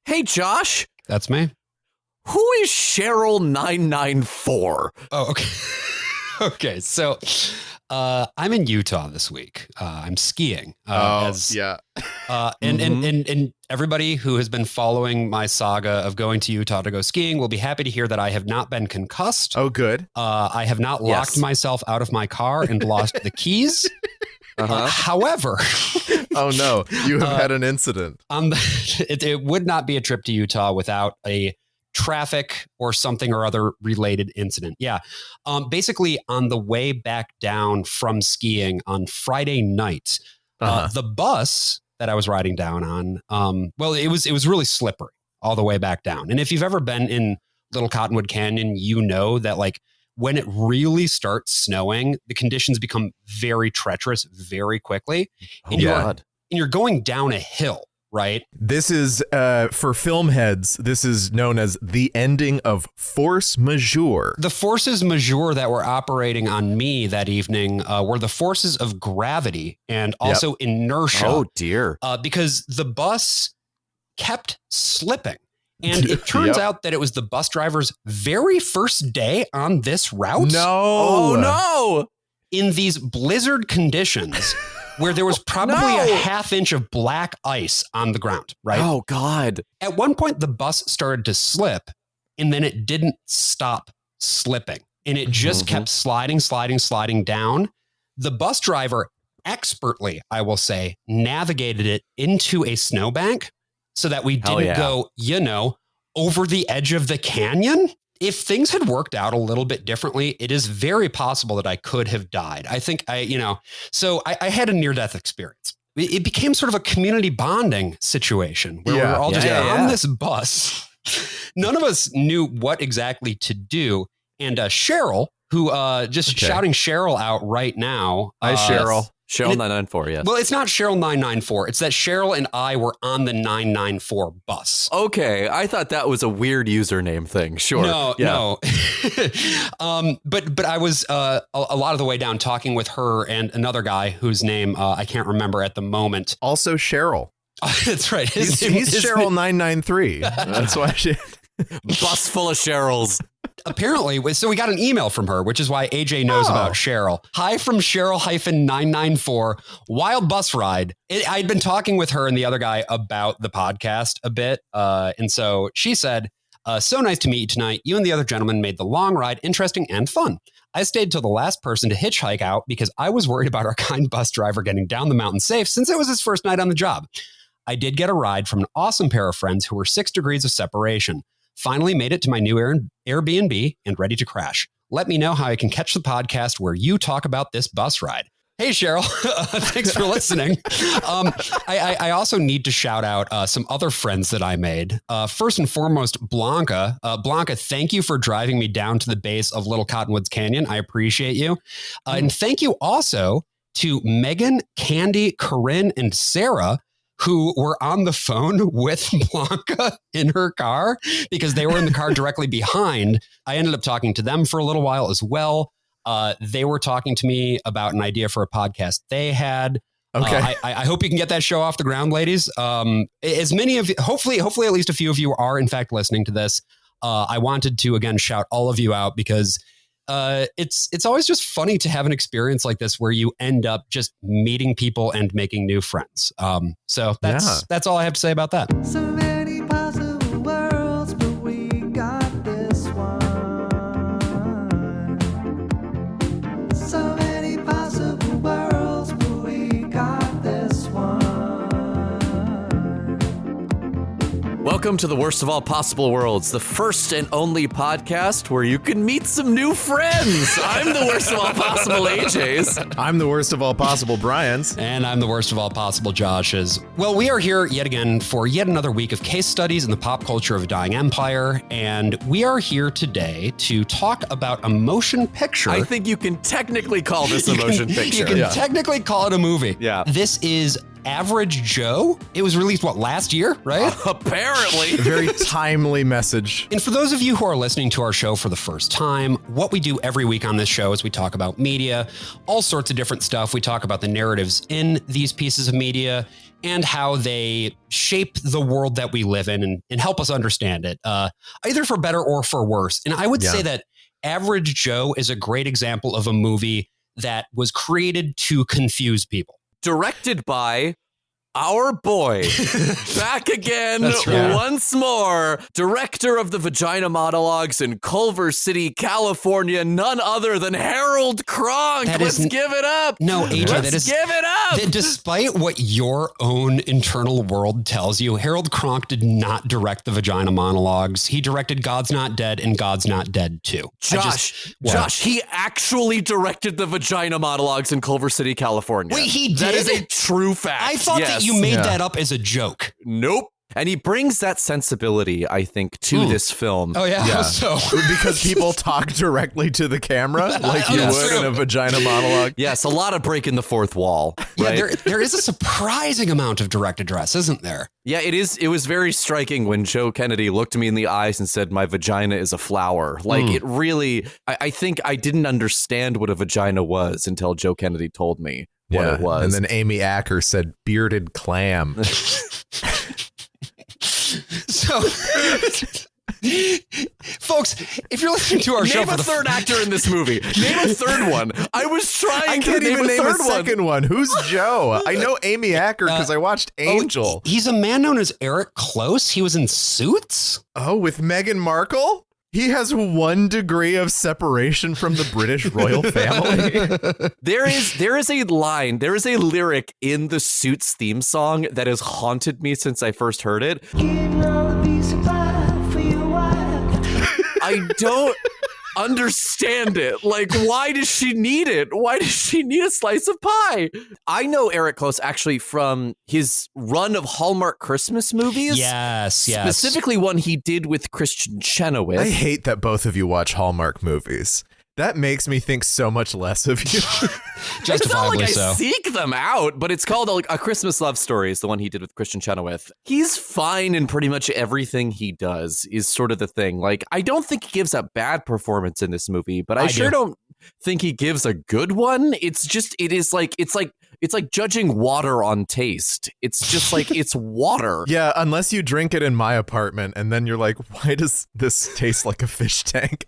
Hey, Josh. That's me. Who is Cheryl 994? Oh, okay. Okay, so I'm in Utah this week. I'm skiing. Yeah. And everybody who has been following my saga of going to Utah to go skiing will be happy to hear that I have not been concussed. Oh, good. I have not locked myself out of my car and lost the keys. However, oh no, you have had an incident. It would not be a trip to Utah without a traffic or something or other related incident. Yeah. Basically on the way back down from skiing on Friday night, the bus that I was riding down on, it was really slippery all the way back down. And if you've ever been in Little Cottonwood Canyon, you know that like when it really starts snowing, the conditions become very treacherous very quickly. And you're going down a hill. Right. This is for film heads. This is known as the ending of force majeure. The forces majeure that were operating on me that evening were the forces of gravity and also inertia. Oh, dear. Because the bus kept slipping. And it turns out that it was the bus driver's very first day on this route. No. Oh, no. In these blizzard conditions. Where there was probably a half inch of black ice on the ground, right? Oh, God. At one point, the bus started to slip, and then it didn't stop slipping. And it just kept sliding down. The bus driver expertly, I will say, navigated it into a snowbank so that we didn't go, over the edge of the canyon. If things had worked out a little bit differently, it is very possible that I could have died. I think so I had a near-death experience. It became sort of a community bonding situation where we were all just on this bus. None of us knew what exactly to do. And Cheryl, who shouting Cheryl out right now. Hi, Cheryl. Cheryl 994, yes. Well, it's not Cheryl 994. It's that Cheryl and I were on the 994 bus. Okay, I thought that was a weird username thing. Sure. No. But I was a lot of the way down talking with her and another guy whose name I can't remember at the moment. Also Cheryl. That's right. He's Cheryl 993. That's why she... Bus full of Cheryls. Apparently, so we got an email from her, which is why AJ knows about Cheryl. Hi from Cheryl-994, wild bus ride. I'd been talking with her and the other guy about the podcast a bit. And so she said, so nice to meet you tonight. You and the other gentleman made the long ride interesting and fun. I stayed till the last person to hitchhike out because I was worried about our kind bus driver getting down the mountain safe since it was his first night on the job. I did get a ride from an awesome pair of friends who were 6 degrees of separation. Finally made it to my new Airbnb and ready to crash. Let me know how I can catch the podcast where you talk about this bus ride. Hey, Cheryl. Thanks for listening. I also need to shout out some other friends that I made. First and foremost, Blanca. Blanca, thank you for driving me down to the base of Little Cottonwoods Canyon. I appreciate you. And thank you also to Megan, Candy, Corinne, and Sarah, who were on the phone with Blanca in her car because they were in the car directly behind. I ended up talking to them for a little while as well. They were talking to me about an idea for a podcast they had. Okay. I hope you can get that show off the ground, ladies. As many of you, hopefully at least a few of you are in fact listening to this. I wanted to again shout all of you out because it's always just funny to have an experience like this where you end up just meeting people and making new friends. So that's all I have to say about that. So many possible worlds, but we got this one. So many possible worlds, but we got this one. Welcome to the Worst of All Possible Worlds, the first and only podcast where you can meet some new friends. I'm the worst of all possible AJs. I'm the worst of all possible Brians. And I'm the worst of all possible Joshes. Well, we are here yet again for yet another week of case studies in the pop culture of a dying empire. And we are here today to talk about a motion picture. I think you can technically call this a motion picture. You can technically call it a movie. Yeah. This is Average Joe. It was released, last year, right? Apparently. A very timely message. And for those of you who are listening to our show for the first time, what we do every week on this show is we talk about media, all sorts of different stuff. We talk about the narratives in these pieces of media and how they shape the world that we live in and help us understand it, either for better or for worse. And I would say that Average Joe is a great example of a movie that was created to confuse people. Directed by our boy, back again once more, director of the Vagina Monologues in Culver City, California, none other than Harold Cronk. Let's give it up. No, AJ, Let's give it up. Despite what your own internal world tells you, Harold Cronk did not direct the Vagina Monologues. He directed God's Not Dead and God's Not Dead 2. Josh, he actually directed the Vagina Monologues in Culver City, California. Wait, he did? That is a true fact. I thought that you made that up as a joke. Nope. And he brings that sensibility, I think, to this film. Oh, yeah. So because people talk directly to the camera like you would in a Vagina monologue. Yes, a lot of breaking the fourth wall. Right? Yeah, there is a surprising amount of direct address, isn't there? Yeah, it is. It was very striking when Joe Kennedy looked me in the eyes and said, "My vagina is a flower." Like it really, I think I didn't understand what a vagina was until Joe Kennedy told me what it was. And then Amy Acker said, "Bearded clam." So, folks, if you're listening to our show, name a third actor in this movie. Name a third one. I was trying to name a second one. Who's Joe? I know Amy Acker because I watched Angel. He's a man known as Eric Close. He was in Suits. Oh, with Meghan Markle? He has 1 degree of separation from the British royal family. There is a line, there is a lyric in the Suits theme song that has haunted me since I first heard it. I don't understand it. Like, why does she need it? Why does she need a slice of pie? I know Eric Close actually from his run of Hallmark Christmas movies. Yes. Specifically one he did with Christian Chenoweth. I hate that both of you watch Hallmark movies. That makes me think so much less of you. Justifiably it's not like so. I seek them out, but it's called A Christmas Love Story is the one he did with Christian Chenoweth. He's fine in pretty much everything he does is sort of the thing. Like, I don't think he gives a bad performance in this movie, but I sure don't think he gives a good one. It's like judging water on taste. It's just like, it's water. Yeah, unless you drink it in my apartment and then you're like, why does this taste like a fish tank?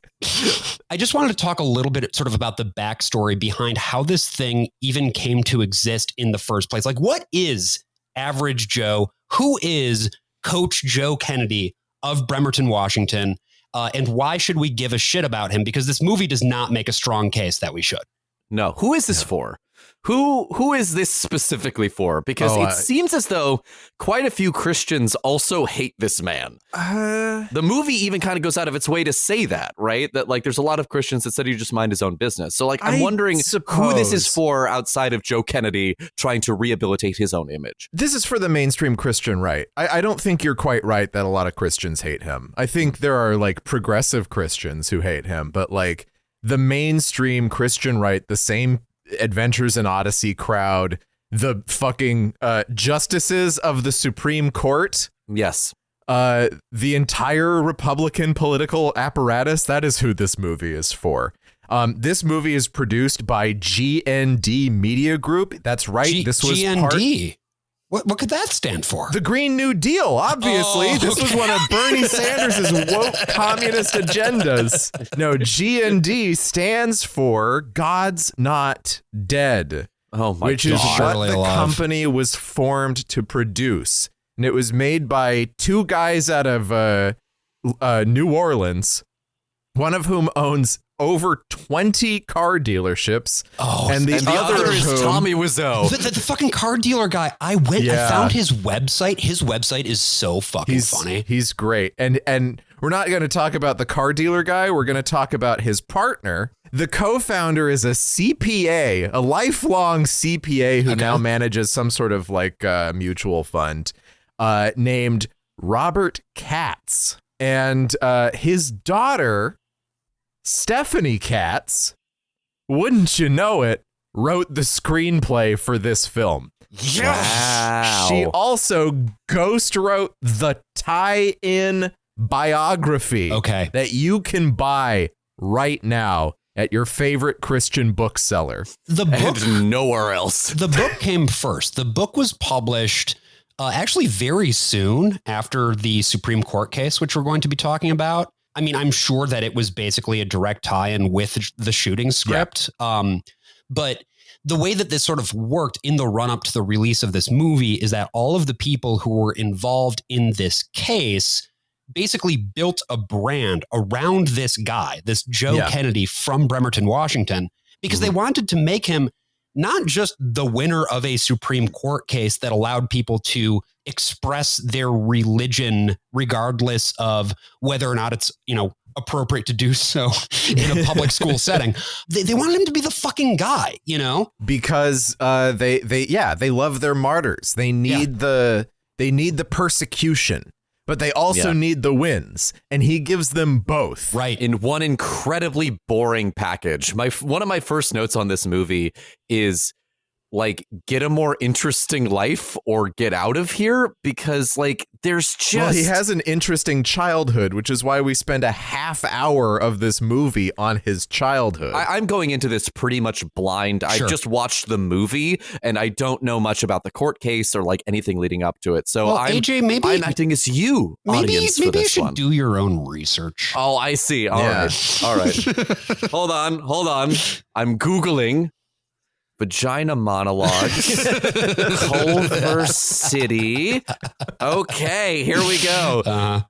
I just wanted to talk a little bit sort of about the backstory behind how this thing even came to exist in the first place. Like, what is Average Joe? Who is Coach Joe Kennedy of Bremerton, Washington? And why should we give a shit about him? Because this movie does not make a strong case that we should. No. Who is this for? Who is this specifically for? Because it seems as though quite a few Christians also hate this man. The movie even kind of goes out of its way to say that, right? That like there's a lot of Christians that said he just mind his own business. So like I'm wondering who this is for outside of Joe Kennedy trying to rehabilitate his own image. This is for the mainstream Christian right. I don't think you're quite right that a lot of Christians hate him. I think there are like progressive Christians who hate him, but like the mainstream Christian right, the same Adventures in Odyssey crowd, the fucking justices of the Supreme Court. Yes. The entire Republican political apparatus. That is who this movie is for. This movie is produced by GND Media Group. That's right. This was GND. What could that stand for? The Green New Deal, obviously. This was one of Bernie Sanders' woke communist agendas. No, GND stands for God's Not Dead, which is what the company was formed to produce. And it was made by 2 guys out of New Orleans, one of whom owns over 20 car dealerships. And the other is Tommy Wiseau. The fucking car dealer guy. I found his website. His website is so fucking funny. He's great. And we're not going to talk about the car dealer guy. We're going to talk about his partner. The co-founder is a CPA, a lifelong CPA who now manages some sort of like mutual fund named Robert Katz. And his daughter, Stephanie Katz, wouldn't you know it, wrote the screenplay for this film. Wow. She also ghost wrote the tie-in biography that you can buy right now at your favorite Christian bookseller. The book and nowhere else. The book came first. The book was published actually very soon after the Supreme Court case, which we're going to be talking about. I mean, I'm sure that it was basically a direct tie-in with the shooting script. Yeah. But the way that this sort of worked in the run-up to the release of this movie is that all of the people who were involved in this case basically built a brand around this guy, this Joe Kennedy from Bremerton, Washington, because they wanted to make him not just the winner of a Supreme Court case that allowed people to express their religion regardless of whether or not it's, appropriate to do so in a public school setting. They wanted him to be the fucking guy, because they love their martyrs. They need the persecution, but they also need the wins, and he gives them both. Right. In one incredibly boring package. One of my first notes on this movie is like, get a more interesting life or get out of here, because there's just... Well, he has an interesting childhood, which is why we spend a half hour of this movie on his childhood. I'm going into this pretty much blind. Sure. I just watched the movie and I don't know much about the court case or anything leading up to it. So I'm acting as you, audience, for this one. Maybe you should do your own research. Oh, I see. All right. Hold on. I'm Googling Vagina Monologues, Culver City. Okay, here we go.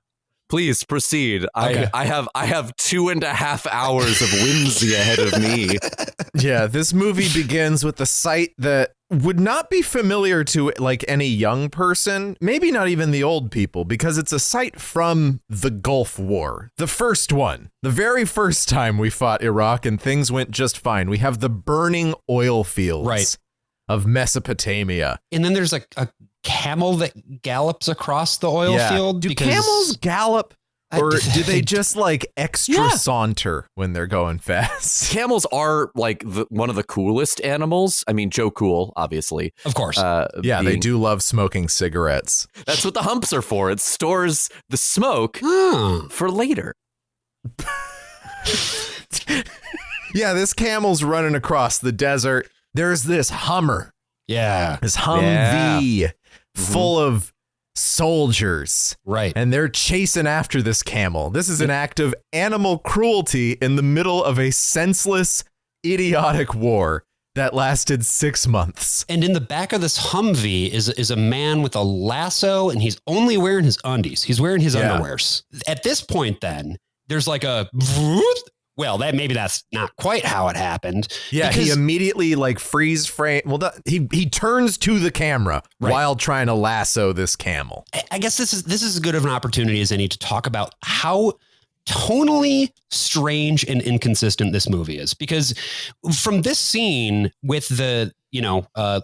Please proceed. Okay. I have 2.5 hours of whimsy ahead of me. Yeah, this movie begins with a site that would not be familiar to any young person, maybe not even the old people, because it's a site from the Gulf War. The first one, the very first time we fought Iraq and things went just fine. We have the burning oil fields of Mesopotamia. And then there's a camel that gallops across the oil field. Do camels gallop? Or do they just extra saunter when they're going fast? Camels are one of the coolest animals. I mean, Joe Cool, obviously. Of course. They do love smoking cigarettes. That's what the humps are for. It stores the smoke for later. Yeah, this camel's running across the desert. There's this Hummer. Yeah. This Humvee full of soldiers. Right. And they're chasing after this camel. This is an act of animal cruelty in the middle of a senseless, idiotic war that lasted 6 months. And in the back of this Humvee is a man with a lasso, and he's only wearing his undies. He's wearing his underwears. At this point, then, there's well, maybe that's not quite how it happened. Yeah, he immediately freeze frame. Well, he turns to the camera while trying to lasso this camel. I guess this is as good of an opportunity as any to talk about how tonally strange and inconsistent this movie is, because from this scene with the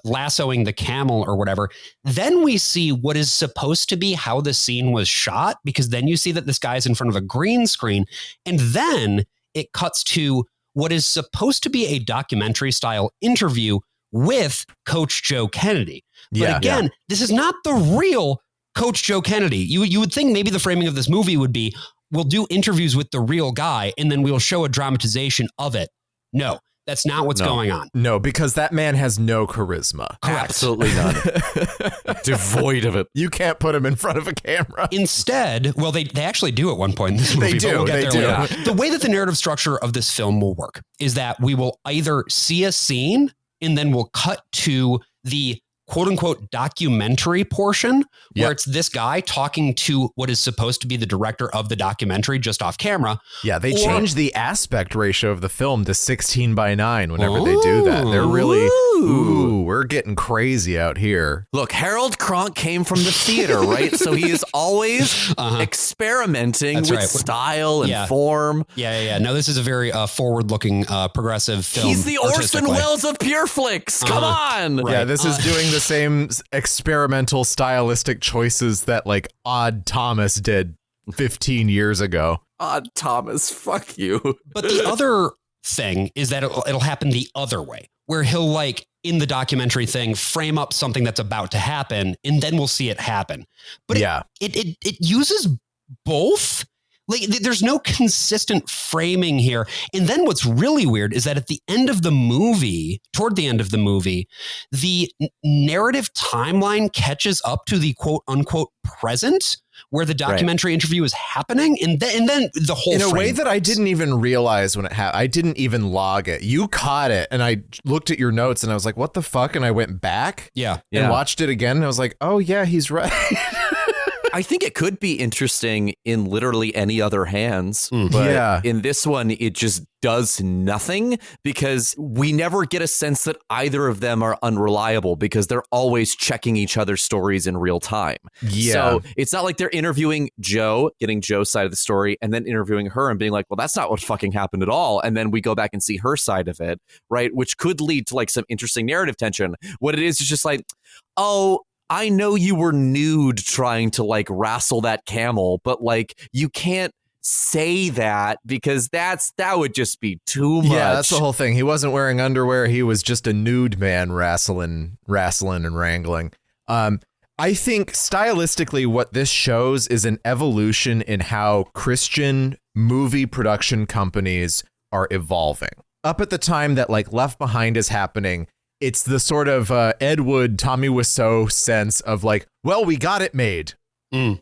lassoing the camel or whatever, then we see what is supposed to be how the scene was shot, because then you see that this guy's in front of a green screen, and then it cuts to what is supposed to be a documentary style interview with Coach Joe Kennedy. But again, this is not the real Coach Joe Kennedy. You would think maybe the framing of this movie would be, we'll do interviews with the real guy and then we'll show a dramatization of it. No, that's not what's going on. No, because that man has no charisma. Correct. Absolutely none. Devoid of it. You can't put him in front of a camera. Instead, well, they actually do at one point in this movie. They do. We'll they do. Yeah. The way that the narrative structure of this film will work is that we will either see a scene and then we'll cut to the quote unquote documentary portion where it's this guy talking to what is supposed to be the director of the documentary just off camera. Yeah, they change the aspect ratio of the film to 16:9 whenever they do that. They're really, we're getting crazy out here. Look, Harold Cronk came from the theater, right? So he is always experimenting with style and form. Yeah. No, this is a very forward-looking, progressive film. He's the Orson Welles of pure flicks. Come on. Right. Yeah, this is doing the same experimental stylistic choices that Odd Thomas did 15 years ago. Odd Thomas, fuck you. But the other thing is that it'll happen the other way, where he'll like in the documentary thing, frame up something that's about to happen and then we'll see it happen. But it uses both. Like there's no consistent framing here. And then what's really weird is that at the end of the movie, toward the end of the movie, the narrative timeline catches up to the quote unquote present where the documentary interview is happening. And then the whole in a way that I didn't even realize when it happened. I didn't even log it. You caught it. And I looked at your notes and I was like, what the fuck? And I went back and watched it again. And I was like, oh yeah, he's right. I think it could be interesting in literally any other hands, but in this one, it just does nothing because we never get a sense that either of them are unreliable because they're always checking each other's stories in real time. Yeah. So it's not like they're interviewing Joe, getting Joe's side of the story, and then interviewing her and being like, well, that's not what fucking happened at all. And then we go back and see her side of it, right? Which could lead to like some interesting narrative tension. What it is just like, oh, I know you were nude trying to like wrestle that camel, but like you can't say that because that would just be too much. Yeah, that's the whole thing. He wasn't wearing underwear. He was just a nude man wrestling and wrangling. I think stylistically what this shows is an evolution in how Christian movie production companies are evolving. Up at the time that like Left Behind is happening, it's the sort of Ed Wood, Tommy Wiseau sense of like, well, we got it made.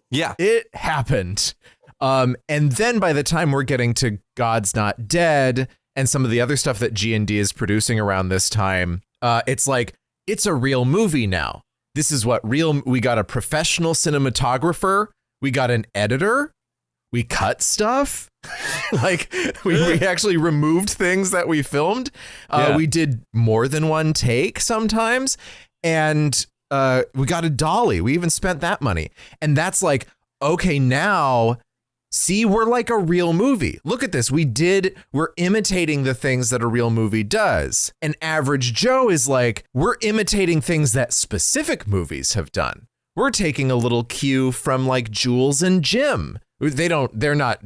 Yeah, it happened. And then by the time we're getting to God's Not Dead and some of the other stuff that G&D is producing around this time, it's like, it's a real movie now. This is we got a professional cinematographer. We got an editor. We cut stuff. Like we actually removed things that we filmed. We did more than one take sometimes. And we got a dolly. We even spent that money. And that's like, okay, now see, we're like a real movie. Look at this. We're imitating the things that a real movie does. And Average Joe is like, we're imitating things that specific movies have done. We're taking a little cue from like Jules and Jim. They're not,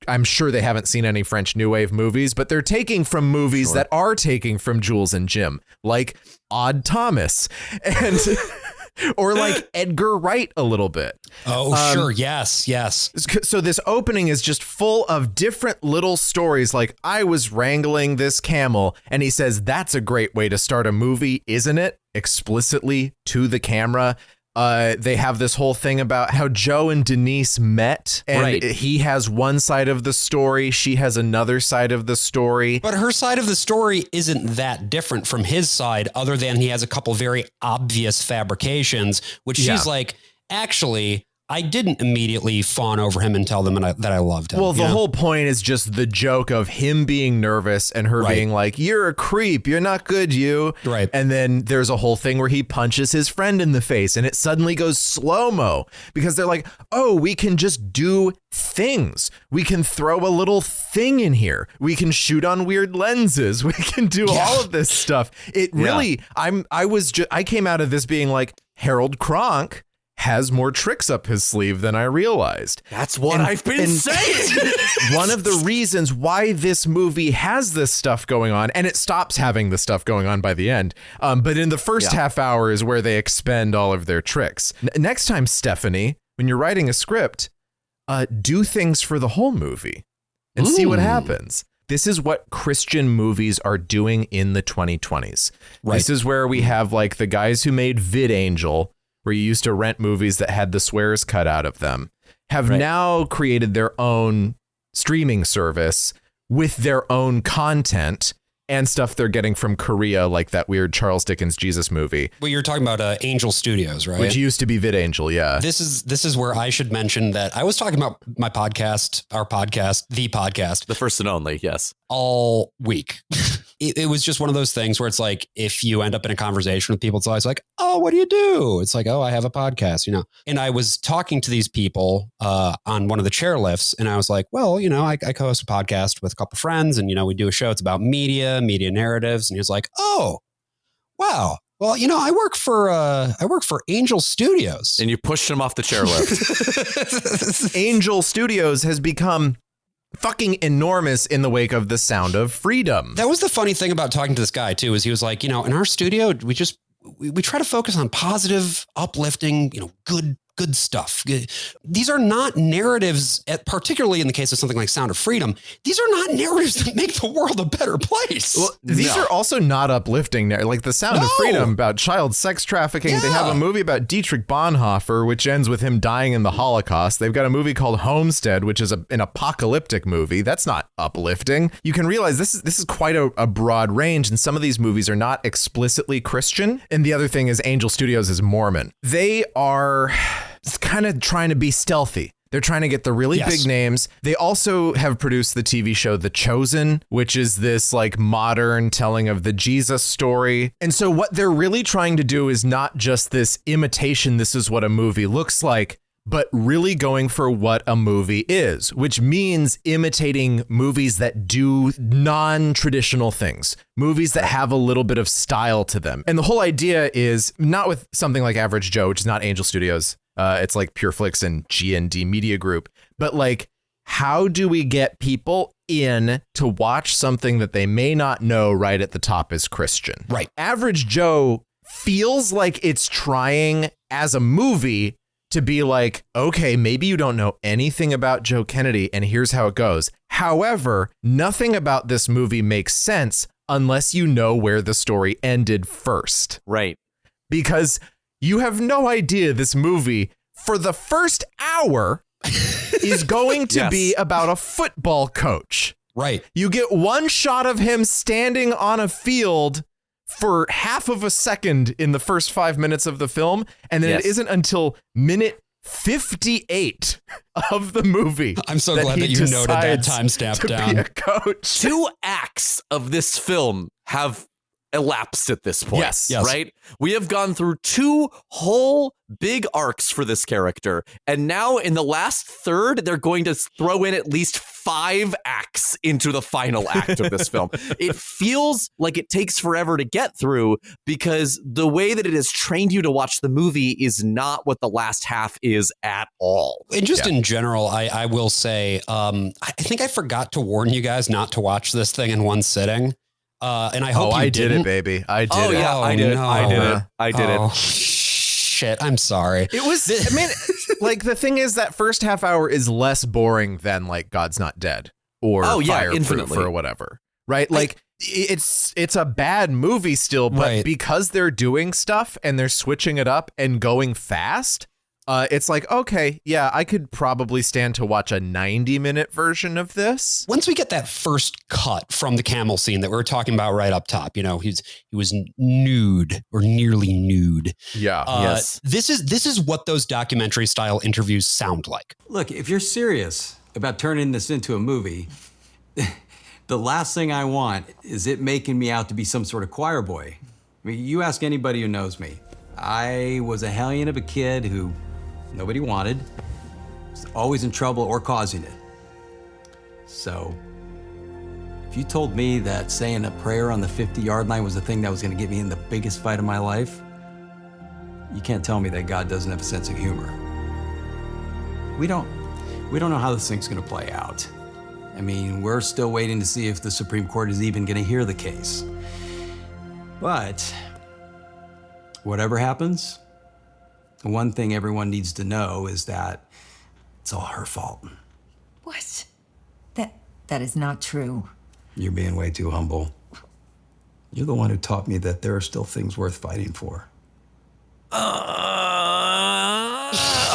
I'm sure they haven't seen any French New Wave movies, but they're taking from movies that are taking from Jules and Jim, like Odd Thomas and or like Edgar Wright a little bit. Oh, sure. Yes. So this opening is just full of different little stories. Like, I was wrangling this camel, and he says, that's a great way to start a movie, isn't it? Explicitly to the camera. They have this whole thing about how Joe and Denise met, and he has one side of the story. She has another side of the story. But her side of the story isn't that different from his side, other than he has a couple very obvious fabrications, which she's like, actually, I didn't immediately fawn over him and tell them that I loved him. Well, the whole point is just the joke of him being nervous and her being like, you're a creep. You're not good, you. Right. And then there's a whole thing where he punches his friend in the face and it suddenly goes slow-mo because they're like, oh, we can just do things. We can throw a little thing in here. We can shoot on weird lenses. We can do all of this stuff. It really, I came out of this being like, Harold Cronk has more tricks up his sleeve than I realized. That's what I've been saying. One of the reasons why this movie has this stuff going on, and it stops having the stuff going on by the end, but in the first half hour is where they expend all of their tricks. Next time, Stephanie, when you're writing a script, do things for the whole movie and see what happens. This is what Christian movies are doing in the 2020s. Right. This is where we have like the guys who made VidAngel, where you used to rent movies that had the swears cut out of them, have now created their own streaming service with their own content and stuff they're getting from Korea, like that weird Charles Dickens Jesus movie. Well, you're talking about Angel Studios, right? Which used to be VidAngel, yeah. This is where I should mention that I was talking about my podcast, our podcast, the podcast. The first and only, yes. All week. It was just one of those things where it's like, if you end up in a conversation with people, it's always like, oh, what do you do? It's like, oh, I have a podcast, you know. And I was talking to these people on one of the chairlifts, and I was like, well, you know, I co-host a podcast with a couple friends, and, you know, we do a show. It's about media narratives. And he was like, oh, wow. Well, you know, I work for Angel Studios. And you pushed him off the chairlift. Angel Studios has become fucking enormous in the wake of The Sound of Freedom. That was the funny thing about talking to this guy too, is he was like, in our studio, we try to focus on positive, uplifting, good stuff. These are not narratives, particularly in the case of something like Sound of Freedom. These are not narratives that make the world a better place. Well, these are also not uplifting. Like The Sound of Freedom about child sex trafficking. Yeah. They have a movie about Dietrich Bonhoeffer, which ends with him dying in the Holocaust. They've got a movie called Homestead, which is an apocalyptic movie. That's not uplifting. You can realize this is quite a broad range, and some of these movies are not explicitly Christian. And the other thing is Angel Studios is Mormon. They are kind of trying to be stealthy. They're trying to get the really big names. They also have produced the TV show The Chosen, which is this like modern telling of the Jesus story. And so what they're really trying to do is not just this imitation, this is what a movie looks like, but really going for what a movie is, which means imitating movies that do non-traditional things, movies that have a little bit of style to them. And the whole idea is not with something like Average Joe, which is not Angel Studios. It's like PureFlix and G&D Media Group. But like, how do we get people in to watch something that they may not know right at the top is Christian? Right. Average Joe feels like it's trying as a movie to be like, okay, maybe you don't know anything about Joe Kennedy and here's how it goes. However, nothing about this movie makes sense unless you know where the story ended first. Right. Because you have no idea this movie for the first hour is going to be about a football coach. Right. You get one shot of him standing on a field for half of a second in the first 5 minutes of the film. And then it isn't until minute 58 of the movie. I'm so glad that you noted that timestamp down. Be a coach. 2 acts of this film have elapsed at this point. Yes. Right? We have gone through 2 whole big arcs for this character. And now in the last third, they're going to throw in at least 5 acts into the final act of this film. It feels like it takes forever to get through because the way that it has trained you to watch the movie is not what the last half is at all. And just in general, I will say, I think I forgot to warn you guys not to watch this thing in one sitting. And I hope you did it, baby. I did it. Oh, yeah, I did it. No. I did it. I did it. Shit, I'm sorry. It was, I mean, like the thing is that first half hour is less boring than like God's Not Dead or Fireproof infinitely. or whatever, right? Like it's a bad movie still, but because they're doing stuff and they're switching it up and going fast, it's like, okay, yeah, I could probably stand to watch a 90-minute version of this. Once we get that first cut from the camel scene that we were talking about right up top, he was nude or nearly nude. Yeah. Yes. This is what those documentary style interviews sound like. Look, if you're serious about turning this into a movie, the last thing I want is it making me out to be some sort of choir boy. I mean, you ask anybody who knows me. I was a hellion of a kid who nobody wanted, was always in trouble or causing it. So, if you told me that saying a prayer on the 50-yard line was the thing that was gonna get me in the biggest fight of my life, you can't tell me that God doesn't have a sense of humor. We don't know how this thing's gonna play out. I mean, we're still waiting to see if the Supreme Court is even gonna hear the case. But, whatever happens, the one thing everyone needs to know is that it's all her fault. What? That is not true. You're being way too humble. You're the one who taught me that there are still things worth fighting for.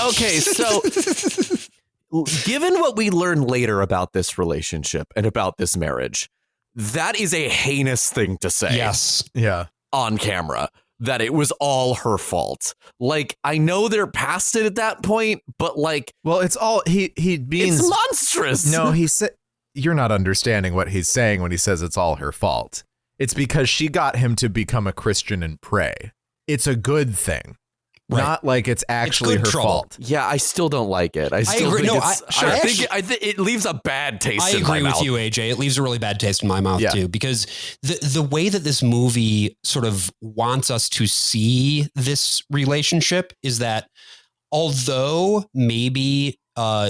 Okay, so given what we learn later about this relationship and about this marriage, that is a heinous thing to say. Yes. Yeah. On camera. That it was all her fault. Like, I know they're past it at that point, but like, well, it's all he means. It's monstrous. No, he said you're not understanding what he's saying when he says it's all her fault. It's because she got him to become a Christian and pray. It's a good thing. Right. Not like it's actually her fault. Yeah, I still don't like it. I still agree. think I think it leaves a bad taste in my mouth. I agree with you, AJ. It leaves a really bad taste in my mouth too, because the way that this movie sort of wants us to see this relationship is that although maybe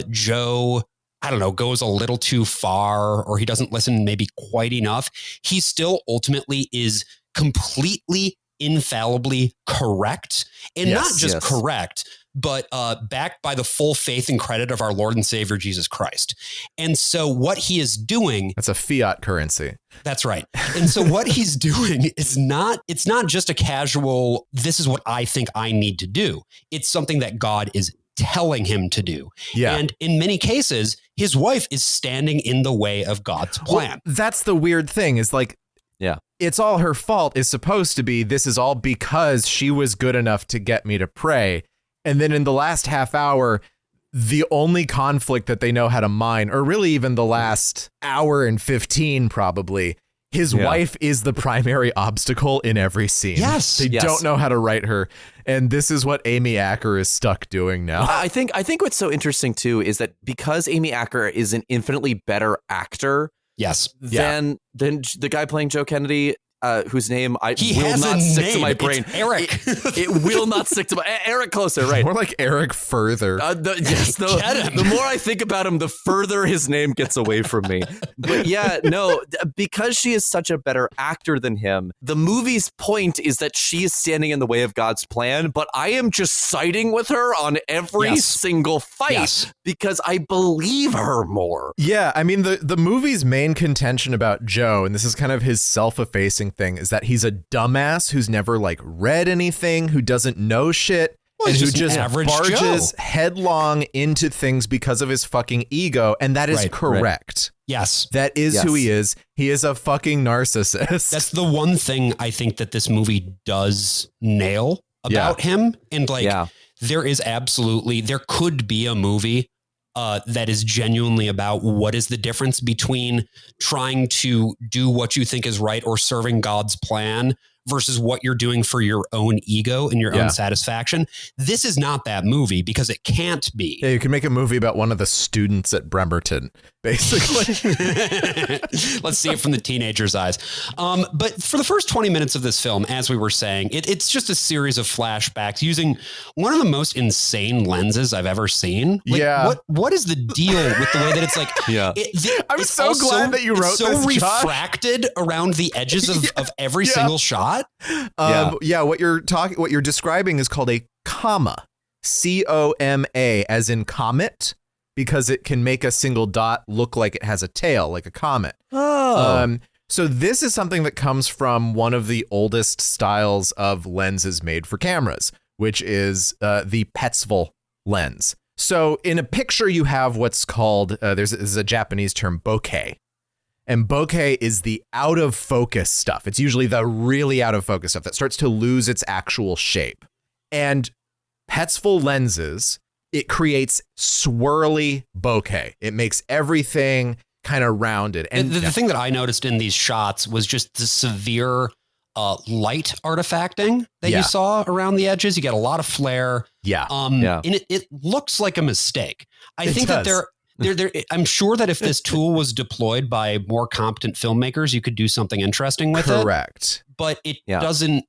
Joe I don't know, goes a little too far, or he doesn't listen maybe quite enough, he still ultimately is completely infallibly correct, and not just correct, but backed by the full faith and credit of our Lord and Savior, Jesus Christ. And so what he is doing... That's a fiat currency. That's right. And so what he's doing is it's not just a casual, this is what I think I need to do. It's something that God is telling him to do. Yeah. And in many cases, his wife is standing in the way of God's plan. Well, that's the weird thing is like, it's all her fault is supposed to be, this is all because she was good enough to get me to pray. And then in the last half hour, the only conflict that they know how to mine, or really even the last hour and 15 probably, his wife is the primary obstacle in every scene. Yes. They don't know how to write her. And this is what Amy Acker is stuck doing now. I think what's so interesting, too, is that because Amy Acker is an infinitely better actor than the guy playing Joe Kennedy, whose name will not stick to my brain. It's Eric. It will not stick to my... Eric Closer, right. More like Eric Further. The more I think about him, the further his name gets away from me. But because she is such a better actor than him, the movie's point is that she is standing in the way of God's plan, but I am just siding with her on every single fight because I believe her more. Yeah, I mean, the movie's main contention about Joe, and this is kind of his self-effacing thing, is that he's a dumbass who's never like read anything, who doesn't know shit, and who just barges headlong into things because of his fucking ego. And that is correct. Yes. That is who he is. He is a fucking narcissist. That's the one thing I think that this movie does nail about him. And there could be a movie that is genuinely about what is the difference between trying to do what you think is right or serving God's plan versus what you're doing for your own ego and your own satisfaction. This is not that movie because it can't be. Yeah, you can make a movie about one of the students at Bremerton, basically. Let's see it from the teenager's eyes. But for the first 20 minutes of this film, as we were saying, it's just a series of flashbacks using one of the most insane lenses I've ever seen. Like, what is the deal with the way that it's like? I'm so glad that you wrote this, Josh. Refracted around the edges of every single shot. What you're describing is called a comma, COMA, as in comet, because it can make a single dot look like it has a tail, like a comet. So this is something that comes from one of the oldest styles of lenses made for cameras, which is the Petzval lens. So in a picture, you have what's called, there's a Japanese term, bokeh. And bokeh is the out of focus stuff. It's usually the really out of focus stuff that starts to lose its actual shape. And Petzval lenses, it creates swirly bokeh. It makes everything kind of rounded. And the thing that I noticed in these shots was just the severe light artifacting that you saw around the edges. You get a lot of flare. And it looks like a mistake. I think that I'm sure that if this tool was deployed by more competent filmmakers, you could do something interesting with it. Correct. But it doesn't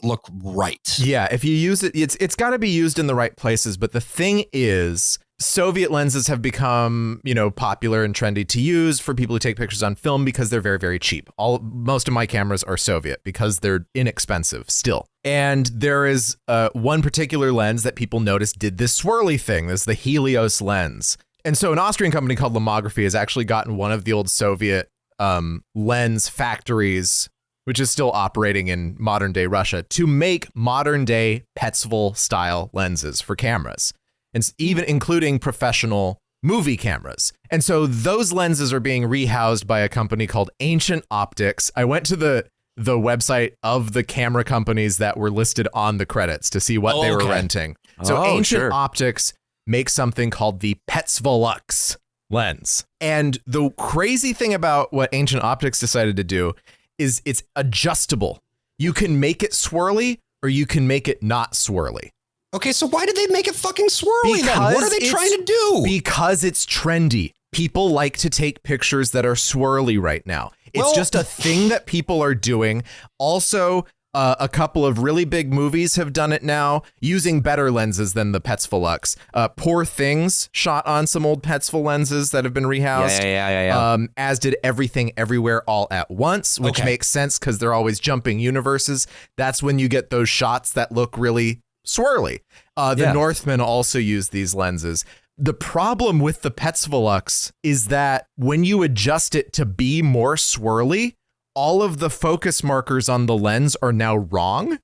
look right. Yeah, if you use it, it's got to be used in the right places. But the thing is, Soviet lenses have become, popular and trendy to use for people who take pictures on film because they're very, very cheap. Most of my cameras are Soviet because they're inexpensive still. And there is one particular lens that people noticed did this swirly thing. This is the Helios lens. And so an Austrian company called Lomography has actually gotten one of the old Soviet lens factories, which is still operating in modern day Russia, to make modern day Petzval style lenses for cameras, and even including professional movie cameras. And so those lenses are being rehoused by a company called Ancient Optics. I went to the website of the camera companies that were listed on the credits to see what they were renting. So Ancient Optics makes something called the Petzvalux lens. And the crazy thing about what Ancient Optics decided to do is it's adjustable. You can make it swirly or you can make it not swirly. Okay, so why did they make it fucking swirly then? What are they trying to do? Because it's trendy. People like to take pictures that are swirly right now. It's just a thing that people are doing. Also, A couple of really big movies have done it now using better lenses than the Petzvalux. Poor Things shot on some old Petzval lenses that have been rehoused. Yeah. As did Everything Everywhere All at Once, which makes sense because they're always jumping universes. That's when you get those shots that look really swirly. The Northman also used these lenses. The problem with the Petzvalux is that when you adjust it to be more swirly, all of the focus markers on the lens are now wrong.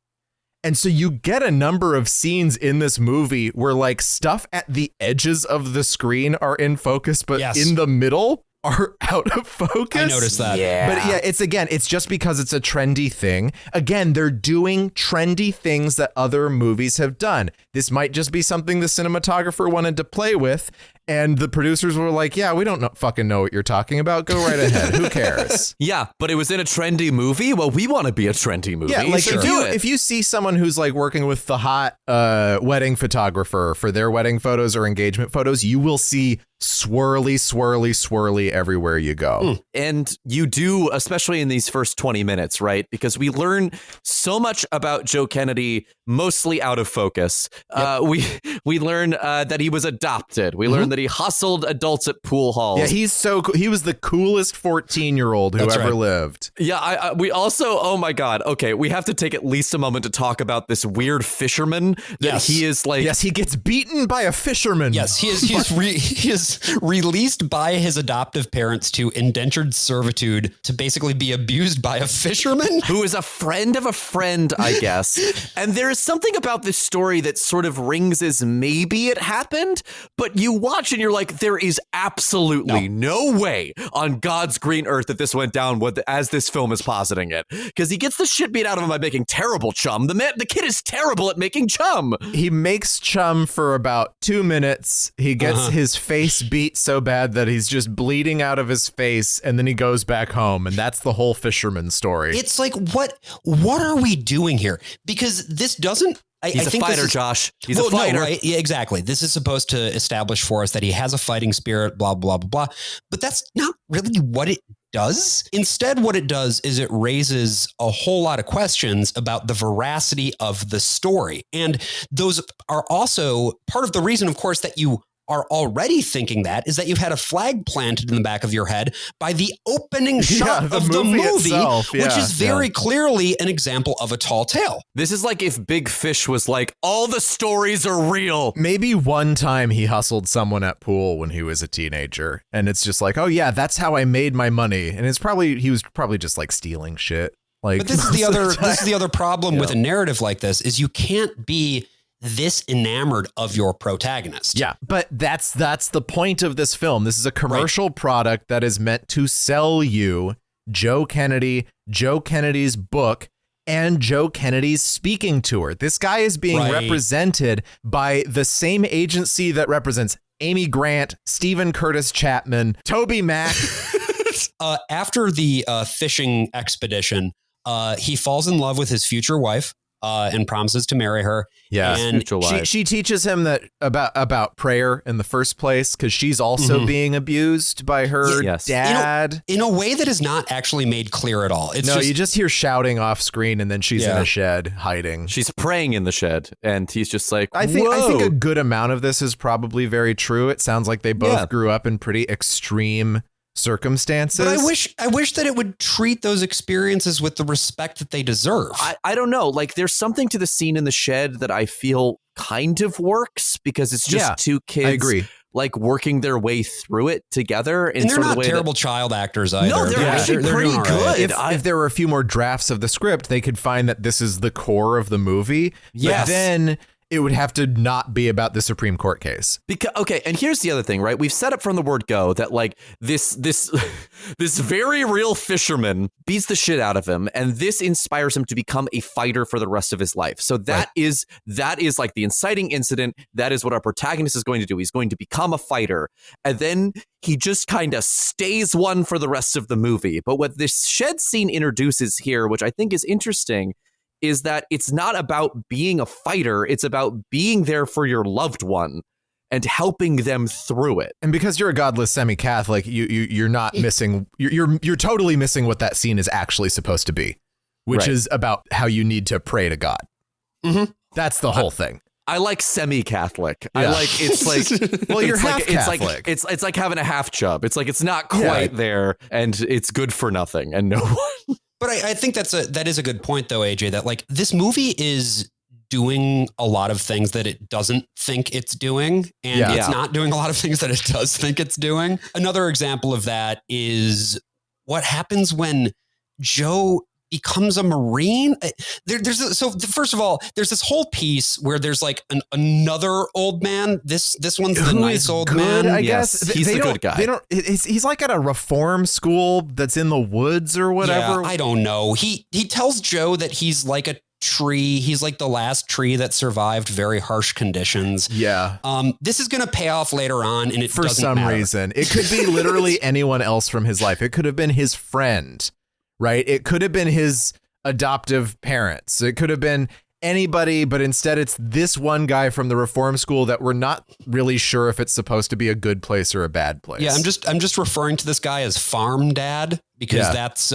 And so you get a number of scenes in this movie where like stuff at the edges of the screen are in focus, but in the middle are out of focus. I noticed that. Yeah. But it's just because it's a trendy thing. Again, they're doing trendy things that other movies have done. This might just be something the cinematographer wanted to play with. And the producers were like, yeah, we don't fucking know what you're talking about. Go right ahead. Who cares? Yeah, but it was in a trendy movie. Well, we want to be a trendy movie. Yeah, like if you see someone who's like working with the hot wedding photographer for their wedding photos or engagement photos, you will see swirly everywhere you go. And you do, especially in these first 20 minutes, right? Because we learn so much about Joe Kennedy, mostly out of focus. We learn that he was adopted. We learn that he hustled adults at pool halls. Yeah, he was the coolest 14-year-old who ever lived. Yeah, we also, oh my God. Okay, we have to take at least a moment to talk about this weird fisherman that he is like. Yes, he gets beaten by a fisherman. Yes, he is released by his adoptive parents to indentured servitude to basically be abused by a fisherman who is a friend of a friend, I guess. And there is something about this story that sort of rings as maybe it happened, but you watch and you're like, there is absolutely no way on God's green earth that this went down as this film is positing it. Because he gets the shit beat out of him by making terrible chum. The kid is terrible at making chum. He makes chum for about 2 minutes. He gets his face beat so bad that he's just bleeding out of his face, and then he goes back home, and that's the whole fisherman story. It's like, what are we doing here? Because this doesn't. He's a fighter, Josh. He's a fighter. No, right? Yeah, exactly. This is supposed to establish for us that he has a fighting spirit, blah, blah, blah, blah. But that's not really what it does. Instead, what it does is it raises a whole lot of questions about the veracity of the story. And those are also part of the reason, of course, that you are already thinking that is that you've had a flag planted in the back of your head by the opening shot of the movie itself, which is very clearly an example of a tall tale. This is like if Big Fish was like, all the stories are real. Maybe one time he hustled someone at pool when he was a teenager, and it's just like, oh yeah, that's how I made my money. And he was probably just like stealing shit. Like, but this is the other problem with a narrative like this is you can't be this enamored of your protagonist. Yeah, but that's the point of this film. This is a commercial product that is meant to sell you Joe Kennedy, Joe Kennedy's book, and Joe Kennedy's speaking tour. This guy is being represented by the same agency that represents Amy Grant, Stephen Curtis Chapman, Toby Mac. After the fishing expedition, he falls in love with his future wife. And promises to marry her. Yeah, and she teaches him that about prayer in the first place because she's also being abused by her dad in a way that is not actually made clear at all. You just hear shouting off screen, and then she's in a shed hiding. She's praying in the shed, and he's just like, I think a good amount of this is probably very true. It sounds like they both grew up in pretty extreme circumstances. But I wish that it would treat those experiences with the respect that they deserve. I don't know. Like, there's something to the scene in the shed that I feel kind of works because it's just two kids. I agree. Like working their way through it together. And they're not terrible child actors either. No, they're actually pretty good. If there were a few more drafts of the script, they could find that this is the core of the movie. Yes. But then it would have to not be about the Supreme Court case. Okay, and here's the other thing, right? We've set up from the word go that like this very real fisherman beats the shit out of him, and this inspires him to become a fighter for the rest of his life. So that is like the inciting incident. That is what our protagonist is going to do. He's going to become a fighter, and then he just kind of stays one for the rest of the movie. But what this shed scene introduces here, which I think is interesting, is that it's not about being a fighter. It's about being there for your loved one and helping them through it. And because you're a godless semi-Catholic, you're not missing. You're totally missing what that scene is actually supposed to be. which Right. is about how you need to pray to God. Mm-hmm. That's the whole thing. I like semi-Catholic. Yeah. I like it's like Well, you're it's half like, it's like Catholic. it's like having a half chub. It's like it's not quite there, and it's good for nothing, and no one. But I think that is a good point, though, AJ. That like this movie is doing a lot of things that it doesn't think it's doing, and Yeah. it's not doing a lot of things that it does think it's doing. Another example of that is what happens when Joe becomes a Marine. So first of all, there's this whole piece where there's like another old man. This one's the Who nice is old good, man. I Yes, guess he's They the don't- good guy. They don't. He's like at a reform school that's in the woods or whatever. Yeah, I don't know. He tells Joe that he's like a tree. He's like the last tree that survived very harsh conditions. Yeah. This is going to pay off later on, and it For doesn't some matter. reason, it could be literally anyone else from his life. It could have been his friend, right? It could have been his adoptive parents. It could have been anybody, but instead it's this one guy from the reform school that we're not really sure if it's supposed to be a good place or a bad place. Yeah, I'm just referring to this guy as Farm Dad because Yeah. that's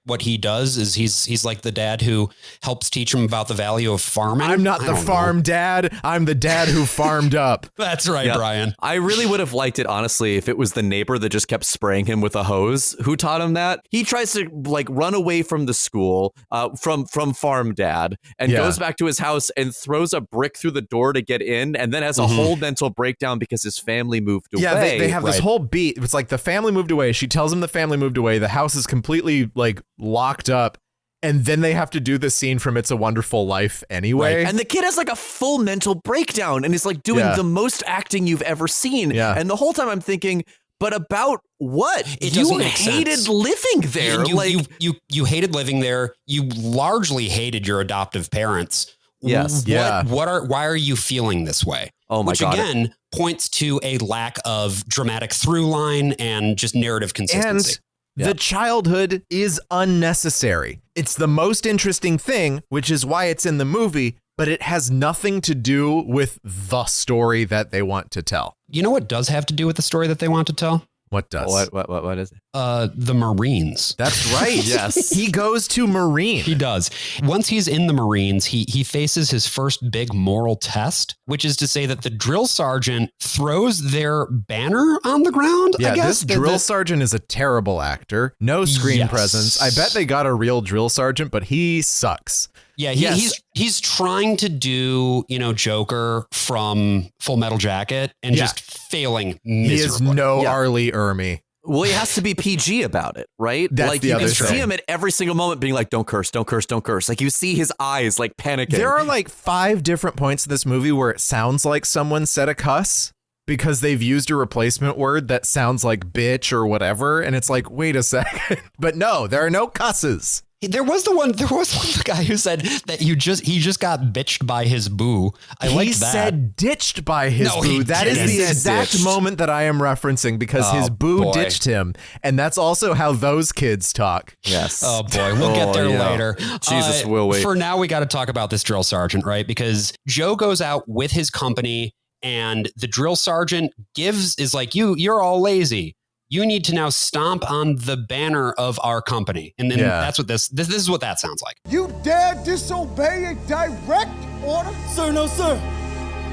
what he does. Is he's like the dad who helps teach him about the value of farming. I'm not I the don't farm know. dad. I'm the dad who farmed up. That's right, Yeah. Brian. I really would have liked it, honestly, if it was the neighbor that just kept spraying him with a hose. Who taught him that? He tries to like run away from the school, from Farm Dad, and Yeah. goes back to his house and throws a brick through the door to get in, and then has a whole mental breakdown because his family moved away. Yeah, they have this Right. whole beat. It's like the family moved away. She tells him the family moved away. The house is completely like locked up. And then they have to do the scene from It's a Wonderful Life anyway. And the kid has like a full mental breakdown and is like doing Yeah. the most acting you've ever seen. Yeah. And the whole time I'm thinking, but about what? It you doesn't make hated sense. living there. You hated living there. You largely hated your adoptive parents. Yes. Yeah. Why are you feeling this way? Oh my Which God. again points to a lack of dramatic through line and just narrative consistency. And the childhood is unnecessary. It's the most interesting thing, which is why it's in the movie, but it has nothing to do with the story that they want to tell. You know what does have to do with the story that they want to tell? What does? What is it? The Marines. That's right. Yes. He goes to Marine. He does. Once he's in the Marines, he faces his first big moral test, which is to say that the drill sergeant throws their banner on the ground. Yeah, I guess. this drill sergeant is a terrible actor. No screen Yes. presence. I bet they got a real drill sergeant, but he sucks. Yeah, Yes. he's trying to do, Joker from Full Metal Jacket and Yeah. just failing He is miserably. no Yeah. R. Lee Ermey. Well, he has to be PG about it, right? That's like the you other can see thing. him at every single moment being like, don't curse, don't curse, don't curse. Like you see his eyes like panicking. There are like 5 different points in this movie where it sounds like someone said a cuss because they've used a replacement word that sounds like bitch or whatever. And it's like, wait a second. But no, there are no cusses. There was one guy who said that he just got bitched by his boo. I He liked that. said ditched by his No, he boo. That is didn't. the He said exact ditched. moment that I am referencing because his Oh, boo boy. ditched him. And that's also how those kids talk. Yes. Oh boy, we'll get there yeah. later. Jesus, will we? For now, we got to talk about this drill sergeant, right? Because Joe goes out with his company, and the drill sergeant is like, you're all lazy. You need to now stomp on the banner of our company, and then Yeah. that's what this is what that sounds like. You dare disobey a direct order? Sir, no, sir.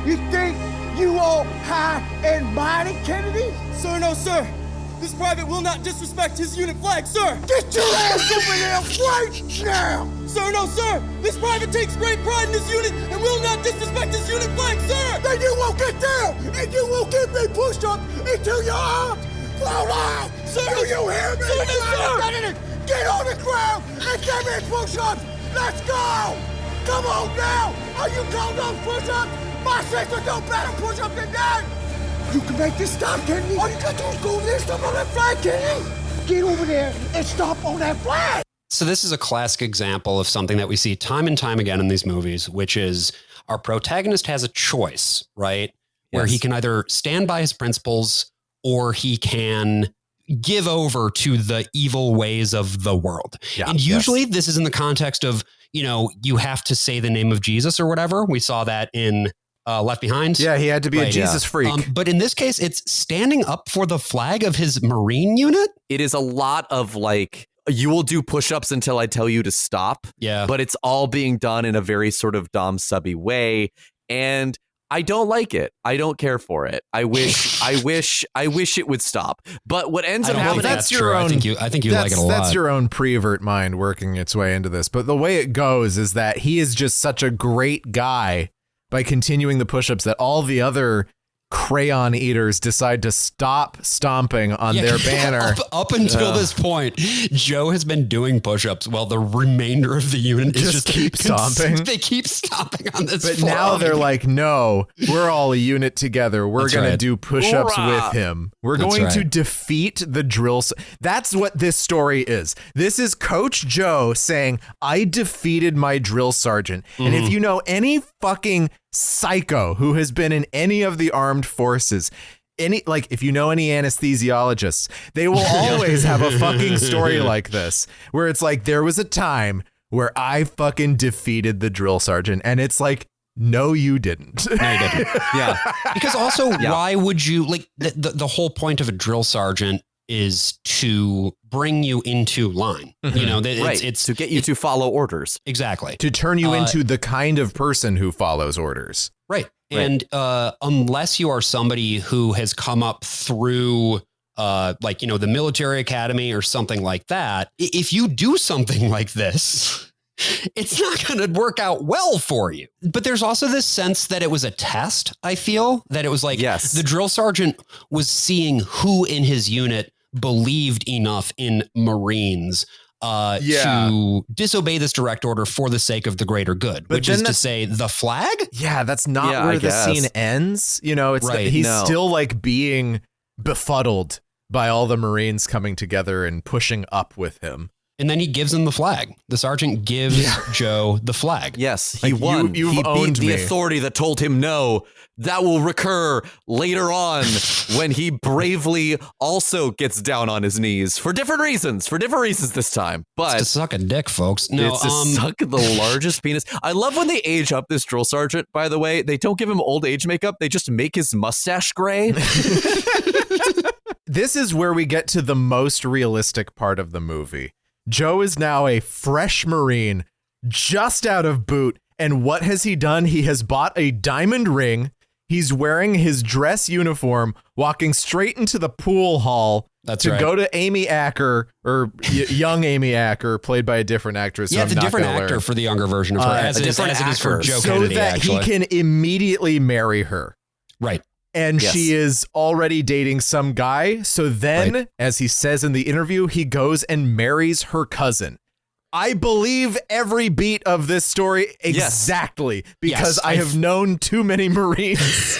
You think you all high and mighty, Kennedy? Sir, no, sir. This private will not disrespect his unit flag, sir. Get your ass over there right now! Sir, no, sir. This private takes great pride in his unit and will not disrespect his unit flag, sir. Then you won't get down, and you won't get me pushed up into your arms. Fall out! Sir, do you hear me? Sir, no, sir. Get on the ground and give me push-ups. Let's go! Come on now! Are you called on push-ups? My sister don't better push-ups than that! You can make this stop, Kennedy. All you got to do is go over there and stomp on that flag, Kennedy. Get over there and stomp on that flag. So this is a classic example of something that we see time and time again in these movies, which is our protagonist has a choice, right? Where he can either stand by his principles or he can give over to the evil ways of the world. Yeah, and usually this is in the context of, you have to say the name of Jesus or whatever. We saw that in Left Behind. Yeah, he had to be a Right, Jesus freak. But in this case, it's standing up for the flag of his Marine unit. It is a lot of like you will do push-ups until I tell you to stop. Yeah. But it's all being done in a very sort of dom subby way. And I don't like it. I don't care for it. I wish it would stop. But what ends up happening, that's true. I think you like it a lot. That's your own prevert mind working its way into this. But the way it goes is that he is just such a great guy by continuing the push-ups that all the other crayon eaters decide to stop stomping on their banner. Up until this point, Joe has been doing push-ups while the remainder of the unit just keep stomping. They keep stomping on this But floor. now they're like, no, we're all a unit together. We're going to do push-ups Hoorah. with him. We're going to defeat the drill. That's what this story is. This is Coach Joe saying, I defeated my drill sergeant. And if you know any fucking psycho who has been in any of the armed forces, if you know any anesthesiologists, they will always have a fucking story like this where it's like, there was a time where I fucking defeated the drill sergeant, and it's like, no, you didn't. No, you didn't. Yeah. Because also, why would you, like, the whole point of a drill sergeant is to bring you into line. You know, it's to get you to follow orders. Exactly. To turn you into the kind of person who follows orders. Right. And unless you are somebody who has come up through the military academy or something like that, if you do something like this, it's not going to work out well for you. But there's also this sense that it was a test. I feel that it was like, the drill sergeant was seeing who in his unit believed enough in Marines to disobey this direct order for the sake of the greater good, which is to say the flag. Yeah, that's not where the scene ends. You know, it's he's still like being befuddled by all the Marines coming together and pushing up with him. And then he gives him the flag. The sergeant gives Joe the flag. Yes, he won. He beat the authority that told him no. That will recur later on when he bravely also gets down on his knees for different reasons this time. But it's to suck a dick, folks. No, it's to suck the largest penis. I love when they age up this drill sergeant, by the way. They don't give him old age makeup. They just make his mustache gray. This is where we get to the most realistic part of the movie. Joe is now a fresh Marine, just out of boot. And what has he done? He has bought a diamond ring. He's wearing his dress uniform, walking straight into the pool hall to go to Amy Acker, or young Amy Acker, played by a different actress. Yeah, it's a different actor for the younger version of her, as it is for Joe Kennedy, so that he can immediately marry her. Right. And she is already dating some guy. So then, as he says in the interview, he goes and marries her cousin. I believe every beat of this story exactly because I have known too many Marines.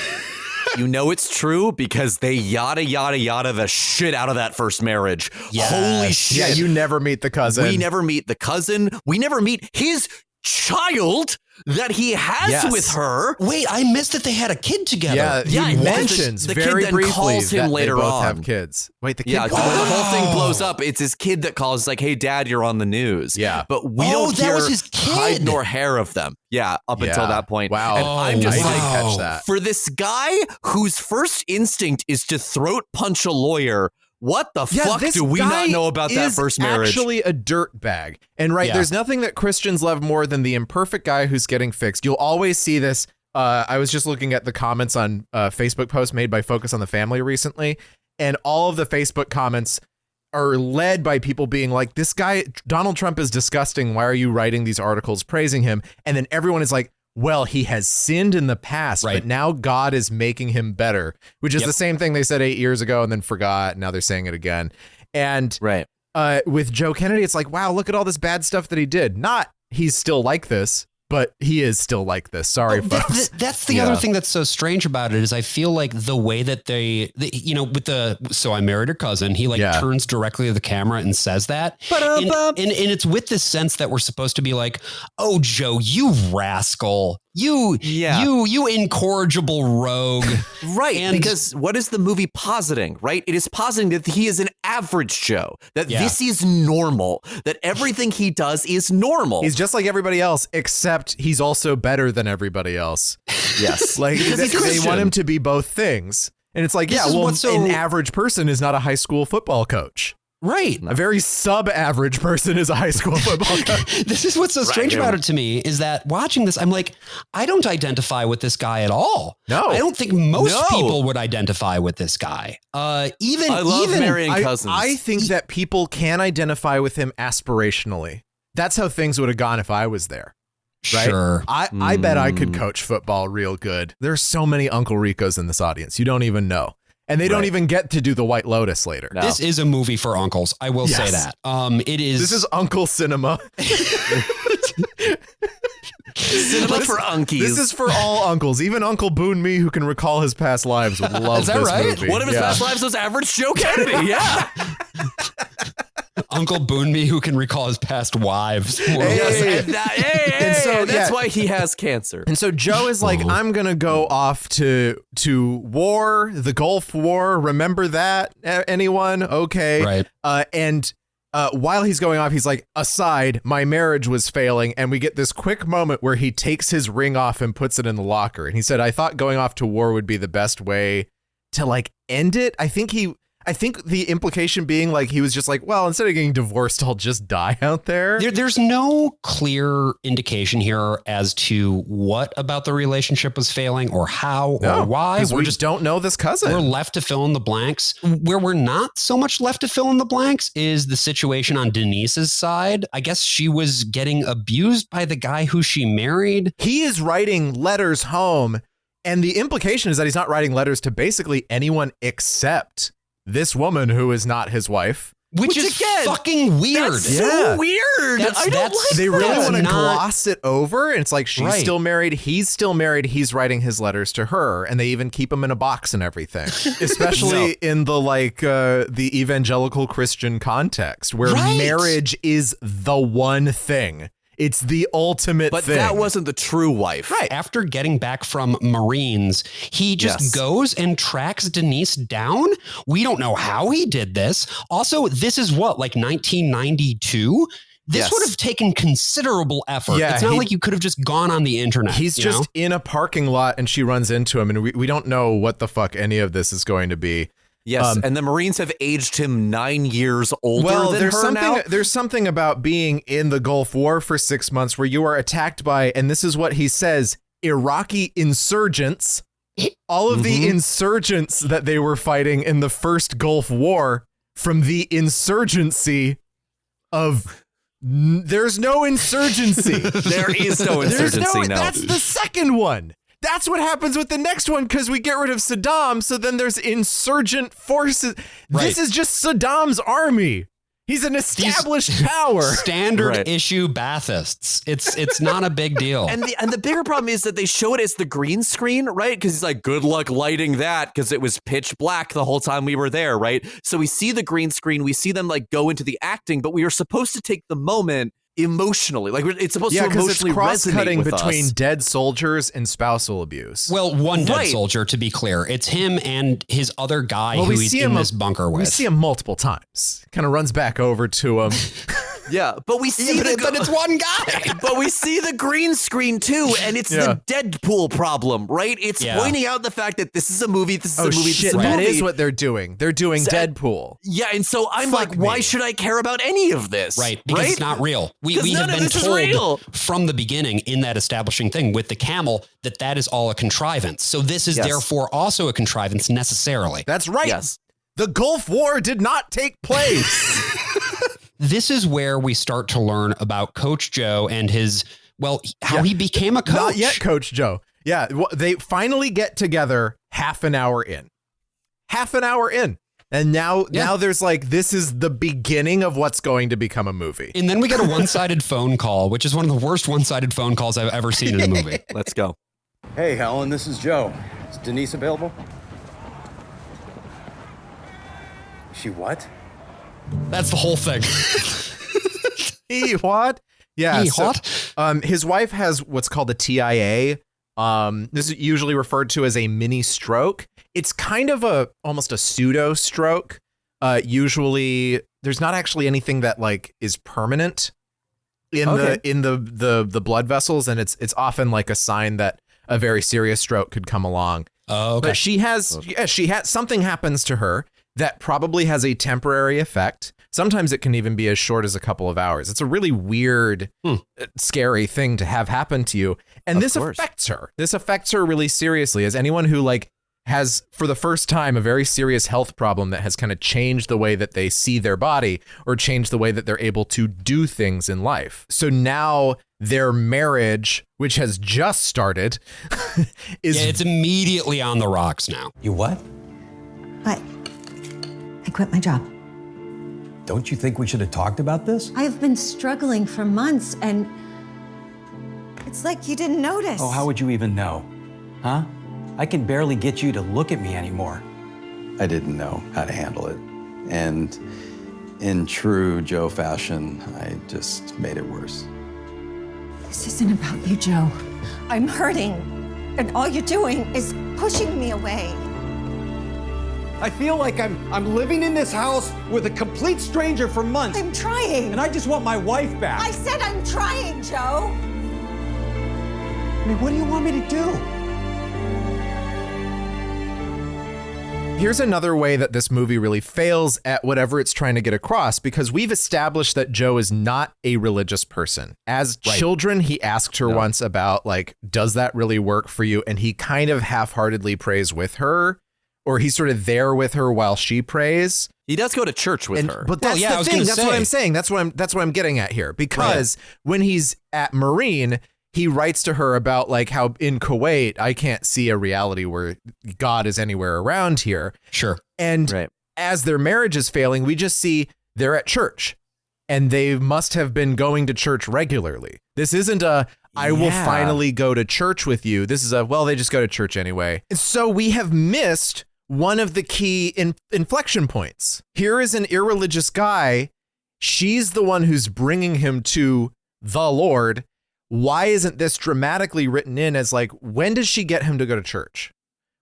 You know it's true because they yada the shit out of that first marriage. Holy shit. Yeah, you never meet the cousin. We never meet the cousin. We never meet his child that he has with her. Wait, I missed that they had a kid together. Yeah, he mentions the very kid then briefly calls him that later they both on. have kids. Wait, the kid when the whole thing blows up, it's his kid that calls like, "Hey, Dad, you're on the news." Yeah, but we don't hear was his kid. hide nor hair of them. Yeah, up until that point. Wow, and I'm just I like, didn't catch that. For this guy whose first instinct is to throat punch a lawyer. What the fuck do we not know about that first marriage? Actually a dirt bag. And there's nothing that Christians love more than the imperfect guy who's getting fixed. You'll always see this. I was just looking at the comments on Facebook posts made by Focus on the Family recently, and all of the Facebook comments are led by people being like, this guy, Donald Trump is disgusting. Why are you writing these articles praising him? And then everyone is like, well, he has sinned in the past, but now God is making him better, which is the same thing they said 8 years ago and then forgot. Now they're saying it again. And with Joe Kennedy, it's like, wow, look at all this bad stuff that he did. Not he's still like this, but he is still like this. Sorry, folks. That's the other thing that's so strange about it is I feel like the way that they so I married her cousin, he turns directly to the camera and says that. And it's with this sense that we're supposed to be like, oh, Joe, you rascal. You incorrigible rogue. Right. Because what is the movie positing, right? It is positing that he is an average Joe, that this is normal, that everything he does is normal. He's just like everybody else, except he's also better than everybody else. Yes. Like they want him to be both things. And it's like, an average person is not a high school football coach. Right. A very sub-average person is a high school football coach. This is what's so strange about it to me is that watching this, I'm like, I don't identify with this guy at all. No. I don't think most people would identify with this guy. I love marrying cousins. I think that people can identify with him aspirationally. That's how things would have gone if I was there. Right? Sure. I bet I could coach football real good. There's so many Uncle Ricos in this audience. You don't even know. And they don't even get to do the White Lotus later. No. This is a movie for uncles. I will say that. It is. This is Uncle Cinema. Cinema for unkies. This is for all uncles. Even Uncle Boone Me, who can recall his past lives, would love is that this right? movie. One of his past lives was average Joe Kennedy. Yeah. Uncle Boone Me, who can recall his past wives. That's why he has cancer. And so Joe is like, I'm going to go off to war, the Gulf War. Remember that? Anyone? Okay. Right. And while he's going off, he's like, aside, my marriage was failing. And we get this quick moment where he takes his ring off and puts it in the locker. And he said, I thought going off to war would be the best way to like end it. I think the implication being like he was just like, well, instead of getting divorced, I'll just die out there. There's no clear indication here as to what about the relationship was failing or how or why. We just don't know this cousin. We're left to fill in the blanks. Where we're not so much left to fill in the blanks is the situation on Denise's side. I guess she was getting abused by the guy who she married. He is writing letters home. And the implication is that he's not writing letters to basically anyone except this woman who is not his wife. Which is again, fucking weird. That's so weird. I don't like they really want to not gloss it over. And it's like, she's still married. He's still married. He's writing his letters to her. And they even keep him in a box and everything, especially in the the evangelical Christian context where marriage is the one thing. It's the ultimate thing. But that wasn't the true wife. Right. After getting back from Marines, he just goes and tracks Denise down. We don't know how he did this. Also, this is what, like 1992? This would have taken considerable effort. Yeah, it's not like you could have just gone on the internet. He's just in a parking lot and she runs into him. And we don't know what the fuck any of this is going to be. Yes, and the Marines have aged him 9 years older than her now. There's something about being in the Gulf War for 6 months where you are attacked by, and this is what he says, Iraqi insurgents. All of the insurgents that they were fighting in the first Gulf War from the insurgency of... There's no insurgency. There is no insurgency now. That's the second one. That's what happens with the next one because we get rid of Saddam. So then there's insurgent forces. Right. This is just Saddam's army. He's an established power. Standard issue Baathists. It's not a big deal. And the bigger problem is that they show it as the green screen, right? Because he's like, good luck lighting that because it was pitch black the whole time we were there, right? So we see the green screen. We see them like go into the acting, but we are supposed to take the moment emotionally, like it's supposed to emotionally it's cross-cutting resonate with between us. Dead soldiers and spousal abuse. Well, one dead soldier, to be clear. It's him and his other guy who he's in this bunker with. We see him multiple times. Kind of runs back over to him. Yeah, but we see but it's one guy. But we see the green screen too, and it's the Deadpool problem, right? It's pointing out the fact that this is a movie. This is a movie. Shit, this is a that movie. is what they're doing. They're doing Deadpool. Yeah, and so I'm like, why should I care about any of this? Right, because it's not real. We have been told from the beginning in that establishing thing with the camel that is all a contrivance. So this is therefore also a contrivance necessarily. That's right. Yes. The Gulf War did not take place. This is where we start to learn about Coach Joe and his, how he became a coach. Not yet, Coach Joe. Yeah, they finally get together half an hour in. And now there's like, this is the beginning of what's going to become a movie. And then we get a one-sided phone call, which is one of the worst one-sided phone calls I've ever seen in a movie. Let's go. Hey, Helen, this is Joe. Is Denise available? She what? That's the whole thing. He what? Yeah. He what? His wife has what's called a TIA. This is usually referred to as a mini stroke. It's kind of almost a pseudo stroke. Usually there's not actually anything that like is permanent in the blood vessels, and it's often like a sign that a very serious stroke could come along. Oh, okay. But she has something happens to her. that probably has a temporary effect. Sometimes it can even be as short as a couple of hours. It's a really weird, scary thing to have happen to you. And this affects her. This affects her really seriously. As anyone who like has for the first time a very serious health problem that has kind of changed the way that they see their body or changed the way that they're able to do things in life. So now their marriage, which has just started, it's immediately on the rocks now. You what? I quit my job. Don't you think we should have talked about this? I've been struggling for months, and it's like you didn't notice. Oh, how would you even know? Huh? I can barely get you to look at me anymore. I didn't know how to handle it. And in true Joe fashion, I just made it worse. This isn't about you, Joe. I'm hurting, and all you're doing is pushing me away. I feel like I'm living in this house with a complete stranger for months. I'm trying. And I just want my wife back. I said I'm trying, Joe. I mean, what do you want me to do? Here's another way that this movie really fails at whatever it's trying to get across, because we've established that Joe is not a religious person. As children, he asked her once about, like, does that really work for you? And he kind of half-heartedly prays with her, or he's sort of there with her while she prays. He does go to church with her. But that's the thing. That's what I'm saying. That's what I'm getting at here. Because when he's at Marine, he writes to her about like how in Kuwait, I can't see a reality where God is anywhere around here. Sure. And as their marriage is failing, we just see they're at church and they must have been going to church regularly. This isn't a, I will finally go to church with you. This is a, well, they just go to church anyway. And so we have missed one of the key inflection points. Here is an irreligious guy. She's the one who's bringing him to the Lord. Why isn't this dramatically written in as like, when does she get him to go to church?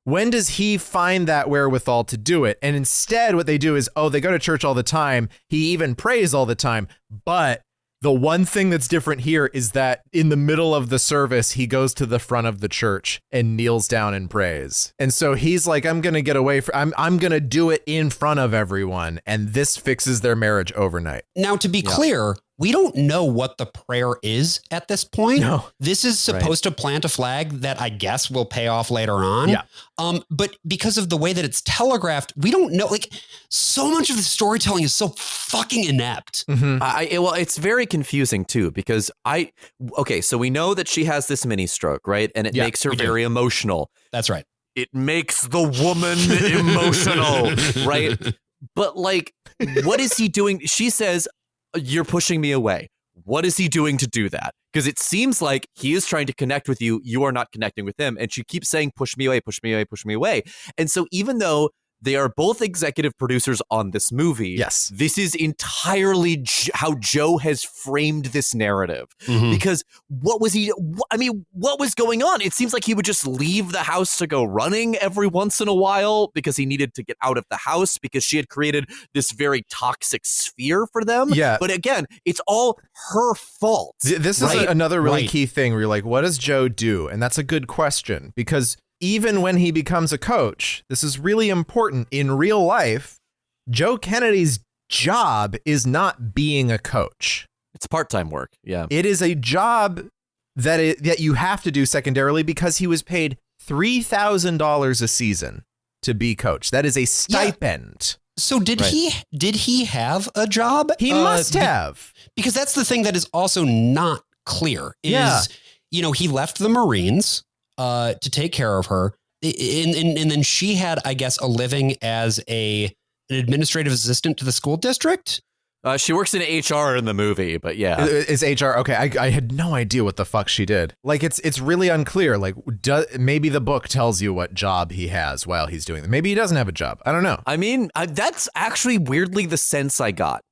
When does he find that wherewithal to do it? And instead what they do is, oh, they go to church all the time. He even prays all the time. But the one thing that's different here is that in the middle of the service, he goes to the front of the church and kneels down and prays. And so he's like, I'm going to get away from, I'm going to do it in front of everyone. And this fixes their marriage overnight. Now, to be clear, we don't know what the prayer is at this point. No. This is supposed to plant a flag that I guess will pay off later on. Yeah. But because of the way that it's telegraphed, we don't know. Like, so much of the storytelling is so fucking inept. Mm-hmm. Well, it's very confusing too, because so we know that she has this mini stroke, right? And it makes her very emotional. That's right. It makes the woman emotional, right? But like, what is he doing? She says, you're pushing me away. What is he doing to do that? Because it seems like he is trying to connect with you. You are not connecting with him. And she keeps saying, push me away, push me away, push me away. And so even though they are both executive producers on this movie, this is entirely how Joe has framed this narrative. Because what was going on? It seems like he would just leave the house to go running every once in a while because he needed to get out of the house because she had created this very toxic sphere for them. Yeah. But again, it's all her fault. This is another really key thing where you're like, what does Joe do? And that's a good question, because even when he becomes a coach, this is really important. In real life, Joe Kennedy's job is not being a coach. It's part-time work. Yeah. It is a job that you have to do secondarily because he was paid $3,000 a season to be coach. That is a stipend. So did he have a job? He must have. Because that's the thing that is also not clear is, he left the Marines to take care of her. And then she had, I guess, a living as an administrative assistant to the school district. She works in HR in the movie, but yeah. Is HR. Okay. I had no idea what the fuck she did. Like, it's really unclear. Like, maybe the book tells you what job he has while he's doing it. Maybe he doesn't have a job. I don't know. I mean, that's actually weirdly the sense I got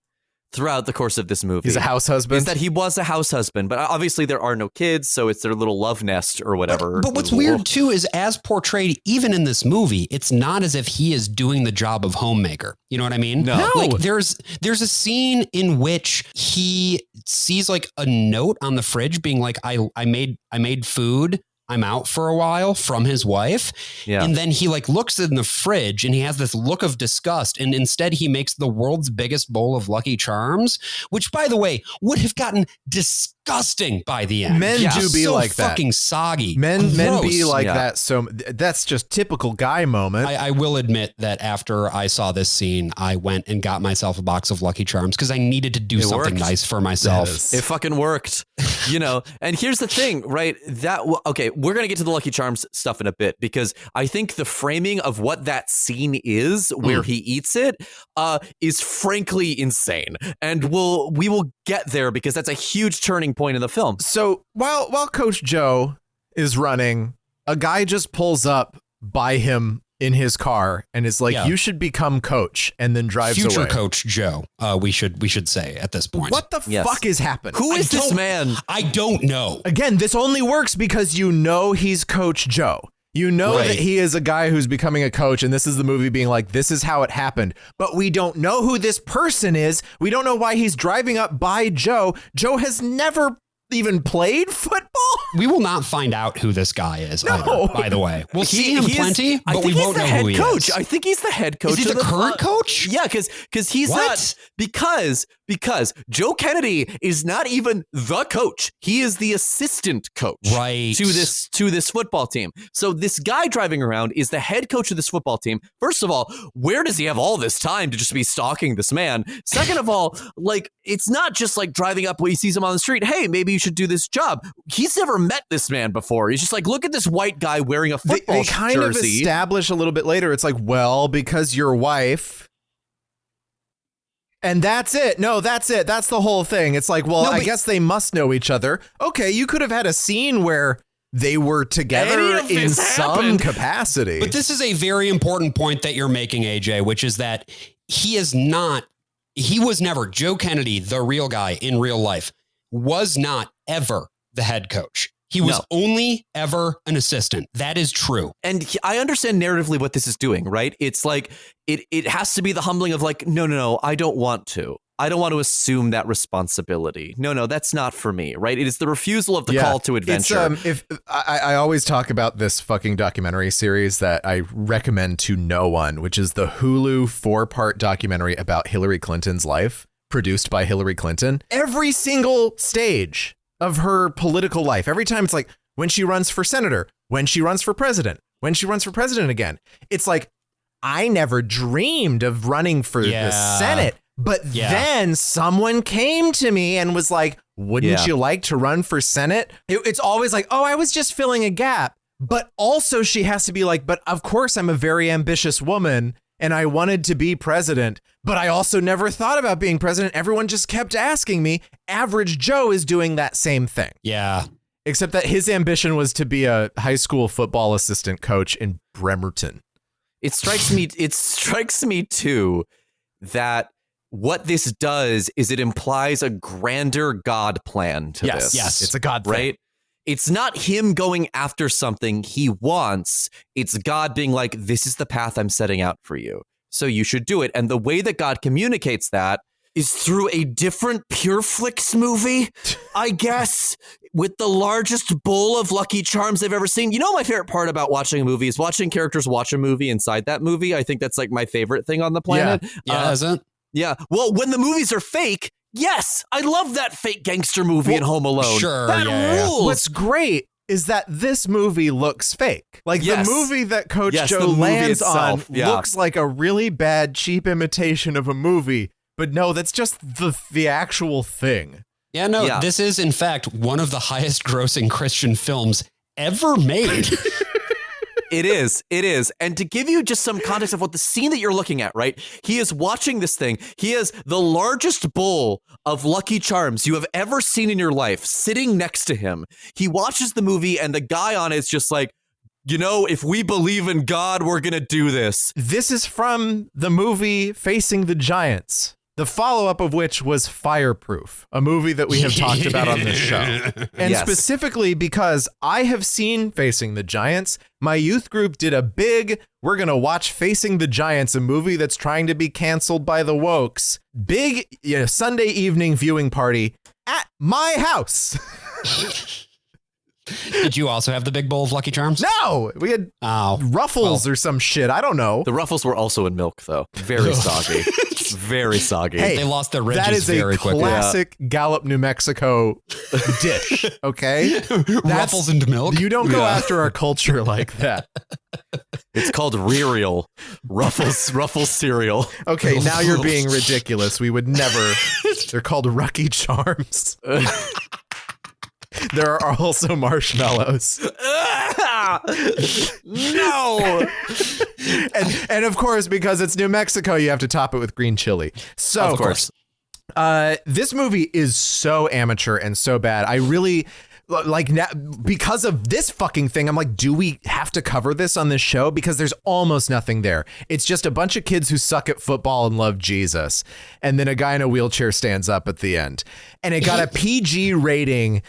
throughout the course of this movie. He's a house husband? Is that he was a house husband, but obviously there are no kids, so it's their little love nest or whatever. But what's weird too is, as portrayed even in this movie, it's not as if he is doing the job of homemaker. You know what I mean? No. Like there's a scene in which he sees like a note on the fridge being like, I made food. I'm out for a while from his wife. Yeah. And then he like looks in the fridge and he has this look of disgust. And instead he makes the world's biggest bowl of Lucky Charms, which by the way, would have gotten disgusting by the end. Men do be so like that. fucking soggy. Men be Gross. like that. So that's just typical guy moment. I will admit that after I saw this scene, I went and got myself a box of Lucky Charms because I needed to do something worked. nice for myself. It fucking worked, you know. And here's the thing, right? Okay, we're gonna get to the Lucky Charms stuff in a bit because I think the framing of what that scene is, where he eats it, is frankly insane. And we will get there because that's a huge turning point in the film. So while Coach Joe is running, a guy just pulls up by him in his car and is like, you should become coach, and then drives Future away. Coach Joe, we should say at this point. What the fuck is happening? Who is this man? I don't know. Again, this only works because you know he's Coach Joe. You know that he is a guy who's becoming a coach, and this is the movie being like, this is how it happened. But we don't know who this person is. We don't know why he's driving up by Joe. Joe has never even played football. We will not find out who this guy is either, by the way. We'll see him plenty, but we won't know who he is. I think he's the head coach. Is he the current coach? Yeah, because he's not, because Joe Kennedy is not even the coach. He is the assistant coach to this football team. So this guy driving around is the head coach of this football team. First of all, where does he have all this time to just be stalking this man? Second of all, like, it's not just like driving up when he sees him on the street. Hey, maybe you should do this job. He's never met this man before. He's just like, look at this white guy wearing a football They kind jersey. of establish a little bit later. It's like, well, because your wife. And that's it. No, that's it. That's the whole thing. It's like, well, I guess they must know each other. Okay, you could have had a scene where they were together in some capacity. But this is a very important point that you're making, AJ, which is that he was never, Joe Kennedy, the real guy in real life, was not ever the head coach. He was only ever an assistant. That is true. And I understand narratively what this is doing, right? It's like, it has to be the humbling of like, no, I don't want to. I don't want to assume that responsibility. No, that's not for me, right? It is the refusal of the call to adventure. If I always talk about this fucking documentary series that I recommend to no one, which is the Hulu 4-part documentary about Hillary Clinton's life, produced by Hillary Clinton. Every single stage of her political life, every time it's like when she runs for senator, when she runs for president, when she runs for president again, it's like, I never dreamed of running for the Senate. But then someone came to me and was like, wouldn't you like to run for Senate? It's always like, oh, I was just filling a gap. But also she has to be like, but of course I'm a very ambitious woman and I wanted to be president, but I also never thought about being president. Everyone just kept asking me. Average Joe is doing that same thing. Yeah. Except that his ambition was to be a high school football assistant coach in Bremerton. It strikes me too that what this does is it implies a grander God plan to this. Yes, it's a God thing. Right? It's not him going after something he wants. It's God being like, this is the path I'm setting out for you, so you should do it. And the way that God communicates that is through a different Pure Flix movie, I guess, with the largest bowl of Lucky Charms I've ever seen. You know, my favorite part about watching a movie is watching characters watch a movie inside that movie. I think that's like my favorite thing on the planet. Yeah, isn't? Yeah. Well, when the movies are fake, yes, I love that fake gangster movie in Home Alone. Sure. That rules. What's great is that this movie looks fake. Like the movie that Coach Joe lands on looks like a really bad, cheap imitation of a movie. But no, that's just the actual thing. Yeah, no, this is in fact one of the highest grossing Christian films ever made. It is. And to give you just some context of what the scene that you're looking at, right? He is watching this thing. He has the largest bowl of Lucky Charms you have ever seen in your life sitting next to him. He watches the movie and the guy on it's just like, you know, if we believe in God, we're going to do this. This is from the movie Facing the Giants, the follow-up of which was Fireproof, a movie that we have talked about on this show. And specifically because I have seen Facing the Giants. My youth group did a big, we're going to watch Facing the Giants, a movie that's trying to be canceled by the wokes, big Sunday evening viewing party at my house. Did you also have the big bowl of Lucky Charms? No, we had Ruffles or some shit. I don't know. The Ruffles were also in milk, though. Very soggy. Very soggy. Hey, they lost their ridges that is very a quickly. classic Gallup, New Mexico dish. Okay, Ruffles and milk. You don't go after our culture like that. It's called Real Ruffles cereal. Okay, now you're being ridiculous. We would never. They're called Lucky Charms. There are also marshmallows. No. and of course, because it's New Mexico, you have to top it with green chili. So of course. This movie is so amateur and so bad. I really like now, because of this fucking thing. I'm like, do we have to cover this on this show? Because there's almost nothing there. It's just a bunch of kids who suck at football and love Jesus. And then a guy in a wheelchair stands up at the end, and it got a PG rating.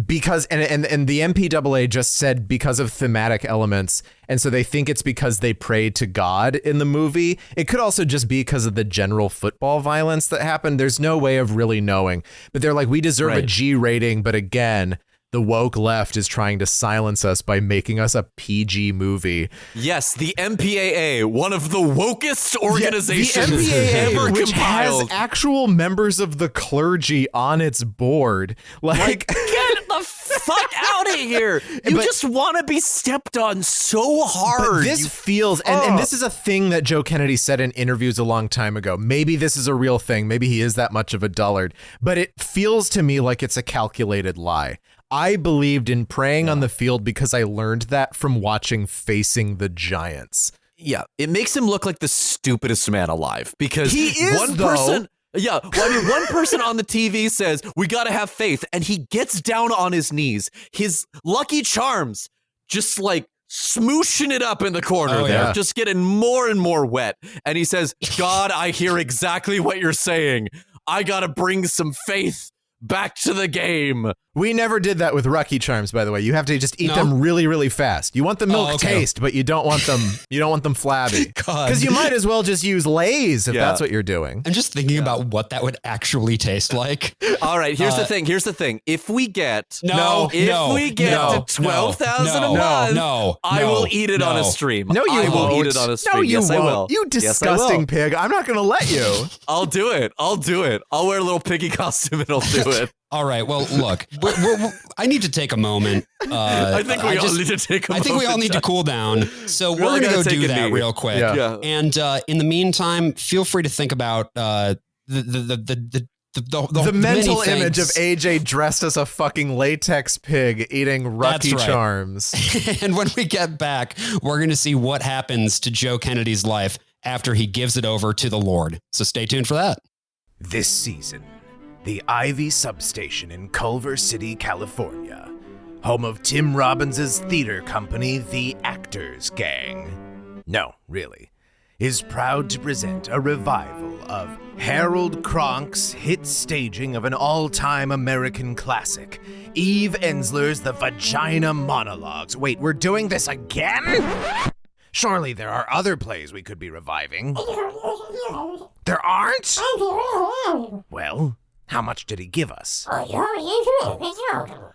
Because and the MPAA just said because of thematic elements, and so they think it's because they pray to God in the movie. It could also just be because of the general football violence that happened. There's no way of really knowing, but they're like, we deserve a G rating. But again, the woke left is trying to silence us by making us a PG movie. Yes, the MPAA, one of the wokest organizations the MPAA, ever which compiled. has actual members of the clergy on its board. Like get the fuck out of here. You just want to be stepped on so hard. But this feels, and this is a thing that Joe Kennedy said in interviews a long time ago. Maybe this is a real thing. Maybe he is that much of a dullard. But it feels to me like it's a calculated lie. I believed in praying on the field because I learned that from watching Facing the Giants. Yeah, it makes him look like the stupidest man alive because he is, one person. Yeah, well, I mean, one person on the TV says, we got to have faith, and he gets down on his knees. His Lucky Charms just like smooshing it up in the corner there, just getting more and more wet. And he says, God, I hear exactly what you're saying. I got to bring some faith back to the game. We never did that with Lucky Charms, by the way. You have to just eat them really, really fast. You want the milk taste, but you don't want them. You don't want them flabby. Because you might as well just use Lay's if that's what you're doing. I'm just thinking about what that would actually taste like. All right, here's the thing. Here's the thing. If we get to 12,000 a month, I will eat it on a stream. No, you I won't. will eat it on a stream. No, you yes, won't. I will. You disgusting pig. I'm not going to let you. I'll do it. I'll do it. I'll wear a little piggy costume and I'll do it. All right. Well, look, I need to take a moment. I think we all need to take a moment. I think we all need to cool down. So we're going to go do that real quick. Yeah. And in the meantime, feel free to think about the mental image of AJ dressed as a fucking latex pig eating Lucky Charms. And when we get back, we're going to see what happens to Joe Kennedy's life after he gives it over to the Lord. So stay tuned for that. This season, the Ivy Substation in Culver City, California, home of Tim Robbins' theater company, The Actors Gang. No, really. Is proud to present a revival of Harold Cronk's hit staging of an all-time American classic, Eve Ensler's The Vagina Monologues. Wait, we're doing this again? Surely there are other plays we could be reviving. There aren't? Well, how much did he give us?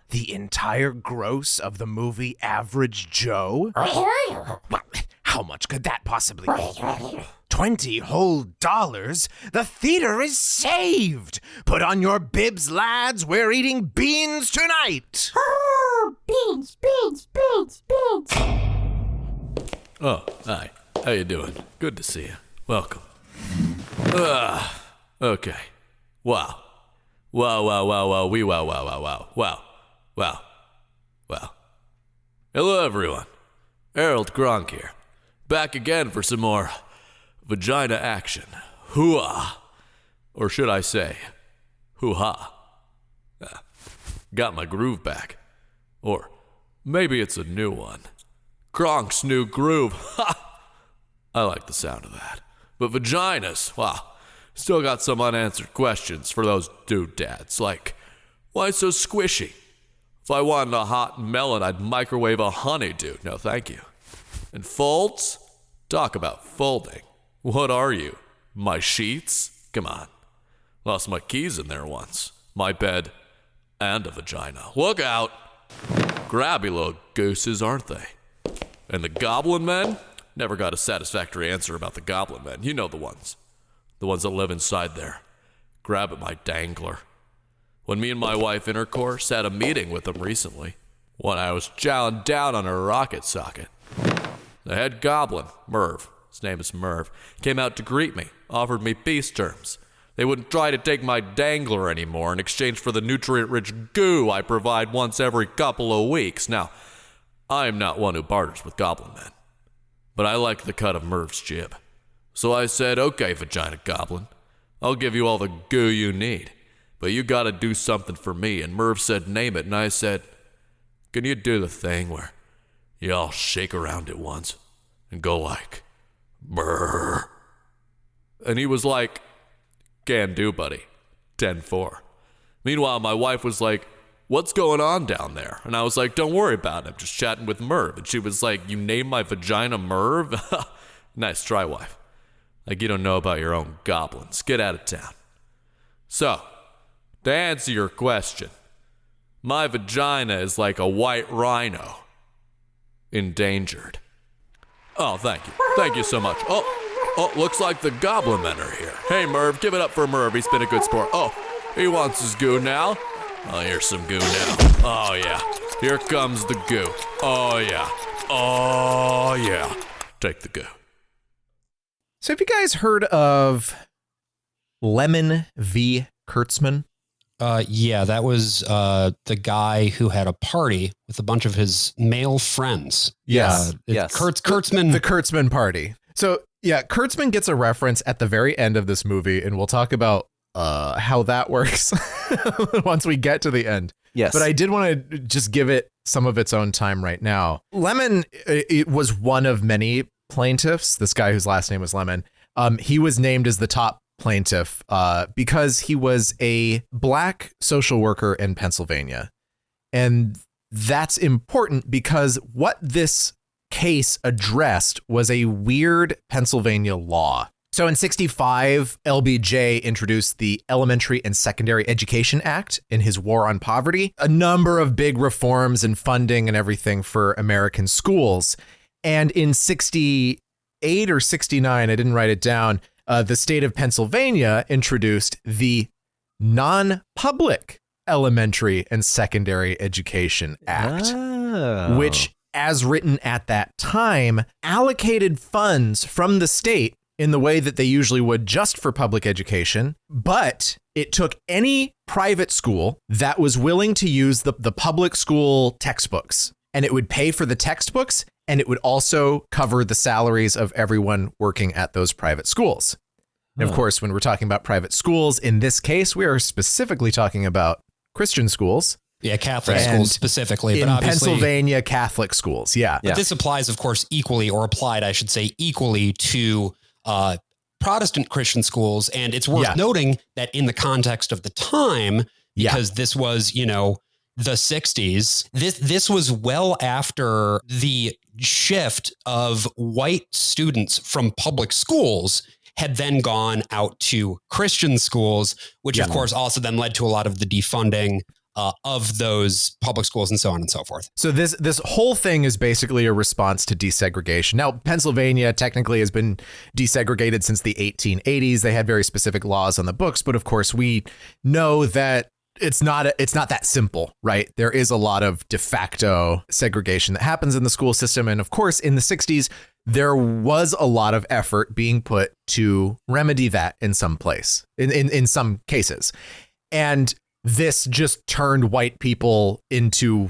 The entire gross of the movie Average Joe? How much could that possibly be? $20 whole. The theater is saved. Put on your bibs, lads. We're eating beans tonight. Oh, beans. Oh, hi. How you doing? Good to see you. Welcome. Okay. Wow. Wow. Hello, everyone. Harold Cronk here. Back again for some more vagina action. Hoo-ah. Or should I say, hoo-ha. Got my groove back. Or maybe it's a new one. Cronk's new groove. Ha! I like the sound of that. But vaginas, wow. Still got some unanswered questions for those doodads, like, why so squishy? If I wanted a hot melon, I'd microwave a honeydew. No, thank you. And folds? Talk about folding. What are you? My sheets? Come on. Lost my keys in there once. My bed and a vagina. Look out! Grabby little gooses, aren't they? And the goblin men? Never got a satisfactory answer about the goblin men. You know the ones. The ones that live inside there. Grab at my dangler. When me and my wife intercourse, had a meeting with them recently. When I was chowing down on a rocket socket. The head goblin, Merv, his name is Merv, came out to greet me, offered me peace terms. They wouldn't try to take my dangler anymore in exchange for the nutrient-rich goo I provide once every couple of weeks. Now, I am not one who barters with goblin men, but I like the cut of Merv's jib. So I said, okay, Vagina Goblin, I'll give you all the goo you need, but you gotta do something for me. And Merv said, name it, and I said, can you do the thing where you all shake around it once and go like, brrr? And he was like, can do, buddy. 10-4. Meanwhile, my wife was like, what's going on down there? And I was like, don't worry about it. I'm just chatting with Merv. And she was like, you named my vagina Merv? Nice try, wife. Like you don't know about your own goblins. Get out of town. So, to answer your question, my vagina is like a white rhino. Endangered. Oh, thank you. Thank you so much. Oh, looks like the goblin men are here. Hey, Merv, give it up for Merv. He's been a good sport. Oh, he wants his goo now. Oh, here's some goo now. Oh, yeah. Here comes the goo. Oh, yeah. Oh, yeah. Take the goo. So have you guys heard of Lemon v. Kurtzman? Yeah, that was the guy who had a party with a bunch of his male friends. Yes. Yes. Kurtzman. The Kurtzman party. So, yeah, Kurtzman gets a reference at the very end of this movie, and we'll talk about how that works once we get to the end. Yes. But I did want to just give it some of its own time right now. Lemon, it was one of many plaintiffs. This guy whose last name was Lemon. He was named as the top plaintiff because he was a black social worker in Pennsylvania. And that's important because what this case addressed was a weird Pennsylvania law. So in 1965, LBJ introduced the Elementary and Secondary Education Act in his War on Poverty, a number of big reforms and funding and everything for American schools. And in 68 or 69, I didn't write it down, the state of Pennsylvania introduced the Non-Public Elementary and Secondary Education Act, which, as written at that time, allocated funds from the state in the way that they usually would just for public education, but it took any private school that was willing to use the public school textbooks, and it would pay for the textbooks, and it would also cover the salaries of everyone working at those private schools. And of course, when we're talking about private schools, in this case, we are specifically talking about Christian schools. Yeah, Catholic schools specifically. In but obviously, Pennsylvania, Catholic schools, yeah. But this applies, of course, equally, or applied, I should say, equally to Protestant Christian schools. And it's worth noting that in the context of the time, because this was, you know, the 60s, this was well after the shift of white students from public schools had then gone out to Christian schools, which of course also then led to a lot of the defunding of those public schools and so on and so forth. So this whole thing is basically a response to desegregation. Now, Pennsylvania technically has been desegregated since the 1880s. They had very specific laws on the books, but of course we know that it's not that simple, right? There is a lot of de facto segregation that happens in the school system. And of course, in the 60s, there was a lot of effort being put to remedy that in some place, in some cases. And this just turned white people into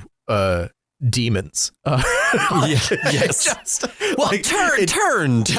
demons. Yes. Turned.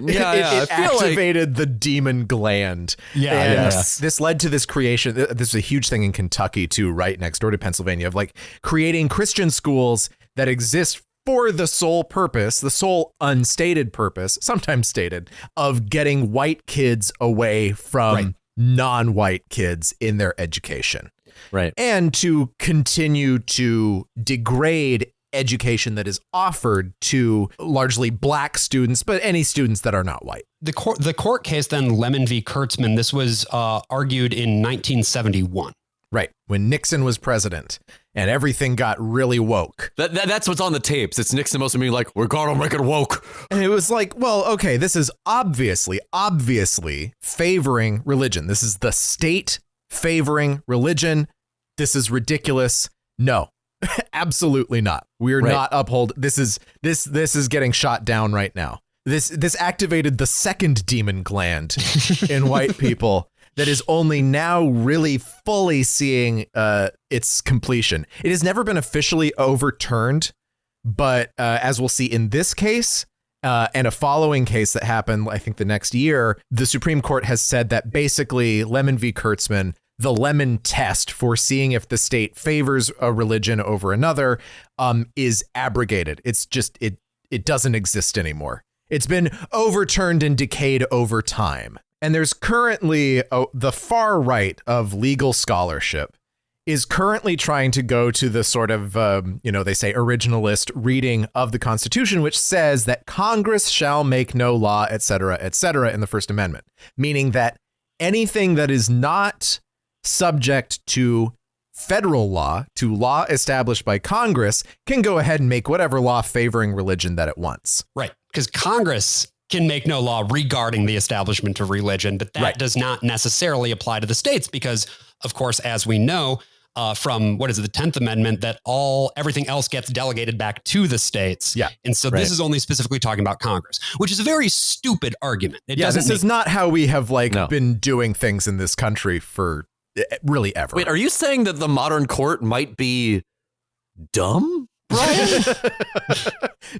It activated the demon gland. This led to this creation. This is a huge thing in Kentucky too, right next door to Pennsylvania, of like creating Christian schools that exist for the sole purpose, the sole unstated purpose, sometimes stated, of getting white kids away from non-white kids in their education. Right. And to continue to degrade education that is offered to largely black students, but any students that are not white. The court case then, Lemon v. Kurtzman, this was argued in 1971. Right, when Nixon was president. and everything got really woke. That's what's on the tapes. It's Nixon mostly being like, we're gonna make it woke. And it was like, well, okay, this is obviously favoring religion. This is the state favoring religion. This is ridiculous. No, absolutely not. We're not uphold. This is getting shot down right now. This activated the second demon gland in white people that is only now really fully seeing its completion. It has never been officially overturned, but as we'll see in this case and a following case that happened, I think the next year, the Supreme Court has said that basically Lemon v. Kurtzman, the Lemon test for seeing if the state favors a religion over another, is abrogated. It's just it doesn't exist anymore. It's been overturned and decayed over time. And there's currently the far right of legal scholarship is currently trying to go to the sort of, they say originalist reading of the Constitution, which says that Congress shall make no law, et cetera, in the First Amendment, meaning that anything that is not subject to federal law, to law established by Congress, can go ahead and make whatever law favoring religion that it wants. Right. Because Congress can make no law regarding the establishment of religion, but that does not necessarily apply to the states because, of course, as we know from the 10th Amendment, that everything else gets delegated back to the states. Yeah. And so this is only specifically talking about Congress, which is a very stupid argument. This is not how we have been doing things in this country for really ever. Wait, are you saying that the modern court might be dumb, Brian?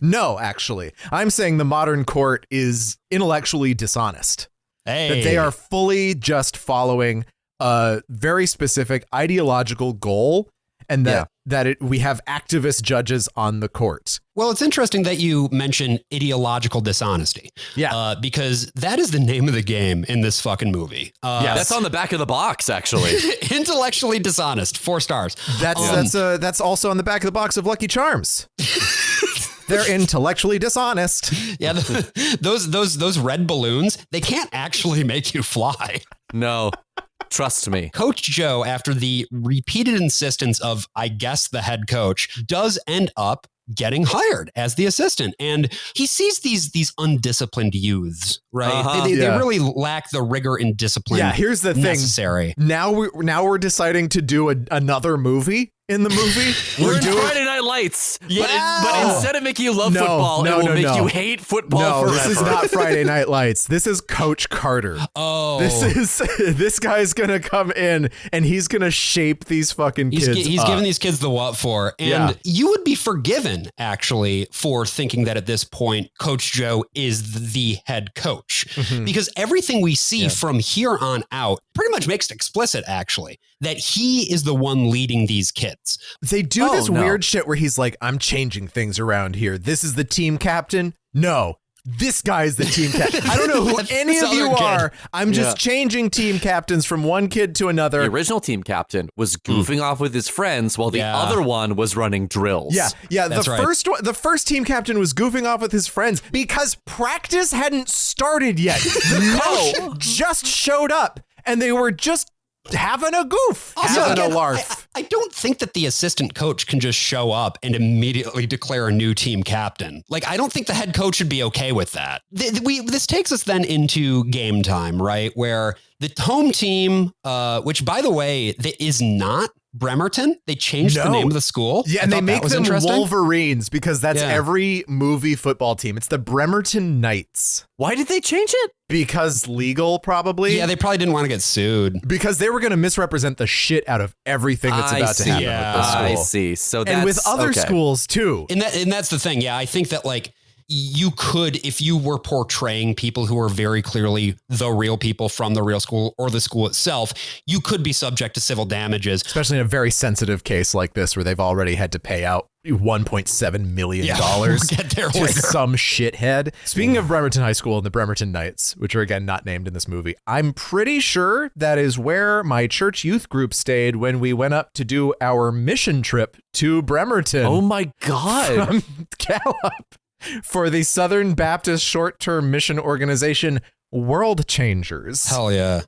No, actually. I'm saying the modern court is intellectually dishonest. Hey. That they are fully just following a very specific ideological goal, and we have activist judges on the court. Well, it's interesting that you mention ideological dishonesty. Yeah. Because that is the name of the game in this fucking movie. That's on the back of the box, actually. Intellectually dishonest, 4 stars. That's also on the back of the box of Lucky Charms. They're intellectually dishonest. Yeah, those red balloons, they can't actually make you fly. No. Trust me. Coach Joe, after the repeated insistence of, I guess, the head coach, does end up getting hired as the assistant. And he sees these undisciplined youths, right? They really lack the rigor and discipline. Yeah, here's the necessary. Thing. Now we're deciding to do another movie. In the movie, we're doing Friday Night Lights. Yeah. But instead of making you love football, it will make you hate football forever. This is not Friday Night Lights. This is Coach Carter. Oh. This guy's going to come in and he's going to shape these fucking kids. He's giving these kids the what for. And you would be forgiven, actually, for thinking that at this point, Coach Joe is the head coach. Mm-hmm. Because everything we see from here on out pretty much makes it explicit, actually, that he is the one leading these kids. They do this weird shit where he's like, I'm changing things around here. This is the team captain. No, this guy is the team captain. I don't know who any of you are. I'm just changing team captains from one kid to another. The original team captain was goofing off with his friends while the other one was running drills. Yeah. The first team captain was goofing off with his friends because practice hadn't started yet. The coach just showed up and they were just having a goof. Also, having a larf. I don't think that the assistant coach can just show up and immediately declare a new team captain. I don't think the head coach should be okay with that. This takes us then into game time, right? Where the home team, which by the way, is not Bremerton. They changed the name of the school. Yeah, and they make them Wolverines because that's every movie football team. It's the Bremerton Knights. Why did they change it? Because legal, probably. Yeah, they probably didn't want to get sued. Because they were going to misrepresent the shit out of everything that's about to happen with the school. I see. So that's, and with other schools too. And that's the thing. Yeah, I think that you could, if you were portraying people who are very clearly the real people from the real school or the school itself, you could be subject to civil damages. Especially in a very sensitive case like this, where they've already had to pay out $1.7 million to some shithead. Speaking of Bremerton High School and the Bremerton Knights, which are again not named in this movie, I'm pretty sure that is where my church youth group stayed when we went up to do our mission trip to Bremerton. Oh my God. From Gallup. For the Southern Baptist Short-Term Mission Organization, World Changers. Hell yeah.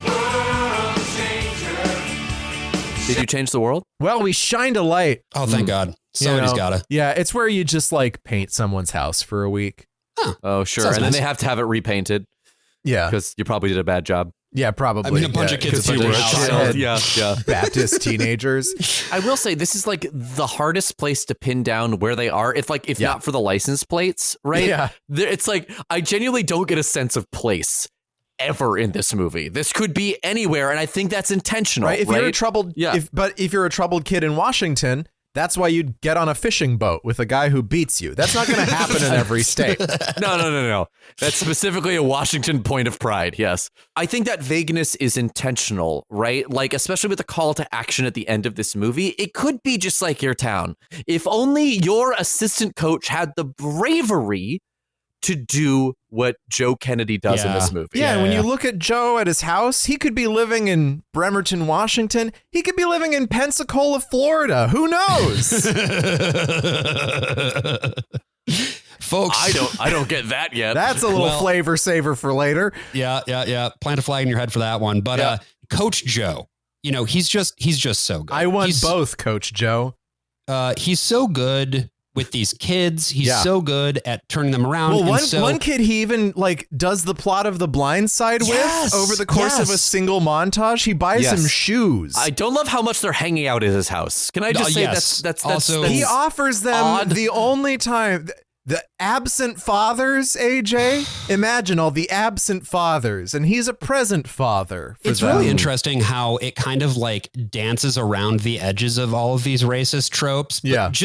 Did you change the world? Well, we shined a light. Oh, thank God. Somebody's got to. Yeah, it's where you just like paint someone's house for a week. Oh, sure. Sounds And then nice. they have to have it repainted Yeah. because you probably did a bad job. Yeah, probably. I mean, a bunch of kids because you were outside. shithead Yeah. Baptist teenagers. I will say this is like the hardest place to pin down where they are. If not for the license plates, right? Yeah. It's like I genuinely don't get a sense of place ever in this movie. This could be anywhere, and I think that's intentional. Right? If you're a troubled, if you're a troubled kid in Washington, that's why you'd get on a fishing boat with a guy who beats you. That's not going to happen in every state. No. That's specifically a Washington point of pride. Yes. I think that vagueness is intentional, right? Like, especially with the call to action at the end of this movie, it could be just like your town. If only your assistant coach had the bravery to do what Joe Kennedy does in this movie. Yeah, when you look at Joe at his house, he could be living in Bremerton, Washington. He could be living in Pensacola, Florida. Who knows? Folks, I don't get that yet. That's a little flavor saver for later. Yeah. Plant a flag in your head for that one. But Coach Joe, he's just so good. I want both, Coach Joe. He's so good with these kids. He's so good at turning them around. Well, one kid he even does the plot of The Blind Side with over the course of a single montage. He buys him shoes. I don't love how much they're hanging out at his house. Can I just say that's also he offers them odd. the only time. The absent fathers, AJ. Imagine all the absent fathers, and he's a present father. It's really interesting how it kind of dances around the edges of all of these racist tropes. But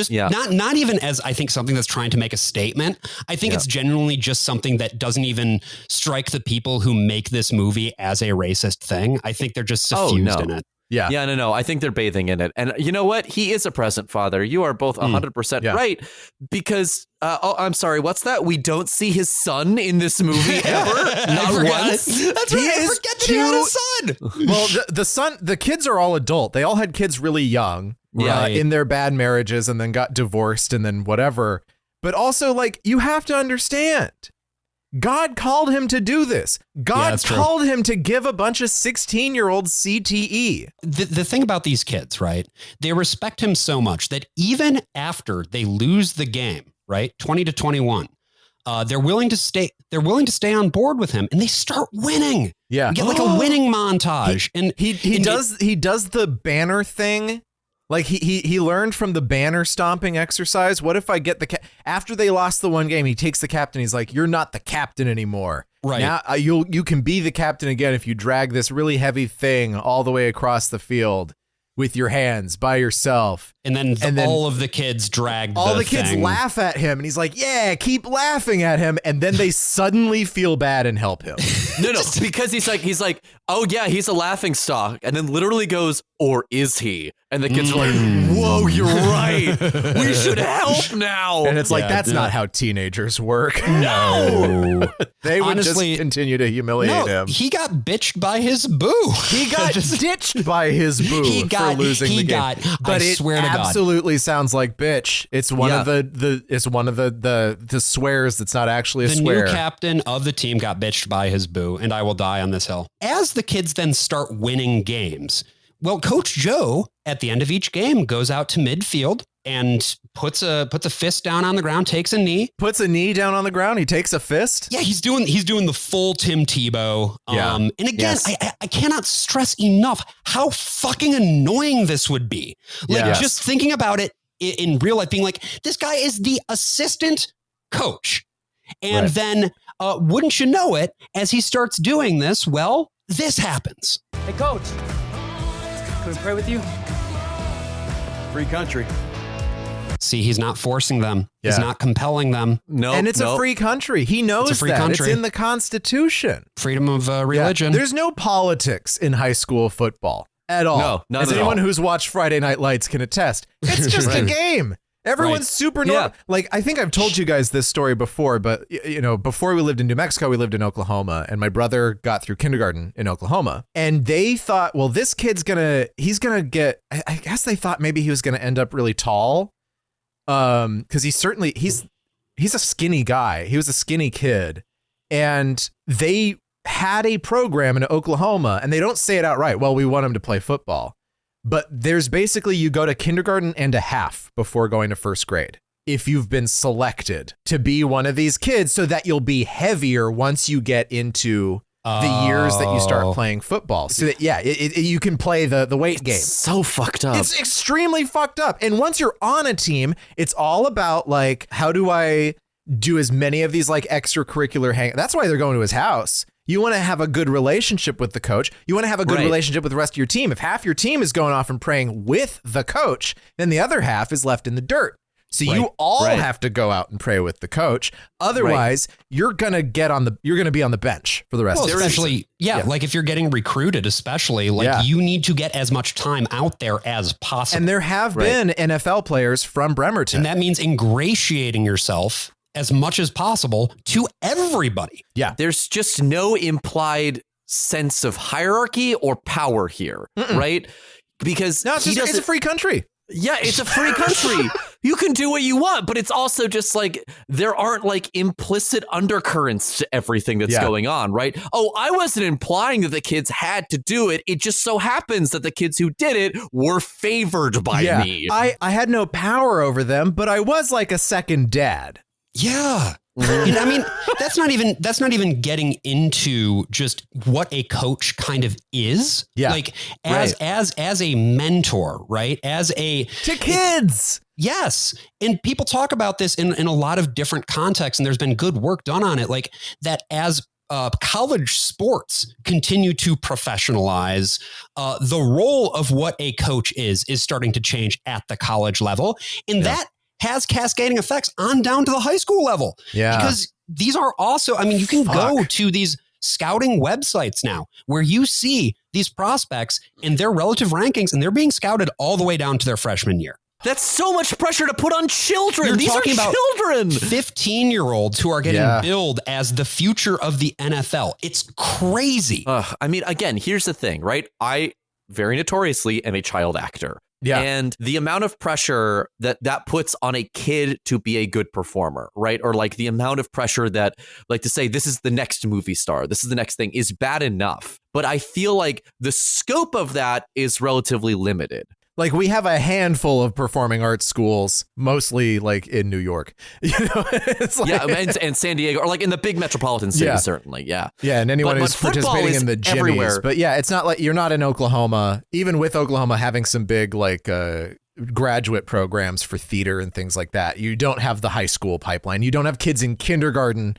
not even as I think something that's trying to make a statement. I think it's genuinely just something that doesn't even strike the people who make this movie as a racist thing. I think they're just suffused in it. Yeah. Yeah, no. I think they're bathing in it. And you know what? He is a present father. You are both 100% right. Because, I'm sorry, what's that? We don't see his son in this movie ever? Not once. That's right. I forget that he had a son. Well, the kids are all adult. They all had kids really young in their bad marriages and then got divorced and then whatever. But also, you have to understand. God called him to do this. God called him to give a bunch of 16-year-olds CTE. The thing about these kids, right? They respect him so much that even after they lose the game, right? 20-21, they're willing to stay. They're willing to stay on board with him, and they start winning. Yeah, we get a winning montage, and he does the banner thing. He learned from the banner stomping exercise. What if I get after they lost the one game, he takes the captain. He's like, you're not the captain anymore. Right. Now you can be the captain again if you drag this really heavy thing all the way across the field with your hands by yourself. And then all of the kids drag all the kids laugh at him, and he's like, yeah, keep laughing at him. And then they suddenly feel bad and help him. No, because he's like, oh yeah, he's a laughing stock. And then literally goes, or is he? And the kids are like, whoa, you're right. We should help now. And it's that's not how teenagers work. No. They would just continue to humiliate him. He got bitched by his boo. He got ditched by his boo for losing the game. But I swear to God. Absolutely sounds like bitch. It's one of the swears that's not actually a swear. The new captain of the team got bitched by his boo, and I will die on this hill. As the kids then start winning games, well, Coach Joe at the end of each game goes out to midfield and puts a fist down on the ground, takes a knee. Puts a knee down on the ground. He takes a fist. Yeah, he's doing the full Tim Tebow. And again, I cannot stress enough how fucking annoying this would be. Just thinking about it in real life, being like, this guy is the assistant coach. And then, wouldn't you know it, as he starts doing this, well, this happens. Hey, coach, can we pray with you? Free country. See, he's not forcing them. Yeah. He's not compelling them. No, and it's a free country. He knows it's a free country. It's in the Constitution. Freedom of religion. Yeah. There's no politics in high school football at all. No, as anyone who's watched Friday Night Lights can attest. It's just a game. Everyone's super normal. Yeah. I think I've told you guys this story before, but before we lived in New Mexico, we lived in Oklahoma, and my brother got through kindergarten in Oklahoma, and they thought, well, this kid's he's gonna get. I guess they thought maybe he was gonna end up really tall, because he's a skinny guy. He was a skinny kid, and they had a program in Oklahoma, and they don't say it outright. Well, we want him to play football. But there's basically, you go to kindergarten and a half before going to first grade, if you've been selected to be one of these kids, so that you'll be heavier once you get into the years that you start playing football. So that, you can play the weight game. So fucked up. It's extremely fucked up. And once you're on a team, it's all about like, how do I do as many of these like extracurricular that's why they're going to his house. You want to have a good relationship with the coach. You want to have a good relationship with the rest of your team. If half your team is going off and praying with the coach, then the other half is left in the dirt. So you all have to go out and pray with the coach. Otherwise, you're gonna you're gonna be on the bench for the rest of the season. Especially, like if you're getting recruited, especially, like you need to get as much time out there as possible. And there have been NFL players from Bremerton. And that means ingratiating yourself as much as possible to everybody. Yeah. There's just no implied sense of hierarchy or power here, right? Because it's a free country. Yeah, it's a free country. You can do what you want, but it's also just like there aren't like implicit undercurrents to everything that's going on, right? Oh, I wasn't implying that the kids had to do it. It just so happens that the kids who did it were favored by me. I had no power over them, but I was like a second dad. Yeah. I mean, that's not even getting into just what a coach kind of is. Yeah. Like as a mentor, right? To kids. Yes. And people talk about this in a lot of different contexts, and there's been good work done on it. Like that as college sports continue to professionalize, the role of what a coach is starting to change at the college level. And that has cascading effects on down to the high school level. Yeah. Because these are also, I mean, you can go to these scouting websites now where you see these prospects and their relative rankings, and they're being scouted all the way down to their freshman year. That's so much pressure to put on children. These are children. 15-year-olds who are getting billed as the future of the NFL. It's crazy. I mean, again, here's the thing, right? I very notoriously am a child actor. Yeah. And the amount of pressure that puts on a kid to be a good performer, right? Or like the amount of pressure that, like, to say this is the next movie star, this is the next thing, is bad enough. But I feel like the scope of that is relatively limited. Like, we have a handful of performing arts schools, mostly like in New York, it's like, and San Diego, or like in the big metropolitan cities, certainly. Yeah. And anyone who's participating in the Jimmies. Everywhere. But it's not like you're not in Oklahoma, even with Oklahoma having some big like graduate programs for theater and things like that. You don't have the high school pipeline. You don't have kids in kindergarten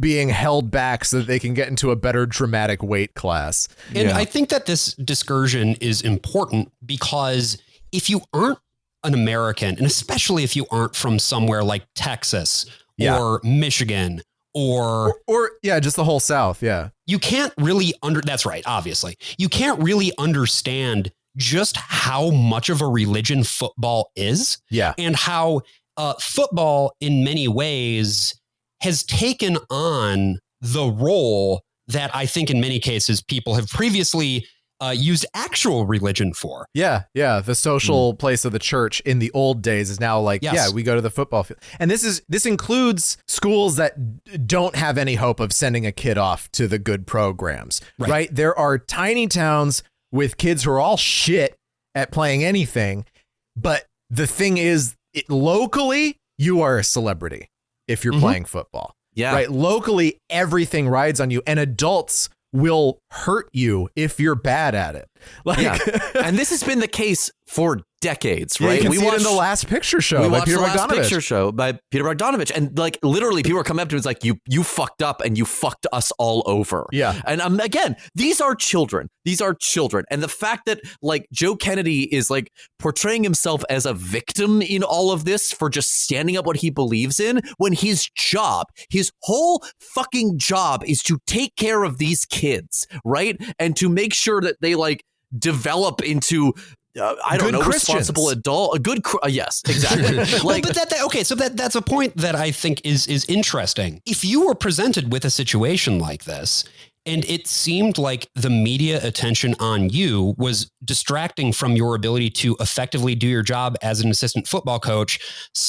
being held back so that they can get into a better dramatic weight class. And I think that this discursion is important because if you aren't an American, and especially if you aren't from somewhere like Texas or Michigan or just the whole South. Yeah. You can't really that's right. Obviously you can't really understand just how much of a religion football is. Yeah. And how football in many ways has taken on the role that I think in many cases people have previously used actual religion for. Yeah. The social place of the church in the old days is now like, we go to the football field. And this includes schools that don't have any hope of sending a kid off to the good programs, right? There are tiny towns with kids who are all shit at playing anything. But the thing is, locally, you are a celebrity if you're playing football. Yeah. Right. Locally, everything rides on you, and adults will hurt you if you're bad at it. And this has been the case for decades, right? You can see it in the Last Picture Show by Peter Bogdanovich. Last Picture Show by Peter Bogdanovich, and like literally, people are coming up to him, it's like you fucked up and you fucked us all over. Yeah, and again, these are children. These are children, and the fact that like Joe Kennedy is like portraying himself as a victim in all of this for just standing up what he believes in, when his whole fucking job is to take care of these kids, right, and to make sure that they like develop into I don't know, responsible adult, a good, yes, exactly. Like, but so that's a point that I think is interesting. If you were presented with a situation like this, and it seemed like the media attention on you was distracting from your ability to effectively do your job as an assistant football coach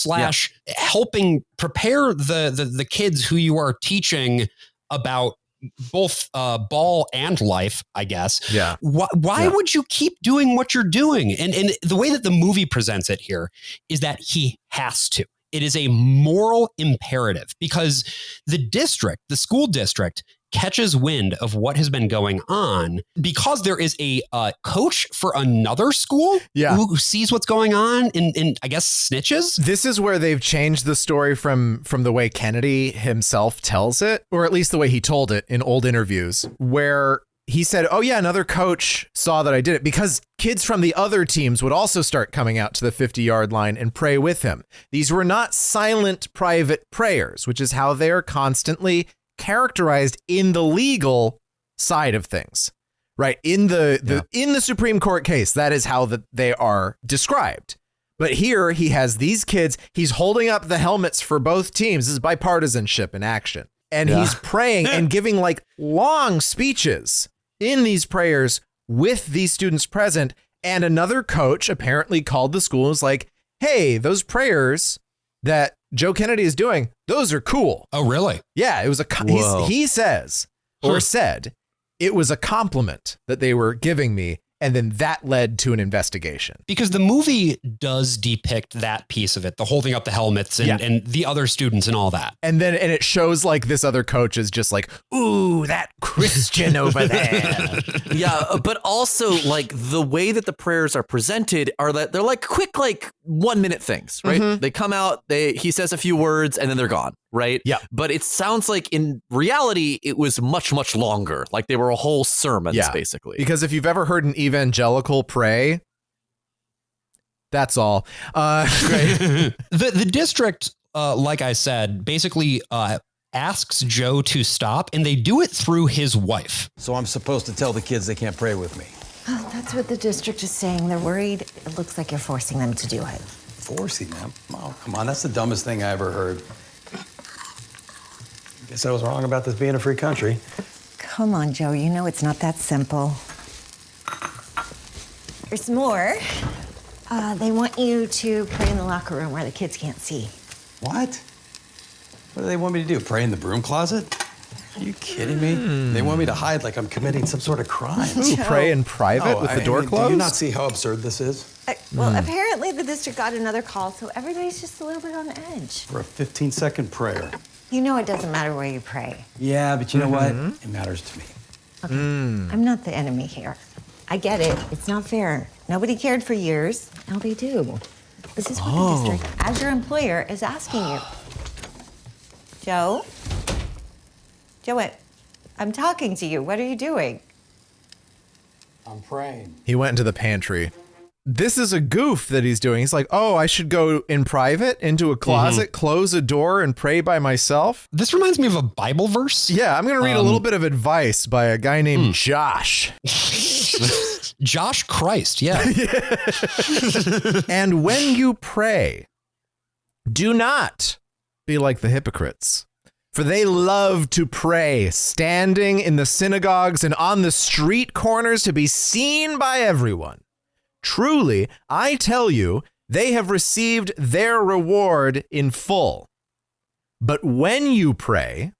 / helping prepare the kids who you are teaching about both ball and life, I guess. Yeah. Why would you keep doing what you're doing? And the way that the movie presents it here is that he has to. It is a moral imperative because the school district catches wind of what has been going on because there is a coach for another school who sees what's going on and I guess snitches. This is where they've changed the story from the way Kennedy himself tells it, or at least the way he told it in old interviews, where he said, oh yeah, another coach saw that I did it, because kids from the other teams would also start coming out to the 50-yard line and pray with him. These were not silent private prayers, which is how they're constantly characterized in the legal side of things, right? In the Supreme Court case, that is how they are described. But here he has these kids, he's holding up the helmets for both teams. This is bipartisanship in action. And he's praying and giving like long speeches in these prayers with these students present. And another coach apparently called the school and was like, hey, those prayers that Joe Kennedy is doing, those are cool. Oh, really? Yeah, it was he says or said it was a compliment that they were giving me. And then that led to an investigation. Because the movie does depict that piece of it, the holding up the helmets and the other students and all that. And it shows like this other coach is just like, ooh, that Christian over there. Yeah, but also like the way that the prayers are presented are that they're like quick, like 1 minute things, right? Mm-hmm. They come out, he says a few words and then they're gone. Right. Yeah. But it sounds like in reality, it was much, much longer. Like they were a whole sermons, basically. Because if you've ever heard an evangelical pray, that's all. Great. The district, like I said, basically asks Joe to stop, and they do it through his wife. So I'm supposed to tell the kids they can't pray with me. Oh, that's what the district is saying. They're worried. It looks like you're forcing them to do it. Forcing them? Oh, come on. That's the dumbest thing I ever heard. Guess I was wrong about this being a free country. Come on, Joe. You know it's not that simple. There's more. They want you to pray in the locker room where the kids can't see. What? What do they want me to do? Pray in the broom closet? Are you kidding me? They want me to hide like I'm committing some sort of crime. Ooh, pray in private with the door closed? Do you not see how absurd this is? Well, apparently the district got another call, so everybody's just a little bit on edge. For a 15-second prayer. You know it doesn't matter where you pray. Yeah, but you know what? It matters to me. Okay. I'm not the enemy here. I get it. It's not fair. Nobody cared for years. Now they do. This is what the district, as your employer, is asking you. Joe? Joe, I'm talking to you. What are you doing? I'm praying. He went into the pantry. This is a goof that he's doing. He's like, oh, I should go in private into a closet, close a door, and pray by myself. This reminds me of a Bible verse. Yeah, I'm going to read a little bit of advice by a guy named Josh. Josh Christ, yeah. And when you pray, do not be like the hypocrites, for they love to pray, standing in the synagogues and on the street corners to be seen by everyone. Truly, I tell you, they have received their reward in full. But when you pray,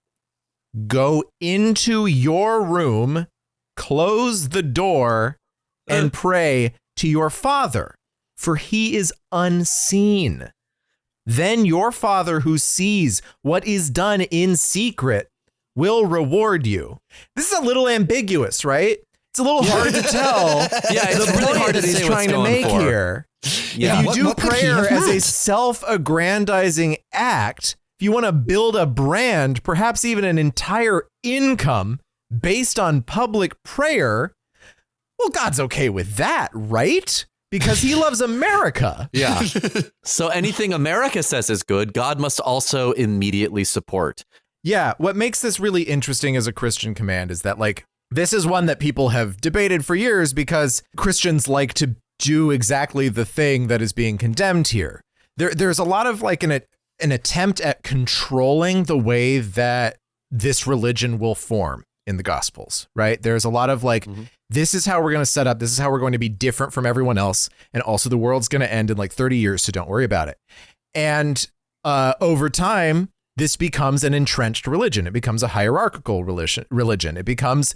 go into your room, close the door, and pray to your Father, for he is unseen. Then your Father who sees what is done in secret will reward you. This is a little ambiguous, right? It's a little hard to tell. Yeah, it's the really point hard to that he's say trying to make here. Yeah. If you do what could he prayer have as a meant? self-aggrandizing act, if you want to build a brand, perhaps even an entire income based on public prayer, well, God's okay with that, right? Because he loves America. Yeah. So anything America says is good, God must also immediately support. Yeah. What makes this really interesting as a Christian command is that, like, this is one that people have debated for years because Christians like to do exactly the thing that is being condemned here. There's a lot of like an attempt at controlling the way that this religion will form in the Gospels, right? There's a lot of like, this is how we're going to set up. This is how we're going to be different from everyone else. And also the world's going to end in like 30 years. So don't worry about it. And over time, this becomes an entrenched religion. It becomes a hierarchical religion. It becomes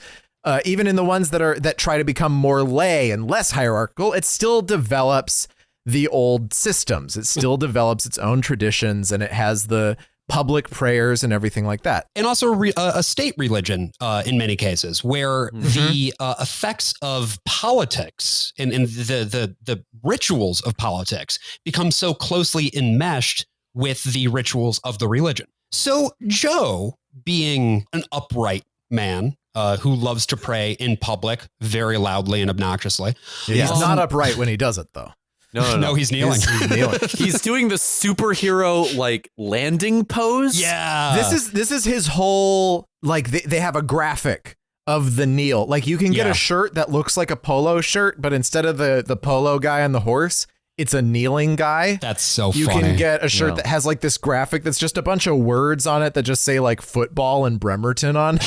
even in the ones that try to become more lay and less hierarchical, it still develops the old systems. It still develops its own traditions, and it has the public prayers and everything like that. And also a state religion in many cases, where the effects of politics and the rituals of politics become so closely enmeshed with the rituals of the religion. So Joe, being an upright man who loves to pray in public very loudly and obnoxiously. He's not upright when he does it, though. No, he's kneeling. He's kneeling. He's doing the superhero like landing pose. Yeah. This is his whole, like, they have a graphic of the kneel. Like, you can get a shirt that looks like a polo shirt, but instead of the polo guy on the horse, it's a kneeling guy. That's so funny. You can get a shirt that has like this graphic that's just a bunch of words on it that just say like football and Bremerton on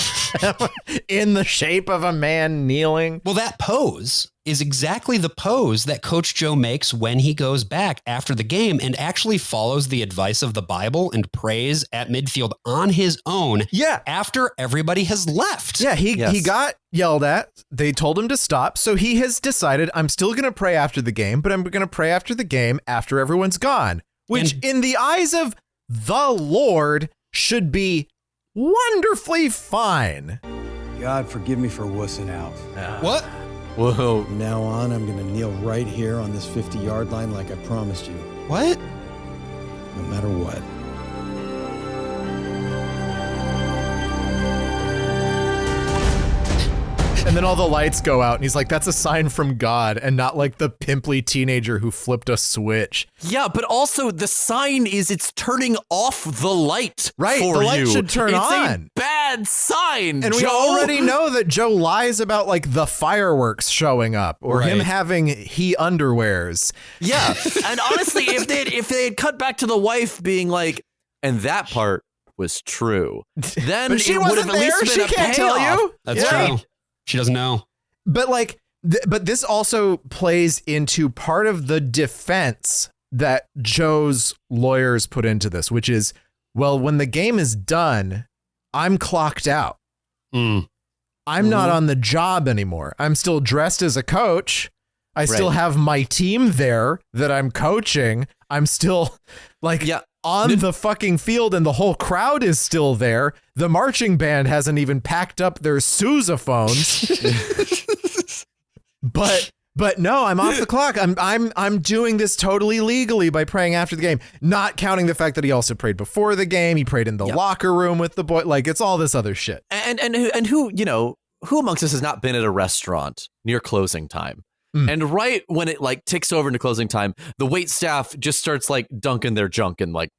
in the shape of a man kneeling. Well, that pose is exactly the pose that Coach Joe makes when he goes back after the game and actually follows the advice of the Bible and prays at midfield on his own. Yeah. After everybody has left. Yeah, he got yelled at. They told him to stop. So he has decided, I'm still going to pray after the game, but I'm going to pray after the game after everyone's gone, which in the eyes of the Lord should be wonderfully fine. God, forgive me for wussing out. What? Whoa. From now on, I'm going to kneel right here on this 50-yard line like I promised you. What? No matter what. And then all the lights go out and he's like, that's a sign from God, and not like the pimply teenager who flipped a switch. Yeah, but also the sign is it's turning off the light. Right, for the light you. should turn it's on. A bad sign. And we already know that Joe lies about like the fireworks showing up or him having he underwears. Yeah, and honestly, if they had cut back to the wife being like, and that part was true, then but she it would wasn't have at least there. been She a can't tell payoff. you. That's true. She doesn't know. But like, but this also plays into part of the defense that Joe's lawyers put into this, which is, well, when the game is done, I'm clocked out. I'm not on the job anymore. I'm still dressed as a coach. I still have my team there that I'm coaching. I'm still like on the fucking field, and the whole crowd is still there. The marching band hasn't even packed up their sousaphones. But no, I'm off the clock. I'm doing this totally legally by praying after the game, not counting the fact that he also prayed before the game. He prayed in the locker room with the boy. Like, it's all this other shit. And who, you know, who amongst us has not been at a restaurant near closing time? And right when it like ticks over into closing time, the wait staff just starts like dunking their junk in like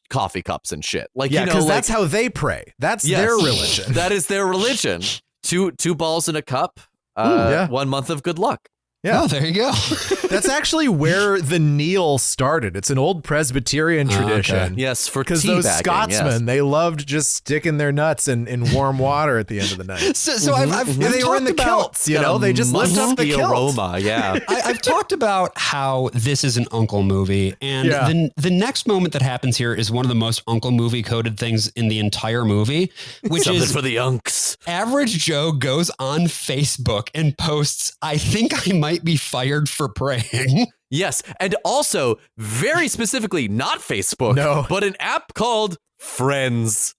coffee cups and shit. Like, yeah, you know, because like, that's how they pray. That's their religion. That is their religion. Two balls in a cup. 1 month of good luck. Yeah. Oh, there you go. That's actually where the kneel started. It's an old Presbyterian tradition. Okay. Yes, for because those teabagging, Scotsmen, they loved just sticking their nuts in warm water at the end of the night. So I've they were in the kilts, you know, they just lift up the kilt. Aroma, yeah. I've talked about how this is an uncle movie, and the next moment that happens here is one of the most uncle movie coded things in the entire movie, which Something is for the unks. Average Joe goes on Facebook and posts, "I think I might be fired for praying." Yes, and also very specifically not Facebook, but an app called Friends.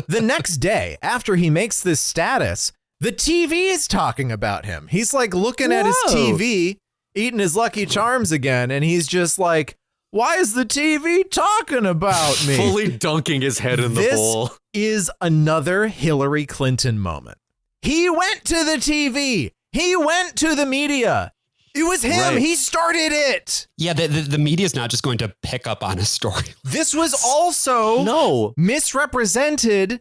The next day, after he makes this status, the TV is talking about him. He's like looking at his TV, eating his Lucky Charms again, and he's just like, why is the TV talking about me? Fully dunking his head in the bowl. This is another Hillary Clinton moment. He went to the TV. He went to the media. It was him. Right. He started it. Yeah, the media is not just going to pick up on his story. This was also misrepresented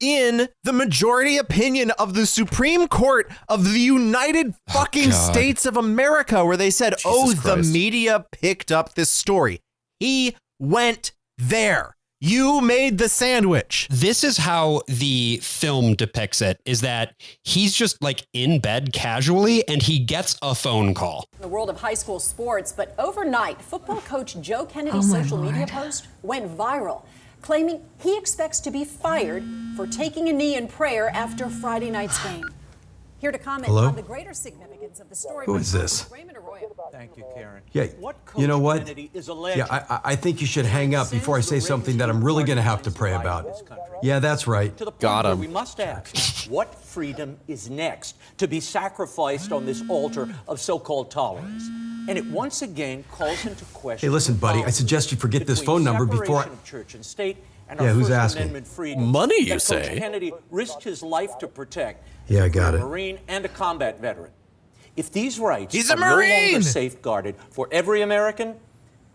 in the majority opinion of the Supreme Court of the United fucking States of America, where they said, the media picked up this story. He went there. You made the sandwich. This is how the film depicts it, is that he's just like in bed casually and he gets a phone call. The world of high school sports, but overnight, football coach Joe Kennedy's social media post went viral, claiming he expects to be fired for taking a knee in prayer after Friday night's game. Here to comment on the greater significance of the story. Who is this? Thank you, Karen. Yeah, you know what? Yeah, I think you should hang up before I say something that I'm really going to have to pray about. Yeah, that's right. Got him. We must ask, what freedom is next to be sacrificed on this altar of so-called tolerance? And it once again calls into question. Hey, listen, buddy, I suggest you forget this phone number before I... of church and state and Yeah, our who's First asking? Amendment freedom Money, you that Coach say? Kennedy risked his life to protect. Yeah, I got a it. Marine and a combat veteran. If these rights He's a are no Marine! longer safeguarded for every American,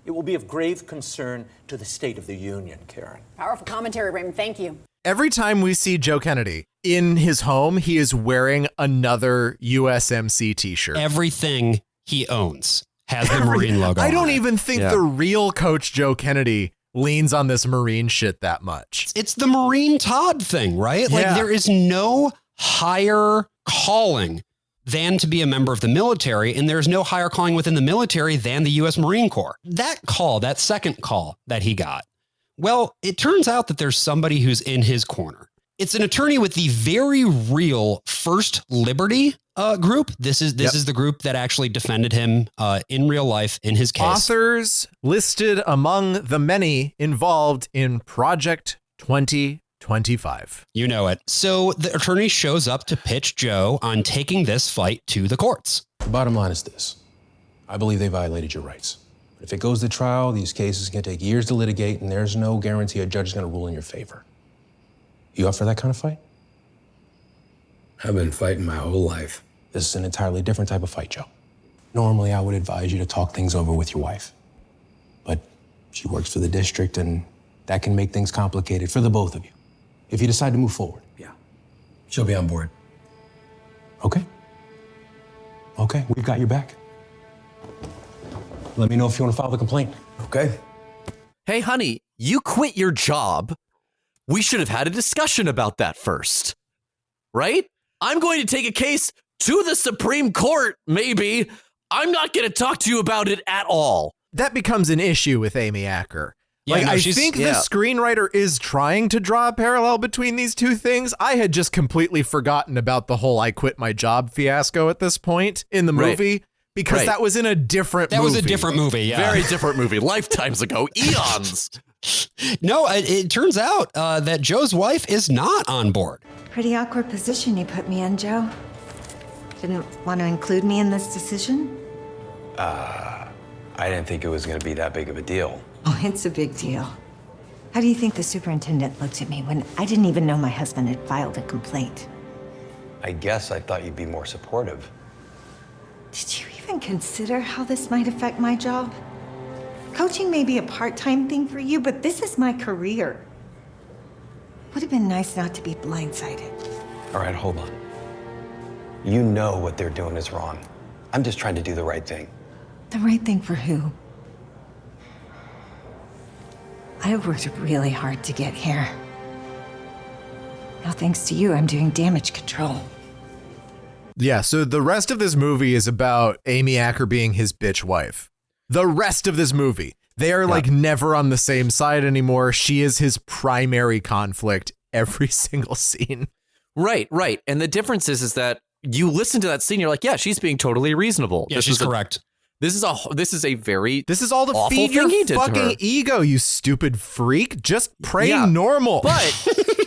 it will be of grave concern to the State of the Union, Karen. Powerful commentary, Raymond. Thank you. Every time we see Joe Kennedy in his home, he is wearing another USMC t-shirt. Everything he owns has the Marine logo. I don't on it. even think the real Coach Joe Kennedy leans on this Marine shit that much. It's the Marine Todd thing, right? Like there is no higher calling than to be a member of the military, and there's no higher calling within the military than the U.S. Marine Corps. That call, that second call that he got, well, it turns out that there's somebody who's in his corner. It's an attorney with the very real First Liberty group. This is the group that actually defended him in real life in his case. Authors listed among the many involved in Project 2025. You know it. So the attorney shows up to pitch Joe on taking this fight to the courts. The bottom line is this. I believe they violated your rights. But if it goes to trial, these cases can take years to litigate, and there's no guarantee a judge is going to rule in your favor. You up for that kind of fight? I've been fighting my whole life. This is an entirely different type of fight, Joe. Normally, I would advise you to talk things over with your wife. But she works for the district, and that can make things complicated for the both of you. If you decide to move forward. Yeah, she'll be on board. Okay. Okay, we've got your back. Let me know if you want to file the complaint. Okay. Hey, honey, you quit your job. We should have had a discussion about that first, right? I'm going to take a case to the Supreme Court, maybe. I'm not going to talk to you about it at all. That becomes an issue with Amy Acker. I think the screenwriter is trying to draw a parallel between these two things. I had just completely forgotten about the whole I quit my job fiasco at this point in the movie. Because that was in a different movie. That was a different movie, yeah. Very different movie. Lifetimes ago. Eons. No, it turns out that Joe's wife is not on board. Pretty awkward position you put me in, Joe. Didn't want to include me in this decision? I didn't think it was going to be that big of a deal. Oh, it's a big deal. How do you think the superintendent looked at me when I didn't even know my husband had filed a complaint? I guess I thought you'd be more supportive. Did you even consider how this might affect my job? Coaching may be a part-time thing for you, but this is my career. Would have been nice not to be blindsided. All right, hold on. You know what they're doing is wrong. I'm just trying to do the right thing. The right thing for who? I worked really hard to get here. Now, thanks to you, I'm doing damage control. Yeah, so the rest of this movie is about Amy Acker being his bitch wife. The rest of this movie, they are like never on the same side anymore. She is his primary conflict every single scene. Right. And the difference is that you listen to that scene, you're like, yeah, she's being totally reasonable. Yeah, she's correct. This is all to feed your fucking ego, you stupid freak. Just pray normal. But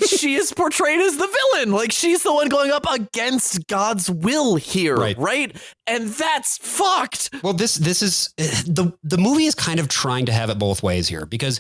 she is portrayed as the villain. Like, she's the one going up against God's will here, right? And that's fucked. Well, this is the movie is kind of trying to have it both ways here, because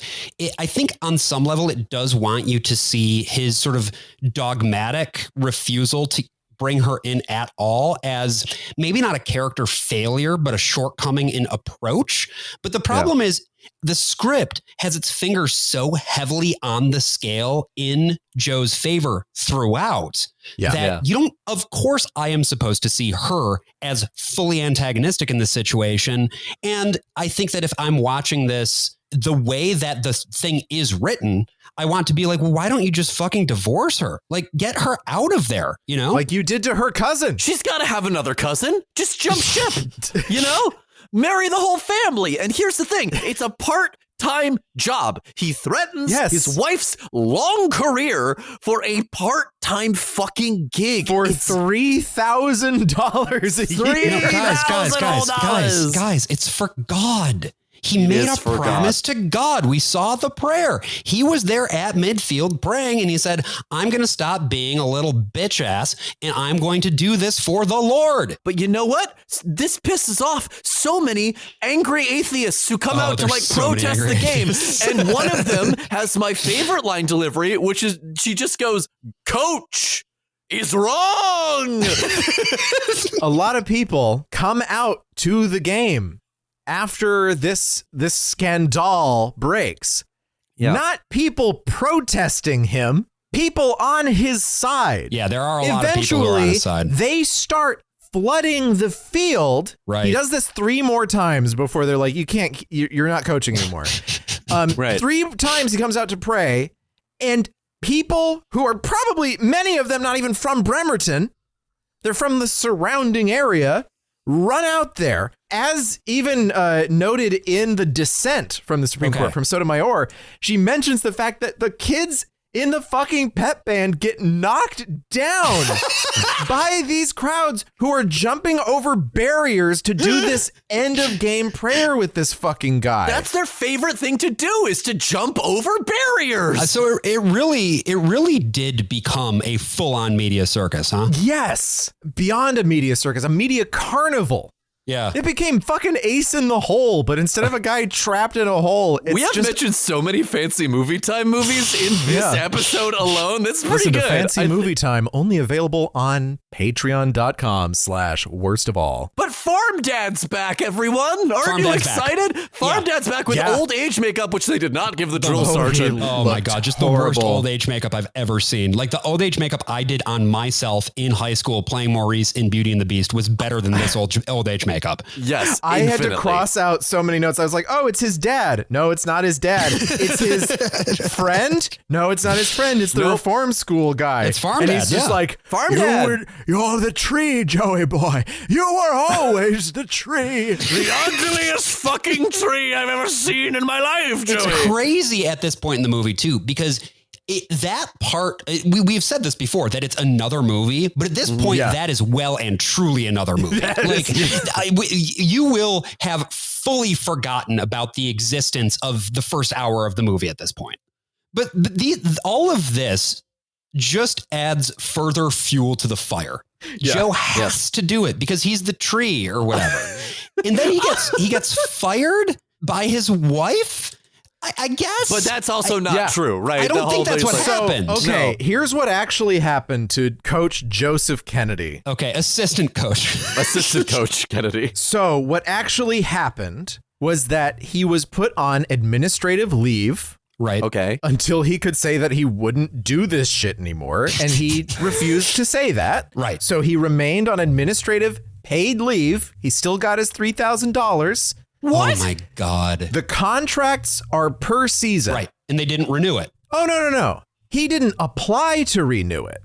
I think on some level it does want you to see his sort of dogmatic refusal to bring her in at all as maybe not a character failure, but a shortcoming in approach. But the problem is the script has its finger so heavily on the scale in Joe's favor throughout that you don't, of course, I am supposed to see her as fully antagonistic in this situation. And I think that if I'm watching this the way that the thing is written, I want to be like, well, why don't you just fucking divorce her? Like, get her out of there, you know? Like you did to her cousin. She's got to have another cousin. Just jump ship, you know? Marry the whole family. And here's the thing. It's a part-time job. He threatens his wife's long career for a part-time fucking gig. For $3,000 a year. Guys, it's for God. He made a promise to God. We saw the prayer. He was there at midfield praying, and he said, I'm going to stop being a little bitch ass, and I'm going to do this for the Lord. But you know what? This pisses off so many angry atheists who come out to like protest the game. And one of them has my favorite line delivery, which is she just goes, "Coach is wrong." A lot of people come out to the game after this scandal breaks. Not people protesting him, people on his side. Yeah, there are a lot of people who are on his side. They start flooding the field. Right. He does this 3 more times before they're like, you're not coaching anymore. 3 times he comes out to pray, and people who are probably, many of them not even from Bremerton, they're from the surrounding area, run out there. As even noted in the dissent from the Supreme Court from Sotomayor, she mentions the fact that the kids in the fucking pep band get knocked down by these crowds who are jumping over barriers to do this end of game prayer with this fucking guy. That's their favorite thing to do, is to jump over barriers. So it really did become a full-on media circus, huh? Yes. Beyond a media circus, a media carnival. Yeah. It became fucking Ace in the Hole, but instead of a guy trapped in a hole, it's we have just mentioned so many fancy movie time movies in this episode alone. That's pretty Listen good. To Fancy Movie Time, only available on patreon.com/worstofall. But Farm Dad's back, everyone. Aren't you excited? Farm Dad's back with old age makeup, which they did not give the drill sergeant. Oh my God, just the worst old age makeup I've ever seen. Like the old age makeup I did on myself in high school playing Maurice in Beauty and the Beast was better than this old age makeup. Yes, I had to cross out so many notes. I was like, oh, it's his dad. No, it's not his dad. It's his friend. No, it's not his friend. It's the reform school guy. It's Farm and Dad. he's just like, Farm Dad. You're the tree, Joey boy. You were always the tree. The ugliest fucking tree I've ever seen in my life, Joey. It's crazy at this point in the movie, too, because that part, we've said this before, that it's another movie, but at this point, that is well and truly another movie. You will have fully forgotten about the existence of the first hour of the movie at this point. But all of this just adds further fuel to the fire. Yeah. Joe has to do it because he's the tree or whatever. And then he gets fired by his wife. I guess. But that's also not true, right? I don't think that's what happened. Okay, here's what actually happened to Coach Joseph Kennedy. Okay, assistant coach. Assistant Coach Kennedy. So what actually happened was that he was put on administrative leave. Right. Okay. Until he could say that he wouldn't do this shit anymore. And he refused to say that. Right. So he remained on administrative paid leave. He still got his $3,000. What? Oh my God. The contracts are per season. Right. And they didn't renew it. Oh, no. He didn't apply to renew it.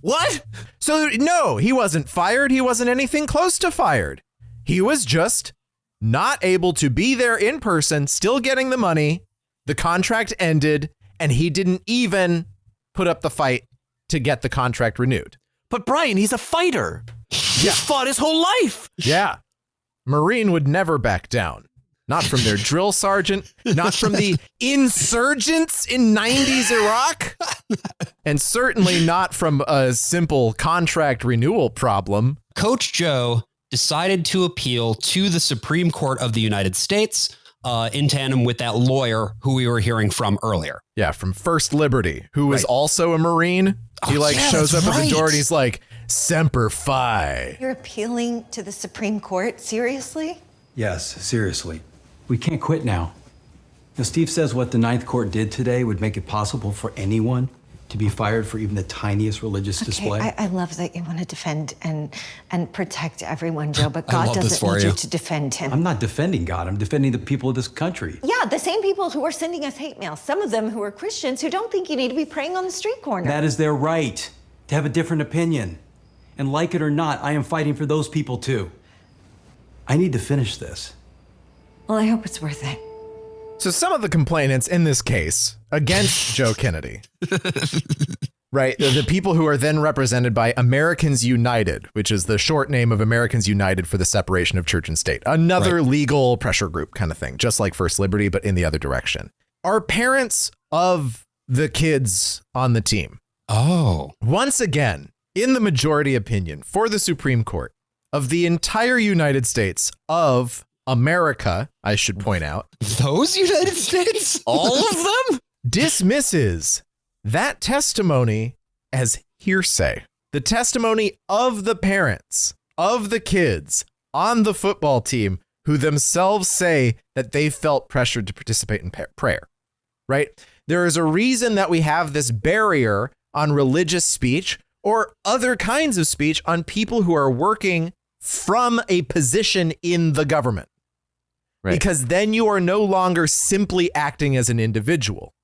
What? So no, he wasn't fired. He wasn't anything close to fired. He was just not able to be there in person, still getting the money. The contract ended and he didn't even put up the fight to get the contract renewed. But Brian, he's a fighter. He's fought his whole life. Yeah. Marine would never back down. Not from their drill sergeant, not from the insurgents in 90s Iraq, and certainly not from a simple contract renewal problem. Coach Joe decided to appeal to the Supreme Court of the United States in tandem with that lawyer who we were hearing from earlier. Yeah, from First Liberty, who is also a Marine. He shows up at the door and he's like, Semper Fi. You're appealing to the Supreme Court? Seriously? Yes, seriously. We can't quit now. Steve says what the Ninth Court did today would make it possible for anyone to be fired for even the tiniest religious display? I love that you want to defend and protect everyone, Joe, but God love this doesn't for need you. you to defend him. I'm not defending God. I'm defending the people of this country. Yeah, the same people who are sending us hate mail, some of them who are Christians who don't think you need to be praying on the street corner. That is their right to have a different opinion. And like it or not, I am fighting for those people too. I need to finish this. Well, I hope it's worth it. So some of the complainants in this case against Joe Kennedy, right? The people who are then represented by Americans United, which is the short name of Americans United for the Separation of Church and State, another legal pressure group kind of thing, just like First Liberty, but in the other direction, are parents of the kids on the team. Oh, once again, in the majority opinion for the Supreme Court of the entire United States of America, I should point out. Those United States? All of them? Dismisses that testimony as hearsay. The testimony of the parents of the kids on the football team who themselves say that they felt pressured to participate in prayer, right? There is a reason that we have this barrier on religious speech or other kinds of speech on people who are working from a position in the government. Right. Because then you are no longer simply acting as an individual.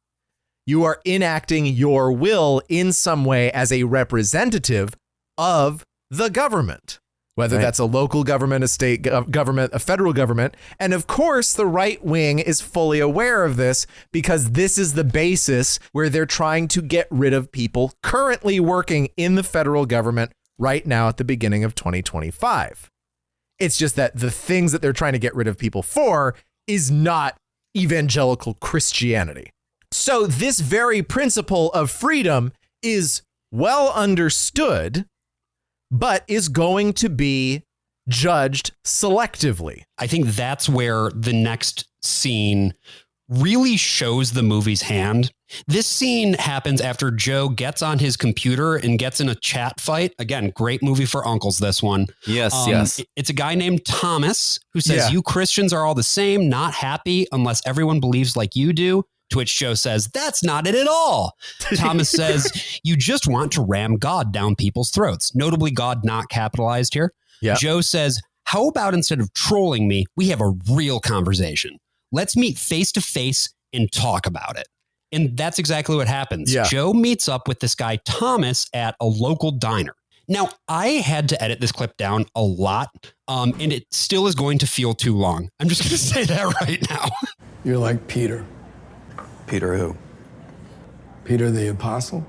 You are enacting your will in some way as a representative of the government, whether that's a local government, a state government, a federal government. And of course, the right wing is fully aware of this because this is the basis where they're trying to get rid of people currently working in the federal government right now at the beginning of 2025. It's just that the things that they're trying to get rid of people for is not evangelical Christianity. So this very principle of freedom is well understood, but is going to be judged selectively. I think that's where the next scene really shows the movie's hand. This scene happens after Joe gets on his computer and gets in a chat fight. Again, great movie for uncles, this one. Yes. It's a guy named Thomas who says, you Christians are all the same, not happy unless everyone believes like you do. To which Joe says, that's not it at all. Thomas says, you just want to ram God down people's throats. Notably, God not capitalized here. Yep. Joe says, how about instead of trolling me, we have a real conversation? Let's meet face to face and talk about it. And that's exactly what happens. Yeah. Joe meets up with this guy, Thomas, at a local diner. Now, I had to edit this clip down a lot, and it still is going to feel too long. I'm just going to say that right now. You're like Peter. Peter who? Peter the Apostle?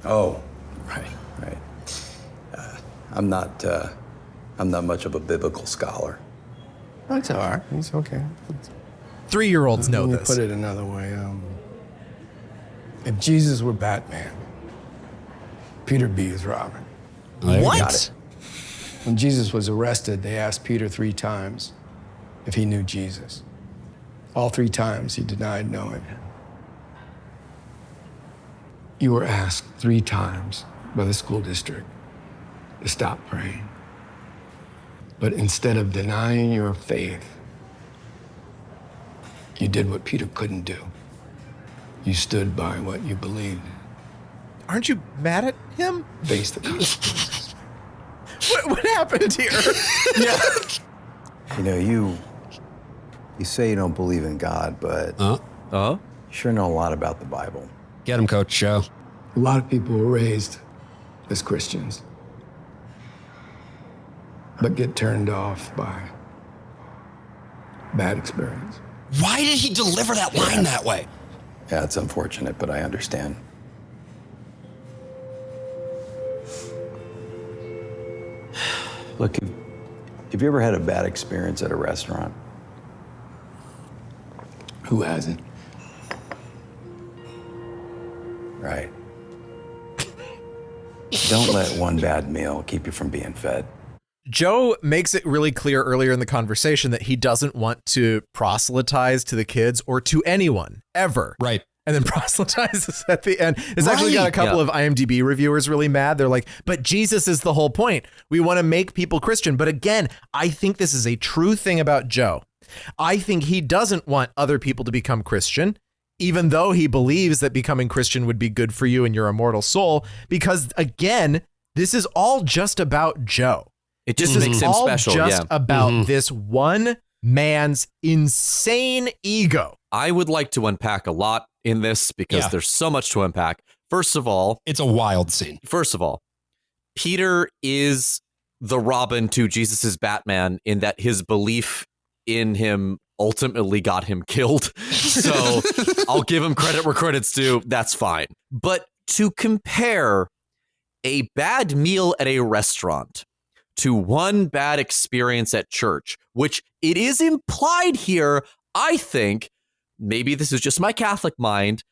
Oh, right. I'm not much of a biblical scholar. That's all right. It's okay. 3-year-olds know Let me this. put it another way. If Jesus were Batman, Peter B is Robin. What? Got it. When Jesus was arrested, they asked Peter 3 times if he knew Jesus. All 3 times he denied knowing him. You were asked 3 times by the school district to stop praying. But instead of denying your faith, you did what Peter couldn't do. You stood by what you believed. Aren't you mad at him? Face the consequences. What happened here? Yeah. You know, you say you don't believe in God, but you sure know a lot about the Bible. Get him, Coach Joe. A lot of people were raised as Christians, but get turned off by bad experience. Why did he deliver that line that way? Yeah, it's unfortunate, but I understand. Look, have you ever had a bad experience at a restaurant? Who hasn't? Right. Don't let one bad meal keep you from being fed. Joe makes it really clear earlier in the conversation that he doesn't want to proselytize to the kids or to anyone ever. Right. And then proselytizes at the end. It's actually got a couple of IMDb reviewers really mad. They're like, but Jesus is the whole point. We want to make people Christian. But again, I think this is a true thing about Joe. I think he doesn't want other people to become Christian. even though he believes that becoming Christian would be good for you and your immortal soul, because again, this is all just about Joe. It just makes him special. Just about this one man's insane ego. I would like to unpack a lot in this because there's so much to unpack. First of all, it's a wild scene. First of all, Peter is the Robin to Jesus's Batman in that his belief in him ultimately got him killed. So I'll give him credit where credit's due. That's fine. But to compare a bad meal at a restaurant to one bad experience at church, which it is implied here, I think, maybe this is just my Catholic mind,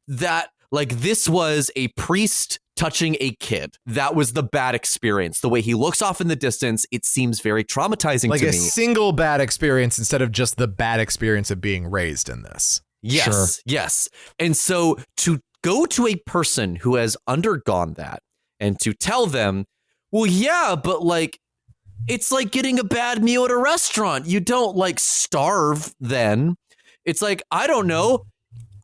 that like this was a priest touching a kid. That was the bad experience. The way he looks off in the distance, it seems very traumatizing like to me. Like a single bad experience instead of just the bad experience of being raised in this. Yes, yes. And so to go to a person who has undergone that and to tell them, well, yeah, but like, it's like getting a bad meal at a restaurant. You don't like starve then. It's like, I don't know.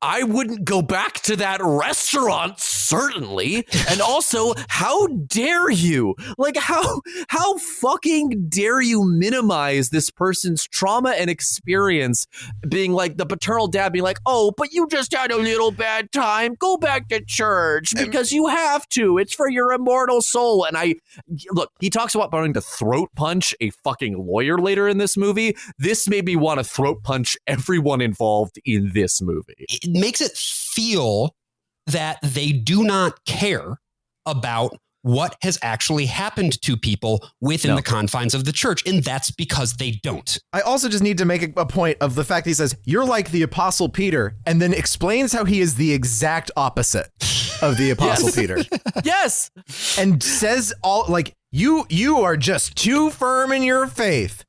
I wouldn't go back to that restaurant, certainly. And also, how dare you? Like, how fucking dare you minimize this person's trauma and experience, being like the paternal dad being like, oh, but you just had a little bad time. Go back to church because you have to. It's for your immortal soul. And look, he talks about wanting to throat punch a fucking lawyer later in this movie. This made me want to throat punch everyone involved in this movie. It makes it feel that they do not care about what has actually happened to people within the confines of the church. And that's because they don't. I also just need to make a point of the fact that he says, you're like the Apostle Peter, and then explains how he is the exact opposite of the Apostle Peter. Yes. And says all like, you are just too firm in your faith.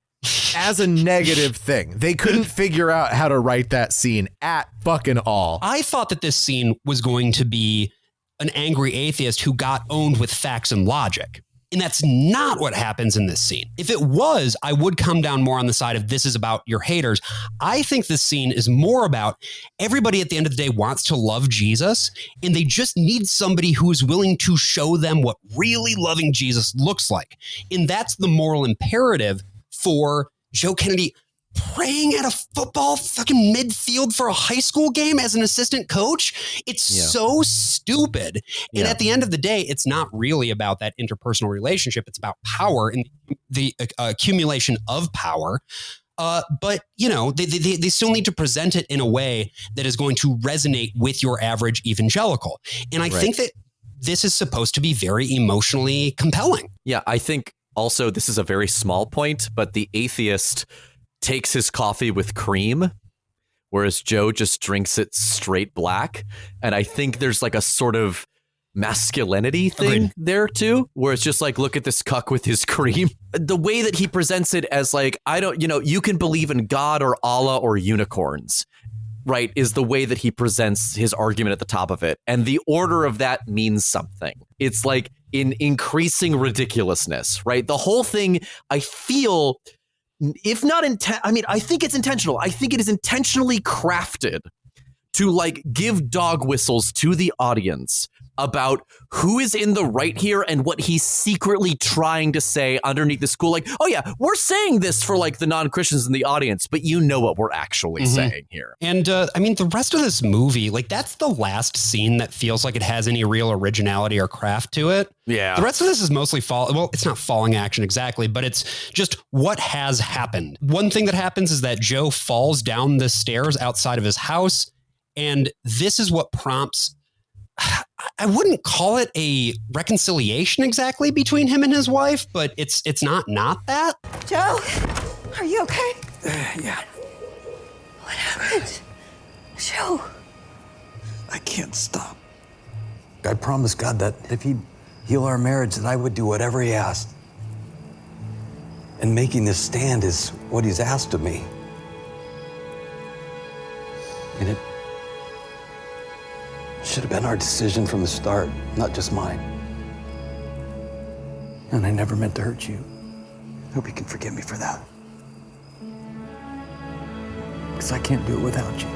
As a negative thing. They couldn't figure out how to write that scene at fucking all. I thought that this scene was going to be an angry atheist who got owned with facts and logic. And that's not what happens in this scene. If it was, I would come down more on the side of this is about your haters. I think this scene is more about everybody at the end of the day wants to love Jesus, and they just need somebody who is willing to show them what really loving Jesus looks like. And that's the moral imperative for Joe Kennedy praying at a football fucking midfield for a high school game as an assistant coach. It's so stupid. And at the end of the day, it's not really about that interpersonal relationship. It's about power and the accumulation of power. But, you know, they still need to present it in a way that is going to resonate with your average evangelical. And I think that this is supposed to be very emotionally compelling. Yeah, I think also this is a very small point, but the atheist takes his coffee with cream, whereas Joe just drinks it straight black. And I think there's like a sort of masculinity thing there too, where it's just like, look at this cuck with his cream. The way that he presents it as like, you can believe in God or Allah or unicorns, right, is the way that he presents his argument at the top of it. And the order of that means something. It's like in increasing ridiculousness, right? The whole thing, I feel, if not I think it's intentional. I think it is intentionally crafted to like give dog whistles to the audience about who is in the right here and what he's secretly trying to say underneath the school. Like, oh yeah, we're saying this for like the non-Christians in the audience, but you know what we're actually saying here. And I mean, the rest of this movie, like that's the last scene that feels like it has any real originality or craft to it. Yeah. The rest of this is mostly it's not falling action exactly, but it's just what has happened. One thing that happens is that Joe falls down the stairs outside of his house. And this is what prompts, I wouldn't call it a reconciliation exactly between him and his wife, but it's not that. Joe, are you okay? Yeah. What happened? Joe. I can't stop. I promised God that if he'd heal our marriage, that I would do whatever he asked. And making this stand is what he's asked of me. And it should have been our decision from the start, not just mine. And I never meant to hurt you. Hope you can forgive me for that. Because I can't do it without you.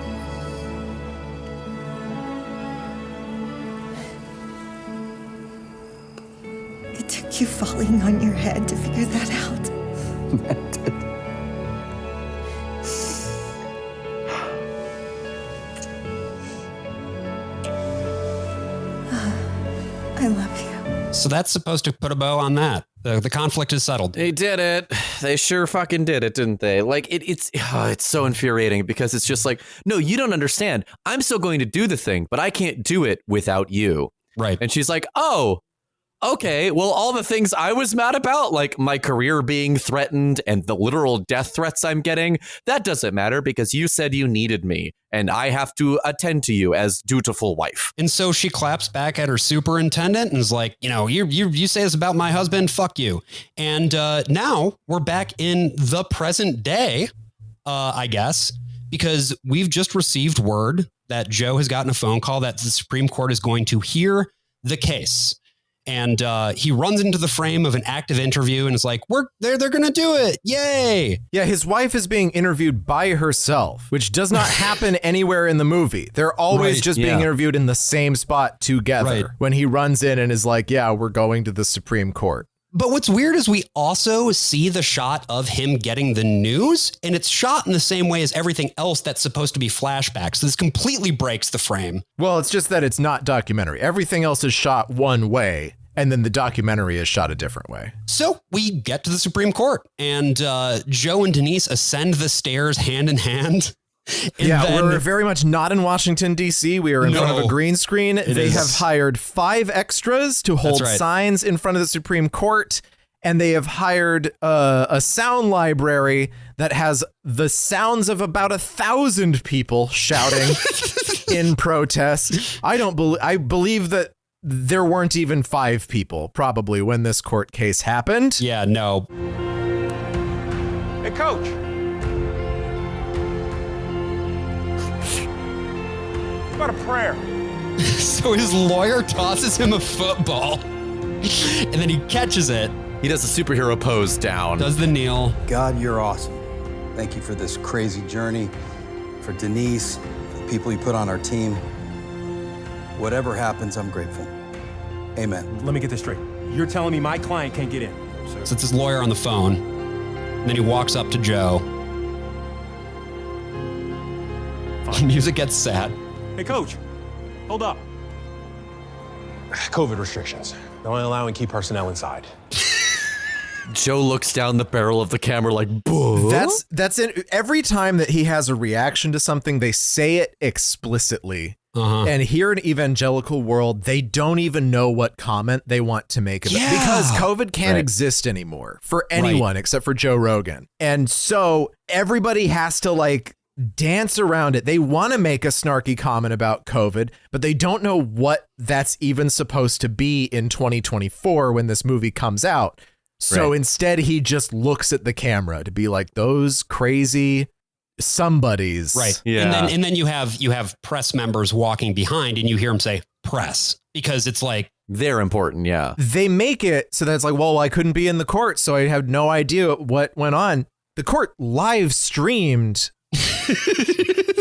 took you falling on your head to figure that out. I love you. So that's supposed to put a bow on that. The conflict is settled. They did it. They sure fucking did it, didn't they? Like, it's so infuriating because it's just like, no, you don't understand. I'm still going to do the thing, but I can't do it without you. Right. And she's like, oh, okay, well, all the things I was mad about, like my career being threatened and the literal death threats I'm getting, that doesn't matter because you said you needed me and I have to attend to you as dutiful wife. And so she claps back at her superintendent and is like, you say this about my husband, fuck you. And now we're back in the present day, I guess, because we've just received word that Joe has gotten a phone call that the Supreme Court is going to hear the case. And he runs into the frame of an active interview and is like, they're going to do it. Yay. Yeah, his wife is being interviewed by herself, which does not happen anywhere in the movie. They're always just being interviewed in the same spot together when he runs in and is like, yeah, we're going to the Supreme Court. But what's weird is we also see the shot of him getting the news, and it's shot in the same way as everything else that's supposed to be flashbacks. So this completely breaks the frame. Well, it's just that it's not documentary. Everything else is shot one way, and then the documentary is shot a different way. So we get to the Supreme Court, and Joe and Denise ascend the stairs hand in hand. We're very much not in Washington, D.C. We are in front of a green screen. They have hired 5 extras to hold signs in front of the Supreme Court, and they have hired a sound library that has the sounds of about 1,000 people shouting in protest. I believe that there weren't even 5 people probably when this court case happened. Yeah, no. Hey, Coach. What about a prayer? So his lawyer tosses him a football, and then he catches it. He does a superhero pose down. Does the kneel. God, you're awesome. Thank you for this crazy journey, for Denise, for the people you put on our team. Whatever happens, I'm grateful. Amen. Let me get this straight. You're telling me my client can't get in? So it's his lawyer on the phone. And then he walks up to Joe. Music gets sad. Hey, Coach, hold up. COVID restrictions. They're only allowing key personnel inside. Joe looks down the barrel of the camera like, boo. That's it. Every time that he has a reaction to something, they say it explicitly. And here in evangelical world, they don't even know what comment they want to make of it because COVID can't exist anymore for anyone except for Joe Rogan. And so everybody has to dance around it. They want to make a snarky comment about COVID, but they don't know what that's even supposed to be in 2024 when this movie comes out. So instead, he just looks at the camera to be like, those crazy somebodies. Right. Yeah. And then you have press members walking behind and you hear them say press because it's like they're important. Yeah. They make it so that it's like, well, I couldn't be in the court, so I have no idea what went on. The court live streamed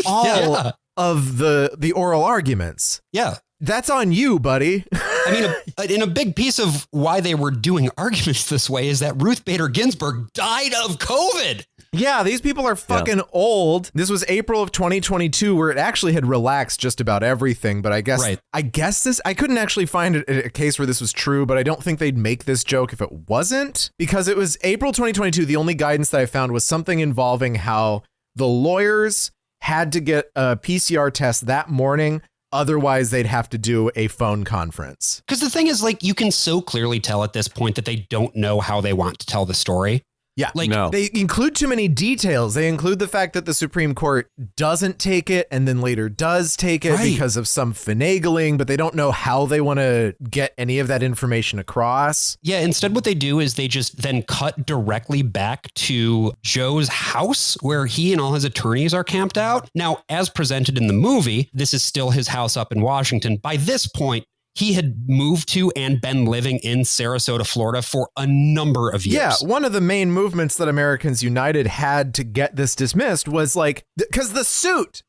all of the oral arguments. Yeah. That's on you, buddy. I mean, in a big piece of why they were doing arguments this way is that Ruth Bader Ginsburg died of COVID. Yeah, these people are fucking old. This was April of 2022 where it actually had relaxed just about everything. But I guess this, I couldn't actually find a case where this was true, but I don't think they'd make this joke if it wasn't, because it was April 2022. The only guidance that I found was something involving how the lawyers had to get a PCR test that morning. Otherwise, they'd have to do a phone conference. Because the thing is, you can so clearly tell at this point that they don't know how they want to tell the story. Yeah, they include too many details. They include the fact that the Supreme Court doesn't take it and then later does take it because of some finagling, but they don't know how they want to get any of that information across. Yeah, instead what they do is they just then cut directly back to Joe's house where he and all his attorneys are camped out. Now, as presented in the movie, this is still his house up in Washington. By this point, he had moved to and been living in Sarasota, Florida for a number of years. Yeah, one of the main movements that Americans United had to get this dismissed was because the suit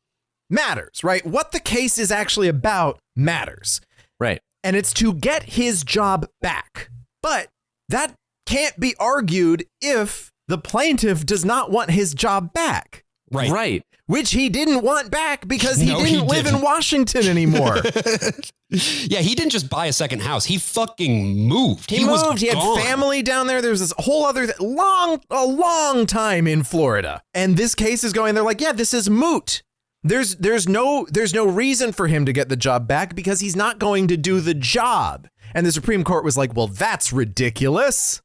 matters, right? What the case is actually about matters. Right. And it's to get his job back. But That can't be argued if the plaintiff does not want his job back. Right. Which he didn't want back because he didn't live in Washington anymore. Yeah, he didn't just buy a second house. He fucking moved. He moved. He had family down there. There's this whole other a long time in Florida. And this case is going, they're like, yeah, this is moot. There's no reason for him to get the job back because he's not going to do the job. And the Supreme Court was like, well, that's ridiculous.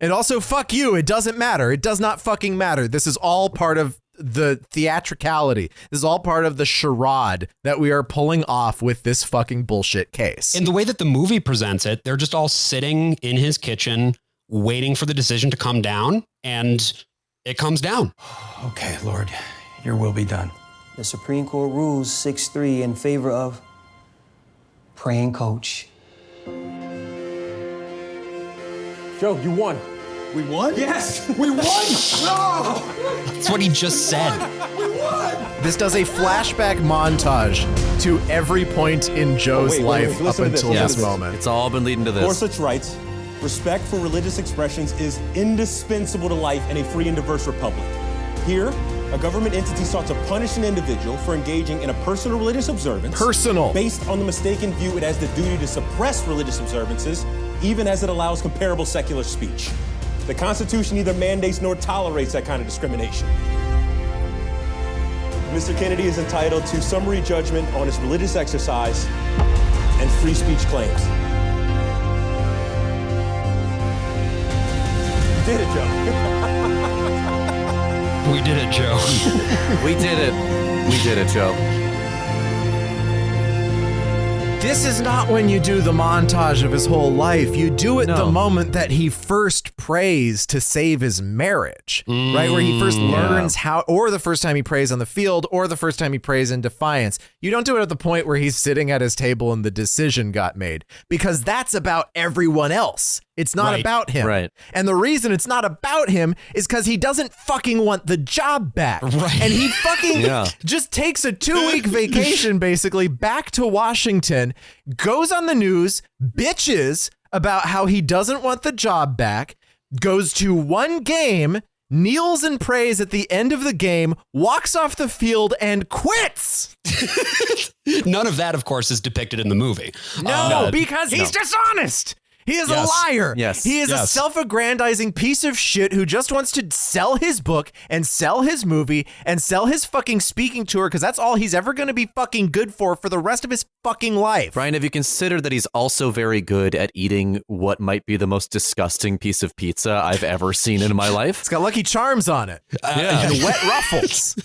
And also, fuck you. It doesn't matter. It does not fucking matter. This is all part of the theatricality. This is all part of the charade that we are pulling off with this fucking bullshit case. And the way that the movie presents it, they're just all sitting in his kitchen waiting for the decision to come down, and it comes down. Okay, Lord, your will be done. The Supreme Court rules 6-3 in favor of praying coach. Joe, you won. We won? Yes, we won! No! That's what he just said. We won! This does a flashback montage to every point in Joe's life up until this moment. It's all been leading to this. For such rights, respect for religious expressions is indispensable to life in a free and diverse republic. Here, a government entity sought to punish an individual for engaging in a personal religious observance. Based on the mistaken view it has the duty to suppress religious observances, even as it allows comparable secular speech. The Constitution neither mandates nor tolerates that kind of discrimination. Mr. Kennedy is entitled to summary judgment on his religious exercise and free speech claims. You did it, Joe. We did it, Joe. We did it. We did it, Joe. This is not when you do the montage of his whole life. You do it the moment that he first prays to save his marriage, right? Where he first learns how, or the first time he prays on the field, or the first time he prays in defiance. You don't do it at the point where he's sitting at his table and the decision got made, because that's about everyone else. It's not about him. Right. And the reason it's not about him is because he doesn't fucking want the job back. Right. And he fucking just takes a 2-week vacation, basically, back to Washington, goes on the news, bitches about how he doesn't want the job back, goes to one game, kneels and prays at the end of the game, walks off the field, and quits. None of that, of course, is depicted in the movie. No, because he's dishonest. He is a liar. Yes. He is a self-aggrandizing piece of shit who just wants to sell his book and sell his movie and sell his fucking speaking tour, because that's all he's ever going to be fucking good for the rest of his fucking life. Brian, have you considered that he's also very good at eating what might be the most disgusting piece of pizza I've ever seen in my life? It's got Lucky Charms on it. And wet ruffles.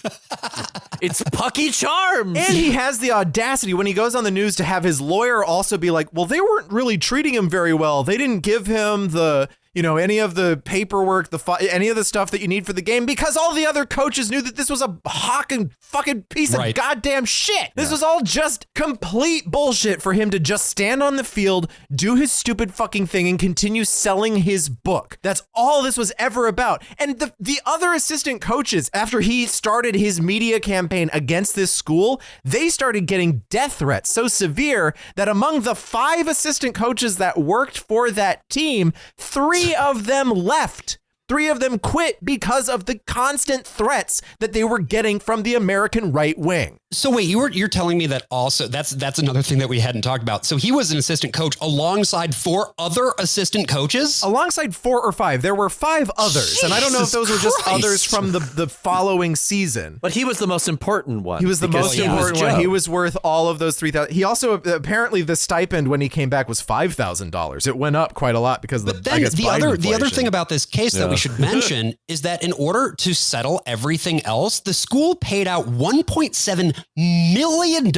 It's Pucky Charms. And he has the audacity when he goes on the news to have his lawyer also be like, well, they weren't really treating him very well. They didn't give him the, any of the paperwork, any of the stuff that you need for the game, because all the other coaches knew that this was a hawking fucking piece of goddamn shit. This was all just complete bullshit for him to just stand on the field, do his stupid fucking thing, and continue selling his book. That's all this was ever about. And the other assistant coaches, after he started his media campaign against this school, they started getting death threats so severe that among the 5 assistant coaches that worked for that team, 3 of them left. 3 of them quit because of the constant threats that they were getting from the American right wing. So wait, you're telling me that also that's another thing that we hadn't talked about. So he was an assistant coach alongside 4 other assistant coaches? Alongside 4 or 5. There were 5 others. Jesus and I don't know if those were just Christ. others from the following season. But he was the most important one. He was the most important one. Joe. He was worth all of those 3,000. He also, apparently the stipend when he came back was $5,000. It went up quite a lot because of the other thing about this case that we should mention is that in order to settle everything else, the school paid out $1.7 million.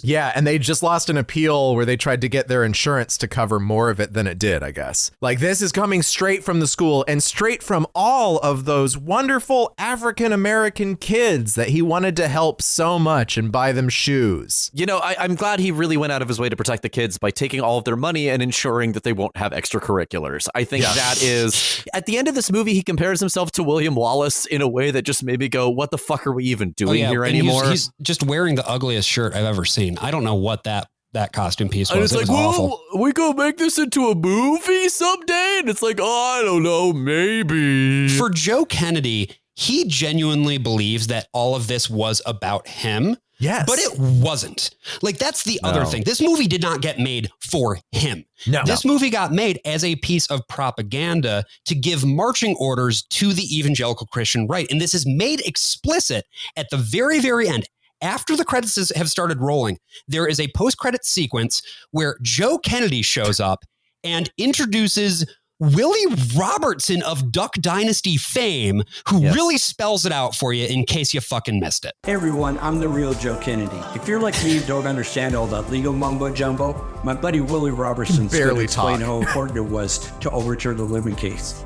Yeah, and they just lost an appeal where they tried to get their insurance to cover more of it than it did, I guess. Like, this is coming straight from the school and straight from all of those wonderful African-American kids that he wanted to help so much and buy them shoes. I'm glad he really went out of his way to protect the kids by taking all of their money and ensuring that they won't have extracurriculars. I think that is, at the end of this movie, he compares himself to William Wallace in a way that just made me go, what the fuck are we even doing here anymore? He's just wearing the ugliest shirt I've ever seen. I don't know what that that costume piece was. And it's It like, was awful. well, we gonna make this into a movie someday? And it's like, oh, I don't know, maybe. For Joe Kennedy, he genuinely believes that all of this was about him. Yes. But it wasn't. Like, that's the other thing. This movie did not get made for him. No. This movie got made as a piece of propaganda to give marching orders to the evangelical Christian right. And this is made explicit at the very, very end. After the credits have started rolling, there is a post-credit sequence where Joe Kennedy shows up and introduces Willie Robertson of Duck Dynasty fame, who really spells it out for you in case you fucking missed it. Hey everyone, I'm the real Joe Kennedy. If you're like me and don't understand all that legal mumbo jumbo, my buddy Willie Robertson's going to explain how important it was to overturn the Lemon case.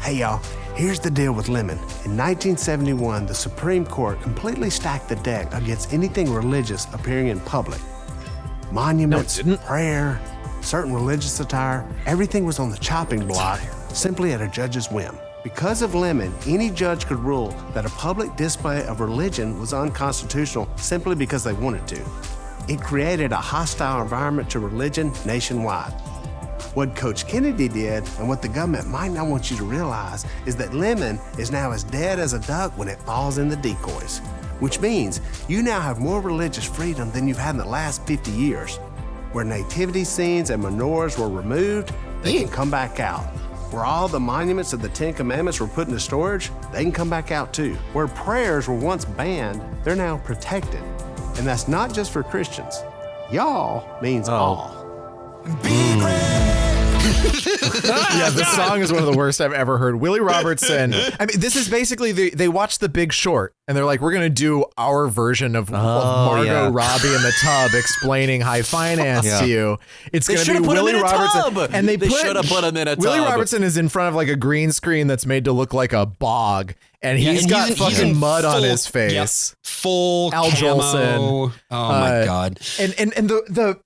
Hey y'all, here's the deal with Lemon. In 1971, the Supreme Court completely stacked the deck against anything religious appearing in public. Monuments, prayer, certain religious attire, everything was on the chopping block, simply at a judge's whim. Because of Lemon, any judge could rule that a public display of religion was unconstitutional simply because they wanted to. It created a hostile environment to religion nationwide. What Coach Kennedy did, and what the government might not want you to realize, is that Lemon is now as dead as a duck when it falls in the decoys, which means you now have more religious freedom than you've had in the last 50 years. Where nativity scenes and menorahs were removed, they can come back out. Where all the monuments of the Ten Commandments were put into storage, they can come back out too. Where prayers were once banned, they're now protected. And that's not just for Christians. Y'all means all. Yeah, this song is one of the worst I've ever heard. Willie Robertson. I mean, this is basically they watched The Big Short and they're like, we're gonna do our version of Margot Robbie in the tub explaining high finance to you. It's gonna be Willie Robertson, and they should have put him in a tub. Willie Robertson is in front of like a green screen that's made to look like a bog, and he's got fucking mud on his face. Full Al camo. Jolson. Oh my god! And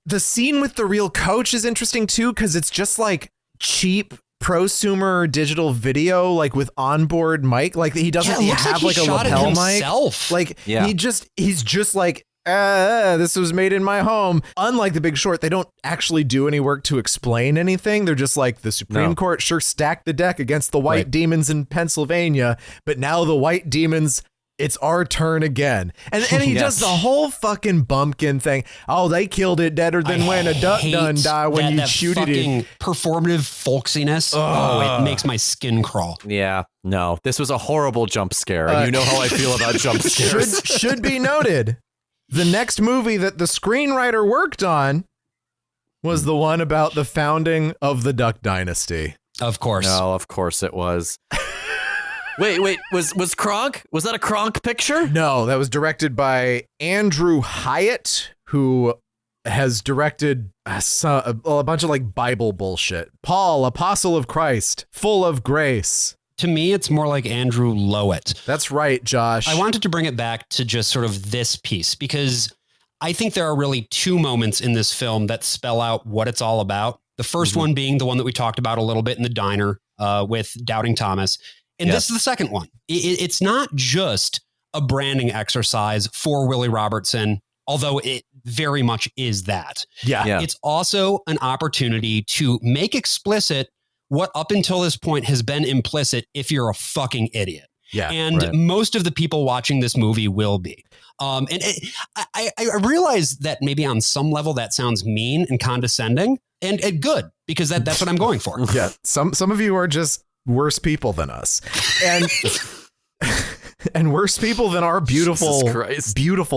the scene with the real coach is interesting too, because it's just like cheap prosumer digital video, like with onboard mic. Like he doesn't have like a lapel mic. Like he's just like, this was made in my home. Unlike The Big Short, they don't actually do any work to explain anything. They're just like, the Supreme Court sure stacked the deck against the white demons in Pennsylvania, but now the white demons, it's our turn again. And he does the whole fucking bumpkin thing. Oh, they killed it deader than when a duck done die when you shoot it. Performative folksiness. It makes my skin crawl. Yeah, no, this was a horrible jump scare. And you know how I feel about jump scares. Should be noted, the next movie that the screenwriter worked on was the one about the founding of the Duck Dynasty. Of course. No, of course it was. Wait, was Cronk? Was that a Cronk picture? No, that was directed by Andrew Hyatt, who has directed a bunch of like Bible bullshit. Paul, Apostle of Christ, Full of Grace. To me, it's more like Andrew Lowett. That's right, Josh. I wanted to bring it back to just sort of this piece, because I think there are really two moments in this film that spell out what it's all about. The first one being the one that we talked about a little bit in the diner with Doubting Thomas. And this is the second one. It's not just a branding exercise for Willie Robertson, although it very much is that. Yeah. It's also an opportunity to make explicit what up until this point has been implicit if you're a fucking idiot. Yeah. And most of the people watching this movie will be. I realize that maybe on some level that sounds mean and condescending and good, because that's what I'm going for. Yeah. Some of you are just worse people than us, and worse people than our beautiful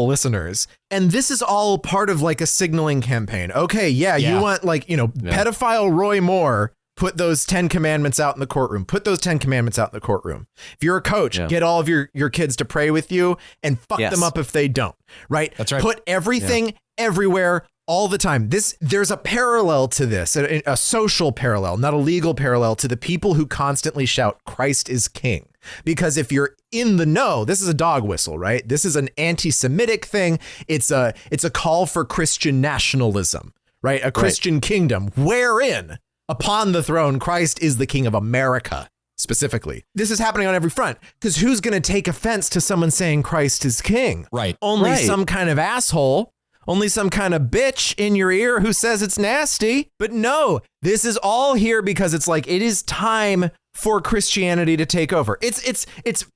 listeners. And this is all part of like a signaling campaign. Okay, you want like, pedophile Roy Moore, put those 10 commandments out in the courtroom. Put those 10 commandments out in the courtroom. If you're a coach, get all of your kids to pray with you and fuck them up if they don't. Right? That's right. Put everything everywhere all the time. There's a parallel to this, a social parallel, not a legal parallel, to the people who constantly shout Christ is king. Because if you're in the know, this is a dog whistle, right? This is an anti-Semitic thing. It's a call for Christian nationalism, right? A Christian kingdom wherein upon the throne, Christ is the king of America. Specifically, this is happening on every front, because who's going to take offense to someone saying Christ is king? Right. Only some kind of asshole only some kind of bitch in your ear who says it's nasty. But no, this is all here because it's like, it is time for Christianity to take over. It's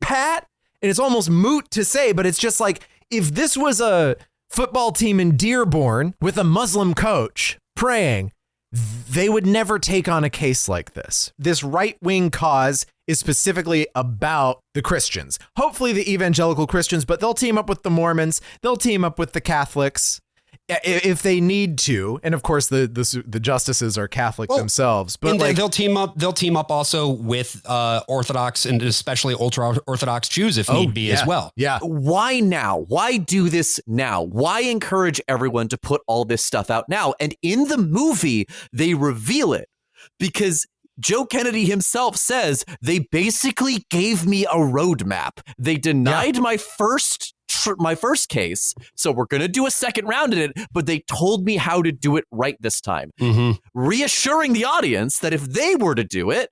pat, and it's almost moot to say, but it's just like, if this was a football team in Dearborn with a Muslim coach praying, they would never take on a case like this. This right-wing cause is specifically about the Christians, hopefully the evangelical Christians, but they'll team up with the Mormons. They'll team up with the Catholics if they need to. And of course, the justices are Catholic themselves, but like, they'll team up also with Orthodox and especially ultra Orthodox Jews if need be as well. Yeah. Why now? Why do this now? Why encourage everyone to put all this stuff out now? And in the movie, they reveal it because Joe Kennedy himself says they basically gave me a roadmap. They denied my first case, so we're going to do a second round in it, but they told me how to do it right this time. Reassuring the audience that if they were to do it,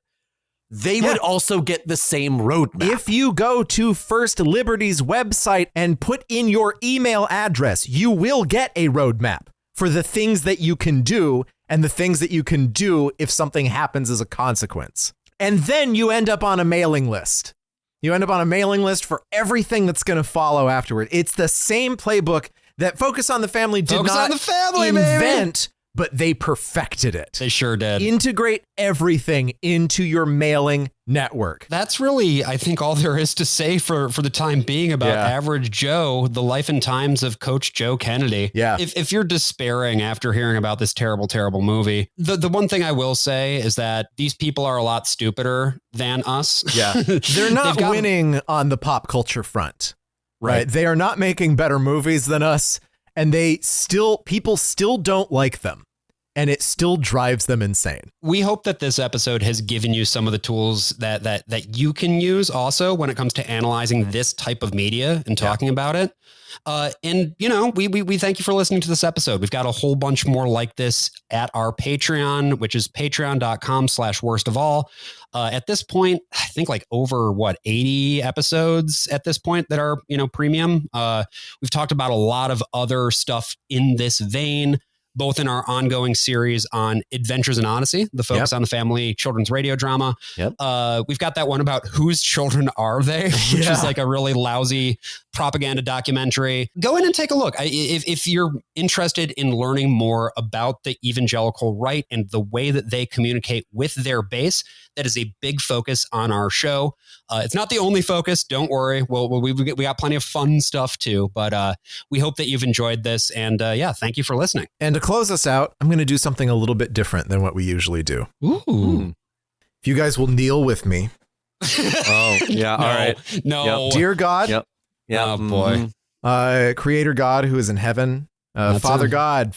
they would also get the same roadmap. If you go to First Liberty's website and put in your email address, you will get a roadmap for the things that you can do and the things that you can do if something happens as a consequence. And then you end up on a mailing list. You end up on a mailing list for everything that's going to follow afterward. It's the same playbook that Focus on the Family did not invent, but they perfected it. They sure did. Integrate everything into your mailing network. That's really, I think, all there is to say for the time being about Average Joe, the life and times of Coach Joe Kennedy. Yeah. If you're despairing after hearing about this terrible, terrible movie, the one thing I will say is that these people are a lot stupider than us. Yeah. They're not winning on the pop culture front. Right. They are not making better movies than us. And people still don't like them. And it still drives them insane. We hope that this episode has given you some of the tools that you can use also when it comes to analyzing this type of media and talking about it. And, you know, we thank you for listening to this episode. We've got a whole bunch more like this at our Patreon, which is patreon.com/worstofall. At this point, I think like over 80 episodes at this point that are, premium. We've talked about a lot of other stuff in this vein, both in our ongoing series on Adventures in Odyssey, the Focus on the Family children's radio drama. We've got that one about whose children are they, which is like a really lousy propaganda documentary. Go in and take a look. If you're interested in learning more about the evangelical right and the way that they communicate with their base, that is a big focus on our show. It's not the only focus. Don't worry. We got plenty of fun stuff too, but we hope that you've enjoyed this. And thank you for listening. And to close us out, I'm going to do something a little bit different than what we usually do. Ooh. If you guys will kneel with me. Oh, yeah. All right. No. Dear God. Yep. Oh, boy. Creator God who is in heaven. Father God,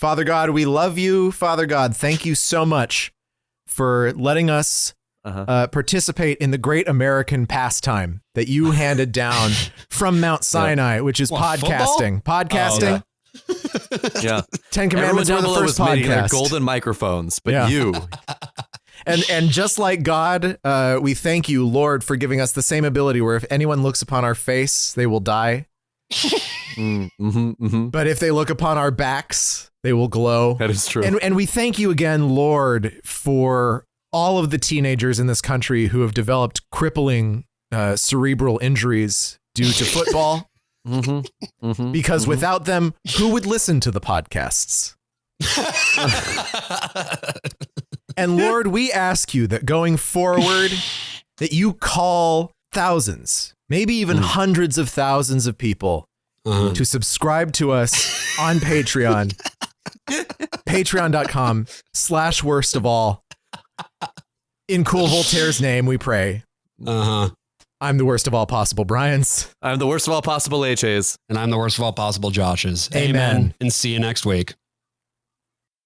we love you. Father God, thank you so much for letting us participate in the great American pastime that you handed down from Mount Sinai, which is podcasting. Football? Podcasting. Yeah. 10 Commandments were the first was made in their podcast. golden microphones, but you. And just like God, we thank you, Lord, for giving us the same ability where if anyone looks upon our face, they will die. But if they look upon our backs, they will glow. That is true. And we thank you again, Lord, for all of the teenagers in this country who have developed crippling cerebral injuries due to football. Because without them, who would listen to the podcasts? And Lord, we ask you that going forward, that you call thousands, maybe even hundreds of thousands of people to subscribe to us on Patreon. Patreon.com/worstofall. In Cool Voltaire's name, we pray. I'm the worst of all possible Brians. I'm the worst of all possible HAs. And I'm the worst of all possible Joshes. Amen. And see you next week.